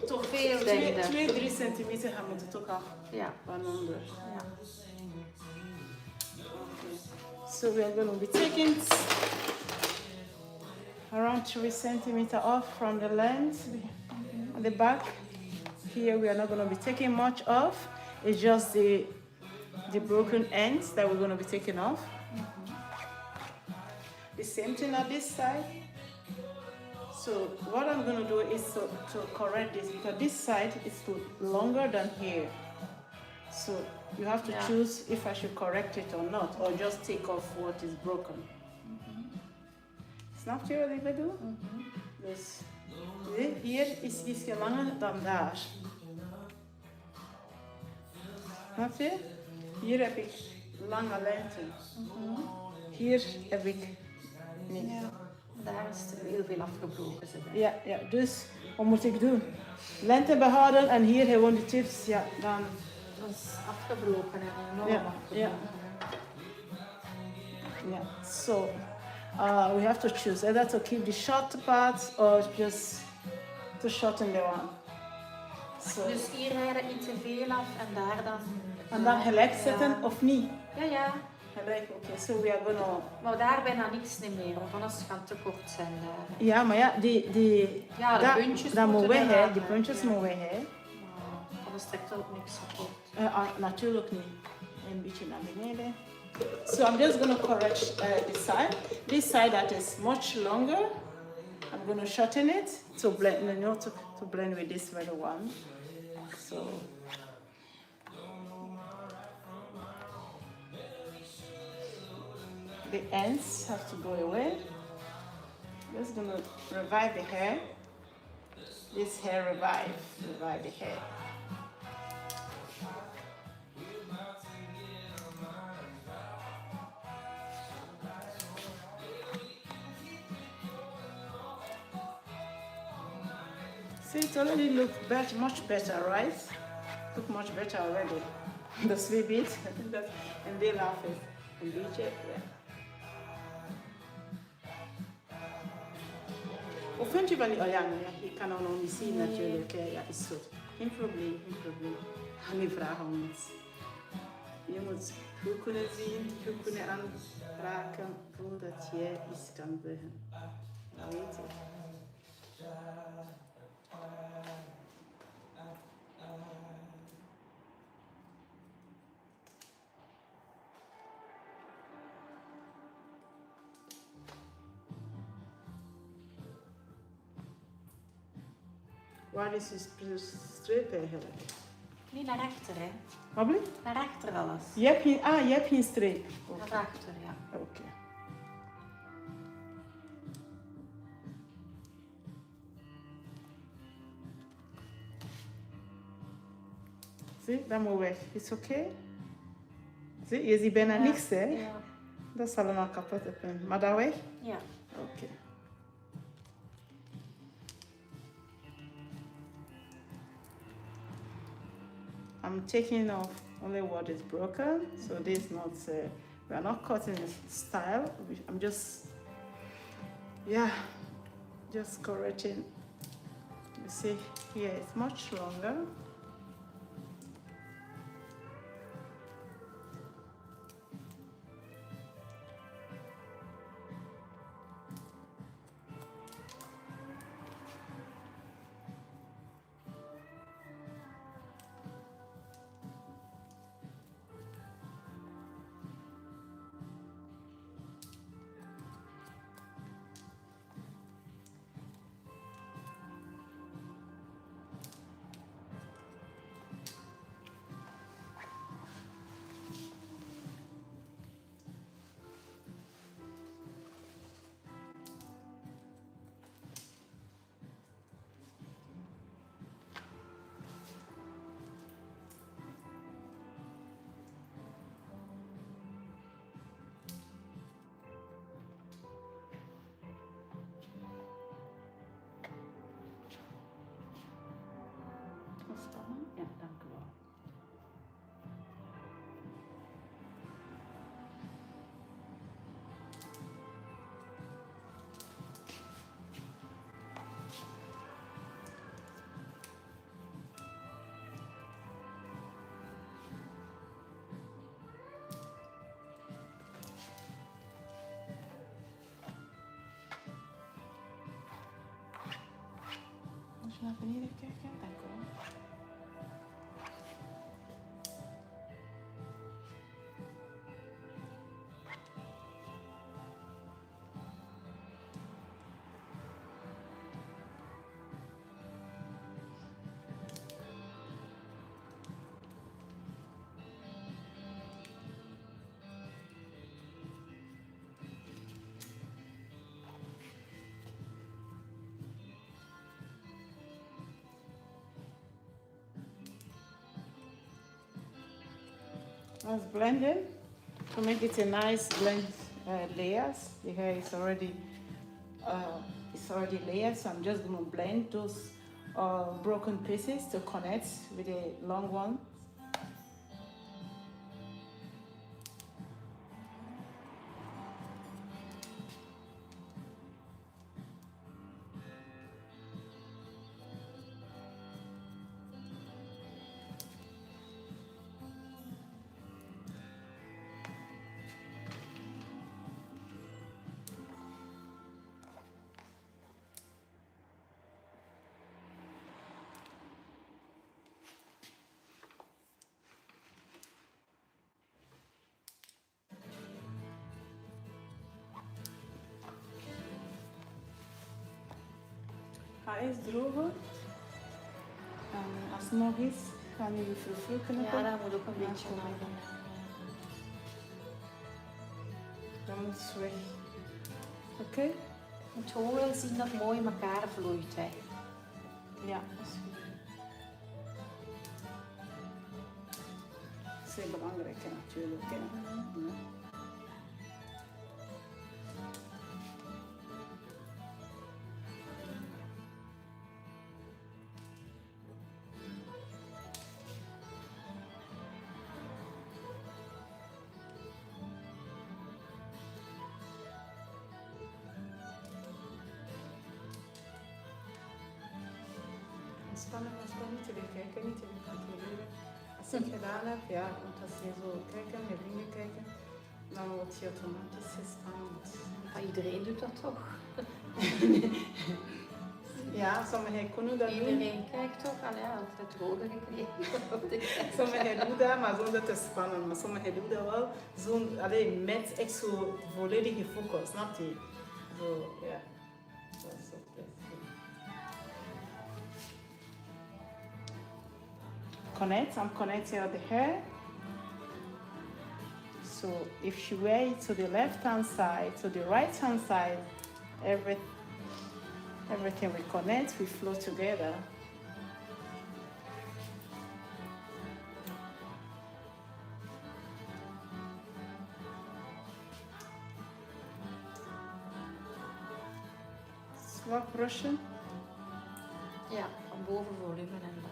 Toch Veel, denk je? 2-3 centimeter gaan we er toch af Ja. van onder. Ja. So we are going to be taking around 3 centimeter off from the length at the back. Here we are not going to be taking much off. It's just the broken ends that we're going to be taking off. The same thing on this side. So what I'm going to do is to correct this because this side is longer than here. So you have to Yeah. choose if I should correct it or not, or just take off what is broken. Snap je wat ik bedoel? Dus hier is ietsje langer dan daar. Snap je? Hier heb ik lange lengte. Hier heb ik niet. Ja. Daar is er heel veel afgebroken. Ja, dus wat moet ik doen? Lengte behouden en hier gewoon de tips, ja, dan... Dat is afgebroken en enorm Ja, afgebroken. ja. Yeah, so we have to choose either to keep the short part or just to shorten the one. So, Dus hier rijden niet te veel af en daar dan... en dan gelijk zetten Ja. of niet? Ja. Gelijk, oké. So we are gonna... Maar daar bijna niks meer, want anders gaat het te kort zijn daar. Ja, maar ja, Ja, de puntjes dat moet moeten weg, hè. eraan, Die hè. puntjes Ja. moeten weg, hè. Maar anders trekt het ook niks zo kort. Natuurlijk niet. Een beetje naar beneden. So I'm just gonna correct this side. This side that is much longer, I'm gonna shorten it to blend, to blend with this little one. So. The ends have to go away. Just gonna revive the hair. This hair revive the hair. See, it already looks much better, right? Look much better already. The sleeve bit, and they laugh it. And bleach it, yeah. Of vind je wel niet? Oh ja, je kan ook nog niet zien natuurlijk. Ja, is goed. Geen probleem, geen probleem. Ga niet vragen om iets. Je moet goed kunnen zien, goed kunnen aanraken voordat je iets kan zeggen. Dat weet je. Waar is je streep eigenlijk? Niet naar achter, hè. Wat blieft? Naar achter alles. Je hebt geen streep. Oké. Naar achter, ja. Oké. Zie, dat moet weg. Is oké? Zie, je ziet bijna niks, hè? Ja. Dat is allemaal kapotte punt. Maar dat weg? Ja. Oké. I'm taking off only what is broken, so this not, we are not cutting style. I'm just, yeah, just correcting. You see here it's much longer. Naar beneden kijken, dank u wel. Let's blend it to make it a nice blend layers. The hair is already layered, so I'm just going to blend those broken pieces to connect with the long one. Hij is droger. En alsnog is, gaan jullie veel knippen. Ja, daar moet ook een beetje komen. Dan moet het weg. Oké? Je moet gewoon wel zien dat het mooi in elkaar vloeit. Hè. Ja, dat is goed. Dat is heel belangrijk natuurlijk. Hè? Ja. Ontspannen, niet te veel kijken, niet te veel controleren. Als je het gedaan hebt, ja, want als je zo kijkt, je vrienden kijken, dan word je automatisch gespannend. Ja, iedereen doet dat toch? Ja, sommigen kunnen dat doen. Iedereen kijkt toch? Allee, altijd horen gekregen. Sommigen doen dat, maar zonder te spannen. Maar sommigen doen dat wel alleen met echt zo volledige focus, snap je? Zo, ja. Dat is ook best. I'm connecting the hair. So if she wear it to the left hand side, to the right hand side, everything we connect, we flow together. Swap brushing. Ja, van boven volume en dan de rest.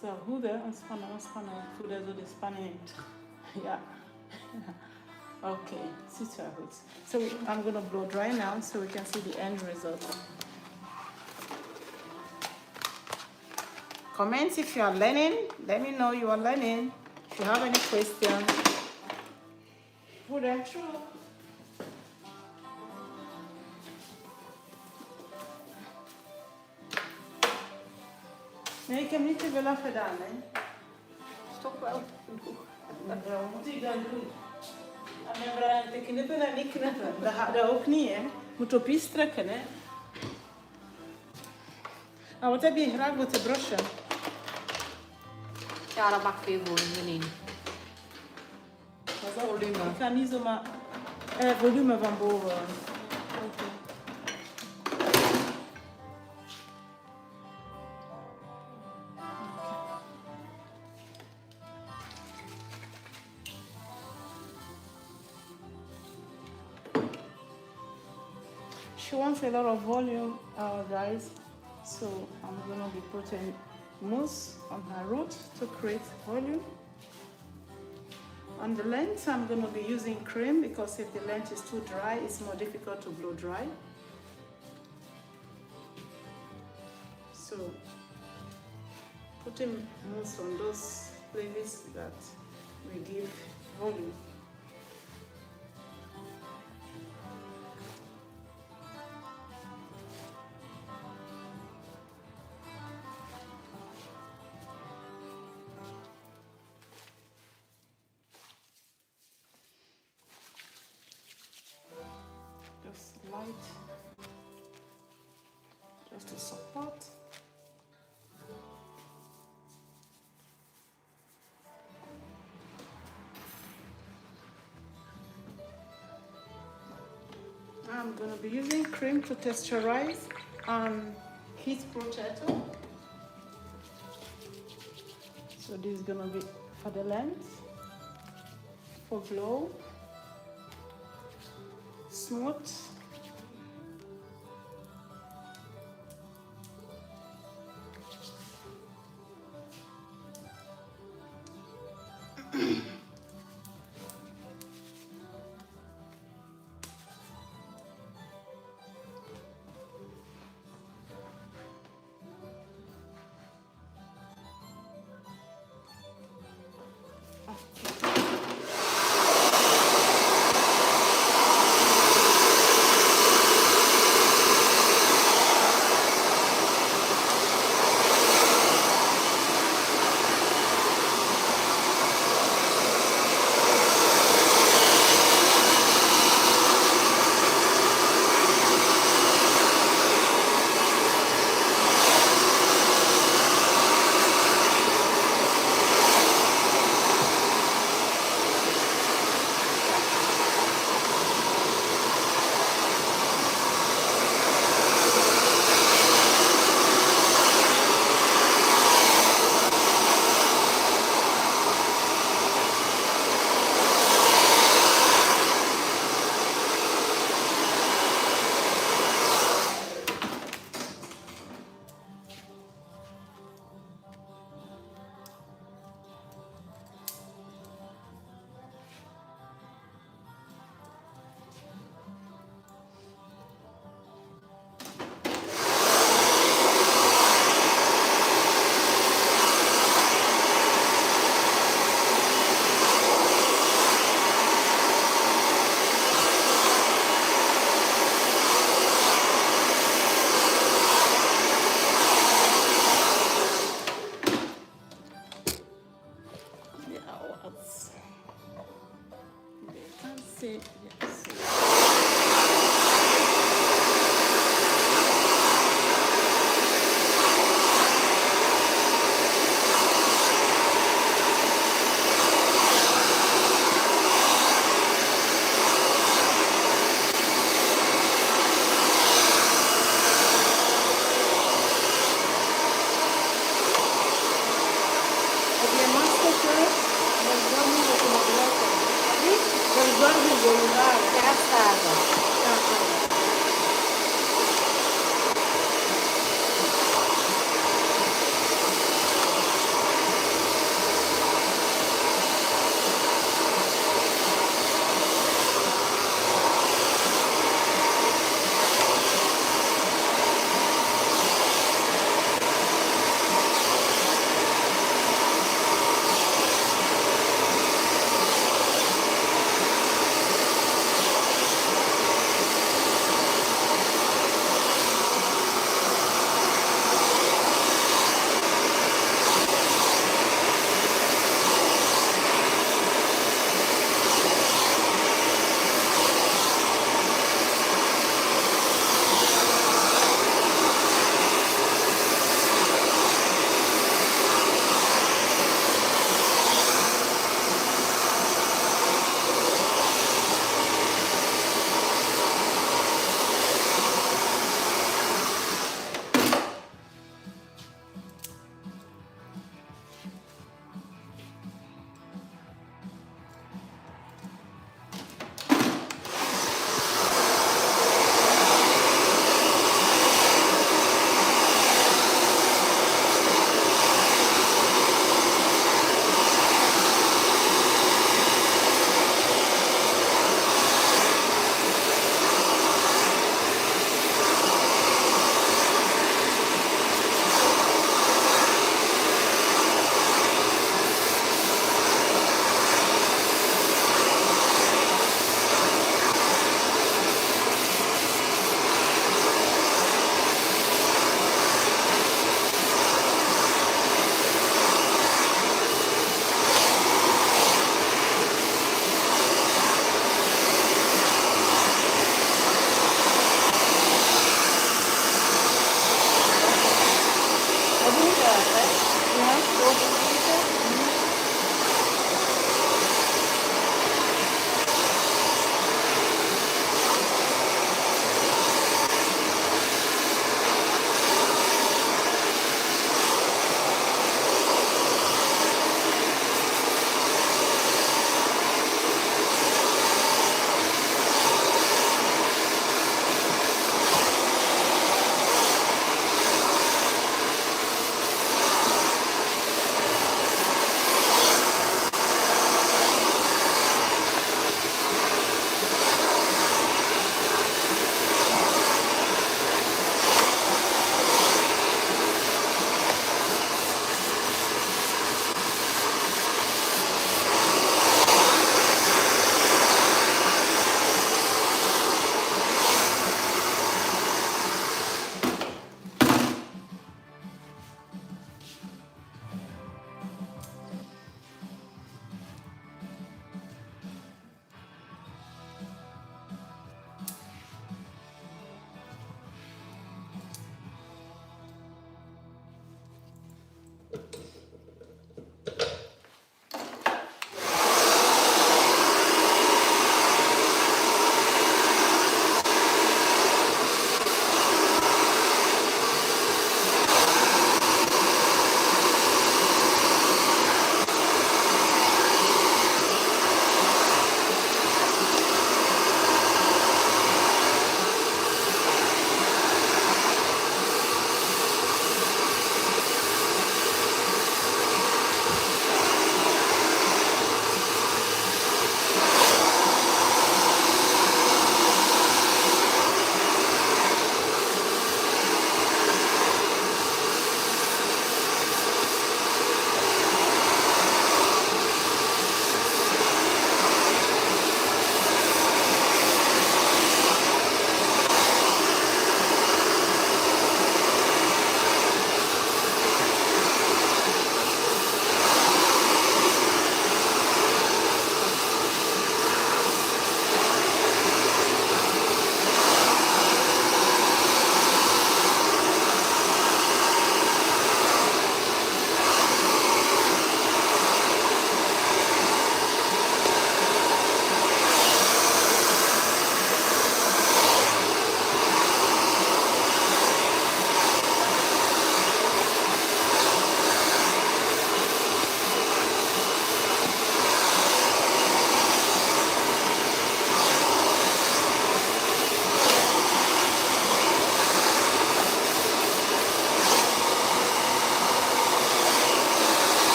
Zo goed hè, ontspannen. Ik voel dat zo de spanning. Ja. Okay, ziet er goed. So I'm gonna blow dry now so we can see the end result. Comment if you are learning. Let me know you are learning. If you have any questions. Put them through. Nee, ik heb niet te veel afgedaan, hè. Dat is toch wel genoeg. Ja, wat moet ik dan doen? Aan mijn bruin te knippen en niet knippen. Dat gaat dat ook niet, hè. Moet op iets trekken, hè. Nou, wat heb je graag met de brosje? Ja, dat maakt veel volume in. Dat is volume. Ik ga niet zomaar volume van boven. Okay. she wants a lot of volume, guys. So I'm gonna be putting mousse on her root to create volume. On the length, I'm gonna be using cream because if the length is too dry, it's more difficult to blow dry. So putting mousse on those places that will give volume. Just light, just to support. I'm going to be using cream to texturize and heat potato. So this is going to be for the length, for glow, smooth.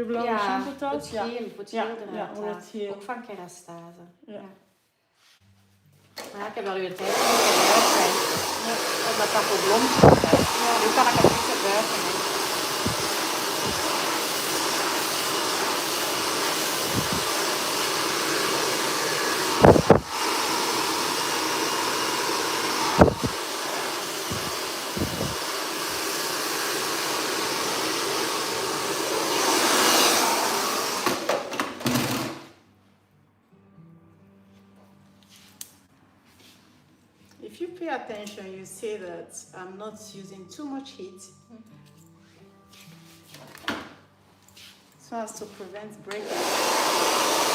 blauwe Ja, shampoo voor tot? het geel, voor het geel eruit ja, voor het halen. geel. Ook van kerastase. Ja. Ja. Maar ja, ik heb wel weer tijd om te gebruiken. Omdat dat voor blondjes is. Ja. Nu kan ik het niet gebruiken. Hè. If you pay attention, you see that I'm not using too much heat so as to prevent breakage.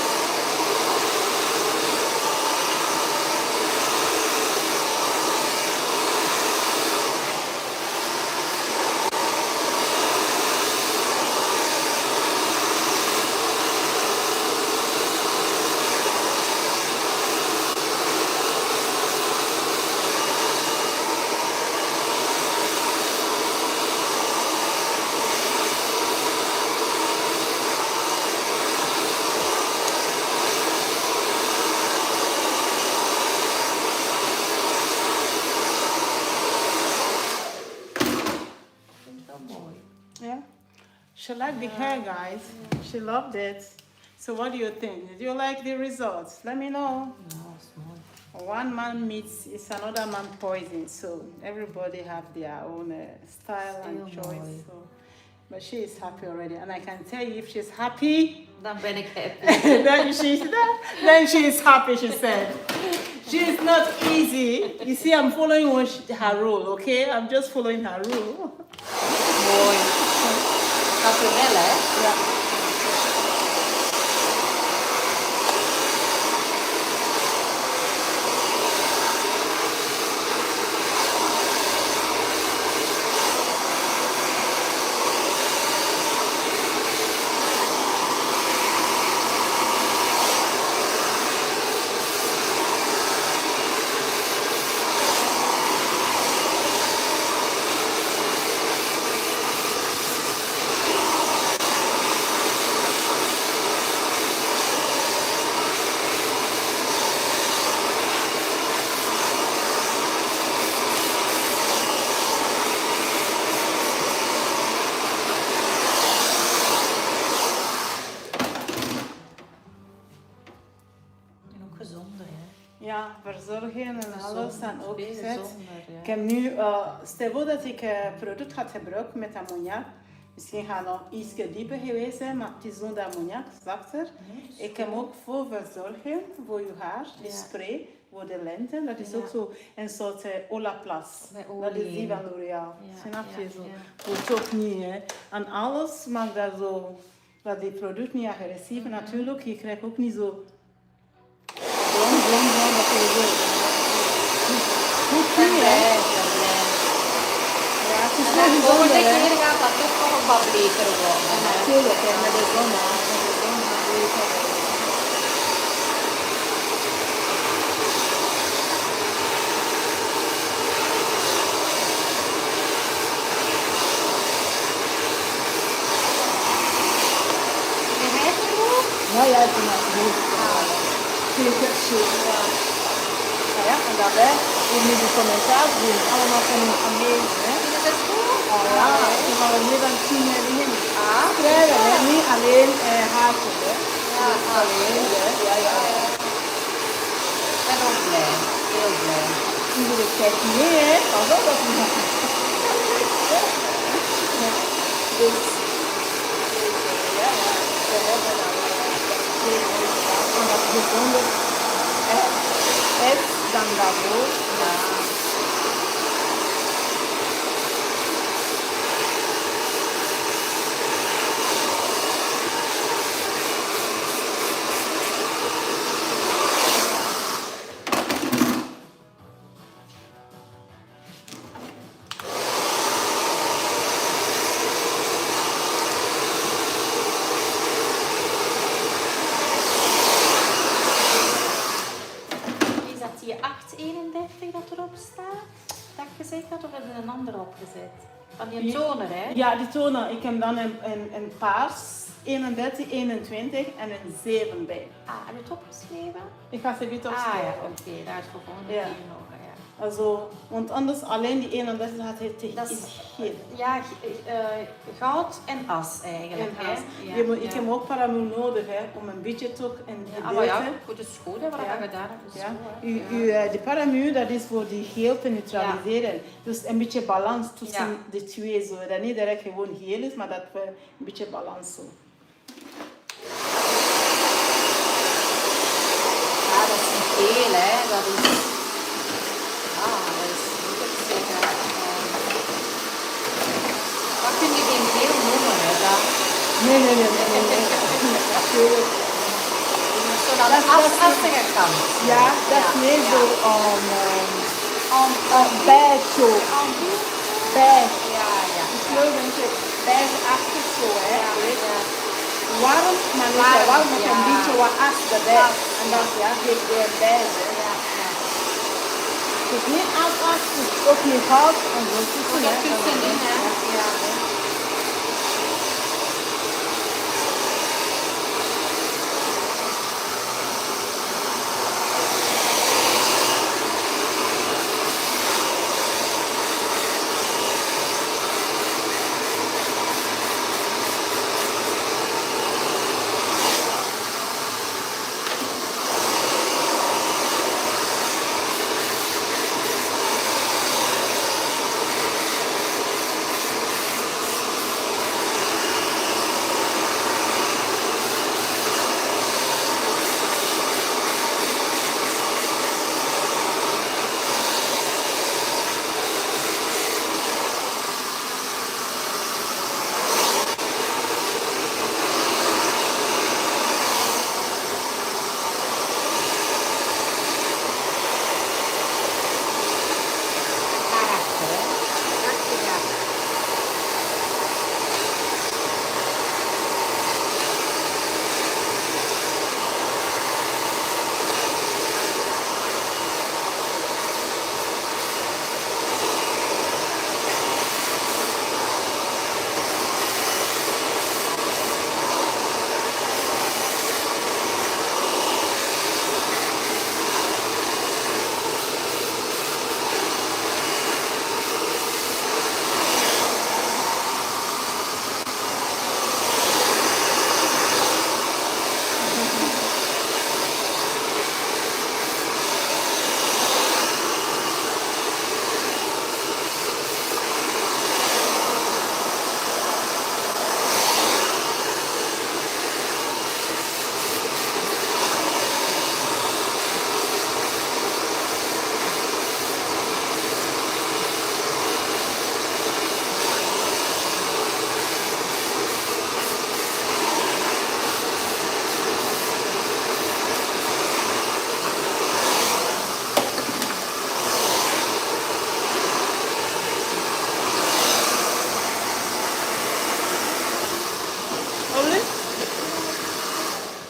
Yeah, she liked the hair, guys. She loved it. So what do you think? Did you like the results? Let me know. Nou, dat is mooi. One man meets is another man poison. So everybody have their own style and Heel choice. mooi. So, but she is happy already, and I can tell you if she's happy, Dan ben ik happy. then she is happy. She said. She is not easy. You see, I'm following her rule, okay? I'm just following her rule. Mooi. Naturel, hè? Ja. Ja, verzorgen en alles en ook gezet. Ik heb nu, stel voor dat ik product ga gebruiken met ammoniak. Misschien gaat het nog iets dieper geweest zijn, maar het is zonder ammoniak, zachter. Ik heb ook voor verzorgen, voor je haar, die spray voor de lente. Dat is ook zo een soort Olaplas. Dat is die van L'Oréal. Snap je zo? Hoeft ook niet, hè. En alles maakt dat zo, dat die product niet agressief. Natuurlijk, je krijgt ook niet zo blond, dat je zo. Goed niet, hè. Ja, het is wel bijzonder, hè. En dan gaat dat toch nog wat bleker worden. Natuurlijk, hè, met de zon, hè. Met de zon gaat bleker. Ja, ja, ik vind dat goed. Zeker, zeker. Ja, en daarbij, je moet de commentaar doen, allemaal van aanwezig, hè. Is het goed? Ja, toen gaan we meer dan 10 jaar in. Schrijven, hè. Niet alleen haken, hè. Ja, alleen, hè. Ja, ja. Ik ben ook blij, heel blij. Iedere tijd mee, hè. Pas op dat we gaan. Dus, ja, ja. We hebben dan en dat bijzonder is dan daarvoor. Ja. Die 831 dat erop staat, dat ik gezegd had, of hebben we een andere opgezet? Van die toner, hè? Ja, die toner. Ik heb dan een paars, 31, 21 en een 7 bij. Ah, heb je het opgeschreven? Ik ga ze weer Ah opschrijven. ja, oké, daar is voor volgende Ja. keer nog. Ja. Also, want anders alleen die 31 had het Dat is geel. ja, goud en as eigenlijk. En Hè? as. Ja, Ik heb ook paramour nodig hè, om een beetje toch een ja, maar ja, gedeelte. goed, het is goed hè, wat Ja. we gedaan hebben. Is Ja. goed, hè. De paramuur dat is voor die geel te neutraliseren. Dus een beetje balans tussen de twee. Zo. Dat niet direct gewoon geel is, maar dat we een beetje balans zo. Ja, dat is niet veel hè, dat is... dat is moet ik zeggen. Wat kun je geen geel noemen hè, dan? Nee. Zo dan astige kant. Ja, dat is meer zo beige zo. Beige. Ja. Ik geloof dat je beige-achtig zo hè. Warm, maar niet Warm, warm met een ja. beetje wat as erbij. En dat geeft weer beige. Het is niet as, het is ook niet goud. En zo tussen, Ook tussenin, hè. Ja.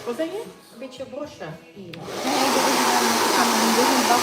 Wat zeg je? Een beetje brosje hier. Nee, dat is een bak.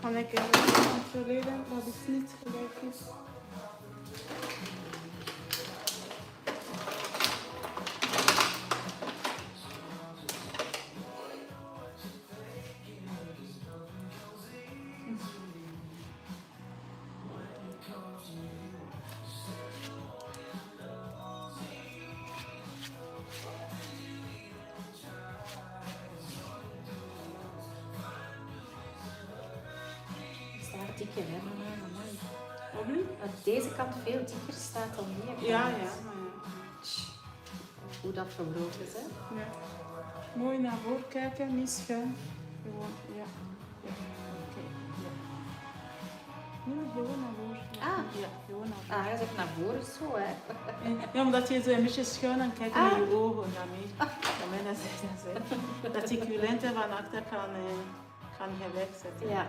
Kan ik even controleren dat het niet gelijk is? dikker, hè? Amai. Probably? Aan deze kant veel dikker staat dan hier. Ja, ja. Hoe dat verbroken is, hè? Ja. Mooi naar voren kijken, niet schuin. Gewoon, ja. Ja. Oké, ja. Nee, gewoon naar voren. Ja, gewoon naar voren. Ah, hij zegt naar voren zo, hè? Ja, omdat je zo een beetje schuin aan kijkt naar je ogen. Dat ik je lente van achter kan gelijk zetten. Ja.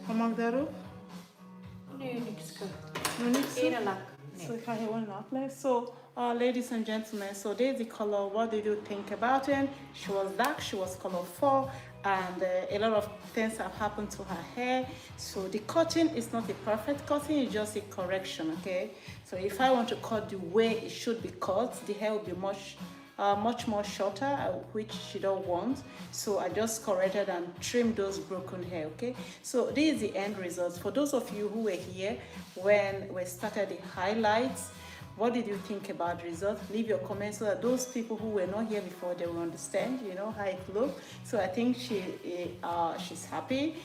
Wat mag daarop? Nee, niks. Nog niks? Geen lak. So ik ga gewoon afleggen. So, ladies and gentlemen, so this is the color. What did you think about it? She was dark, she was color 4, and a lot of things have happened to her hair. So the cutting is not a perfect cutting, it's just a correction, okay? So if I want to cut the way it should be cut, the hair will be much more shorter, which she don't want. So I just corrected and trimmed those broken hair, okay? So this is the end result. For those of you who were here when we started the highlights, what did you think about the result? Leave your comments so that those people who were not here before, they will understand, you know, how it looked. So I think she's happy.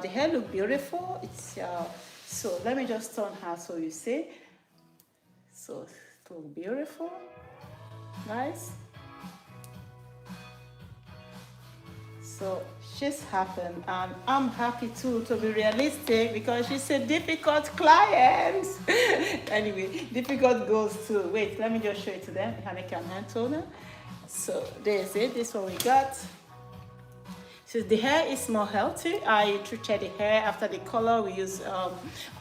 The hair looked beautiful. It's so let me just turn her so you see. So it looked beautiful. Nice. So she's happy, and I'm happy too, to be realistic, because she's a difficult client. Anyway, difficult goals too. Wait, let me just show it to them. I can hand toner. So there's it. This is what we got. So the hair is more healthy. I treated the hair after the color. We use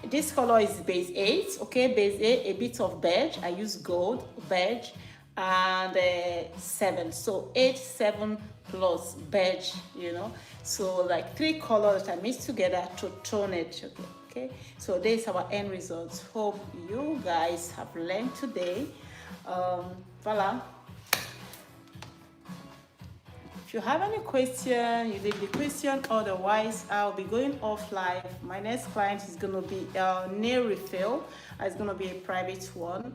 this color is base 8. Okay, base 8, a bit of beige. I use gold, beige, and 7. So 8, 7 plus beige, you know. So like 3 colors that I mixed together to tone it. Okay. So this is our end results. Hope you guys have learned today. Voila. If you have any question, you leave the question. Otherwise, I'll be going off live. My next client is going to be nail refill. It's going to be a private one.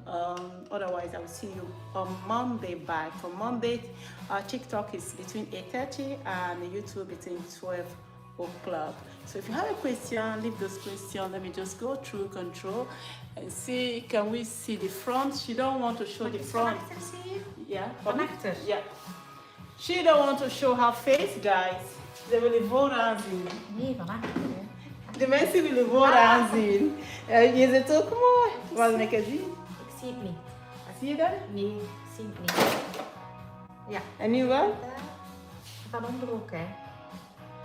Otherwise, I will see you on Monday back. On Monday, TikTok is between 8:30 and YouTube between 12 o'clock. So if you have a question, leave those questions. Let me just go through control and see, can we see the front? She don't want to show the front. Yeah. Yeah. She don't want to show her face, guys. Ze willen vooraanzien. Nee, van achter. De mensen willen vooraanzien. Je zit ook mooi. Wat ik zie. Ik zie het niet. Zie je dat? Nee, ik zie het niet. Ja. En nu wel? Van onder ook, hè.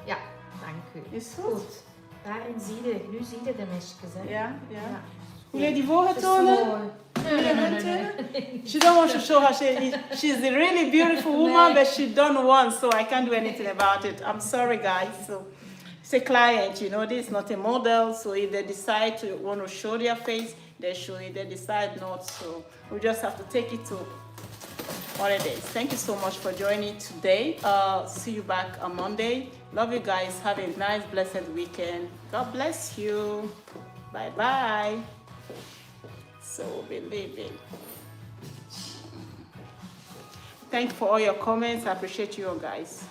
Ja, dank u. Is goed. Daarin zie je, nu zie je de mesjes, hè. Ja, ja. Wil je die voor tonen? She don't want to show her. She's a really beautiful woman, but she don't want, so I can't do anything about it. I'm sorry, guys. So it's a client, you know. This is not a model, so if they decide to want to show their face, they show it. They decide not, so we just have to take it to what it is. Thank you so much for joining today. See you back on Monday. Love you guys. Have a nice, blessed weekend. God bless you. Bye bye. So believing. Thank you for all your comments. I appreciate you all, guys.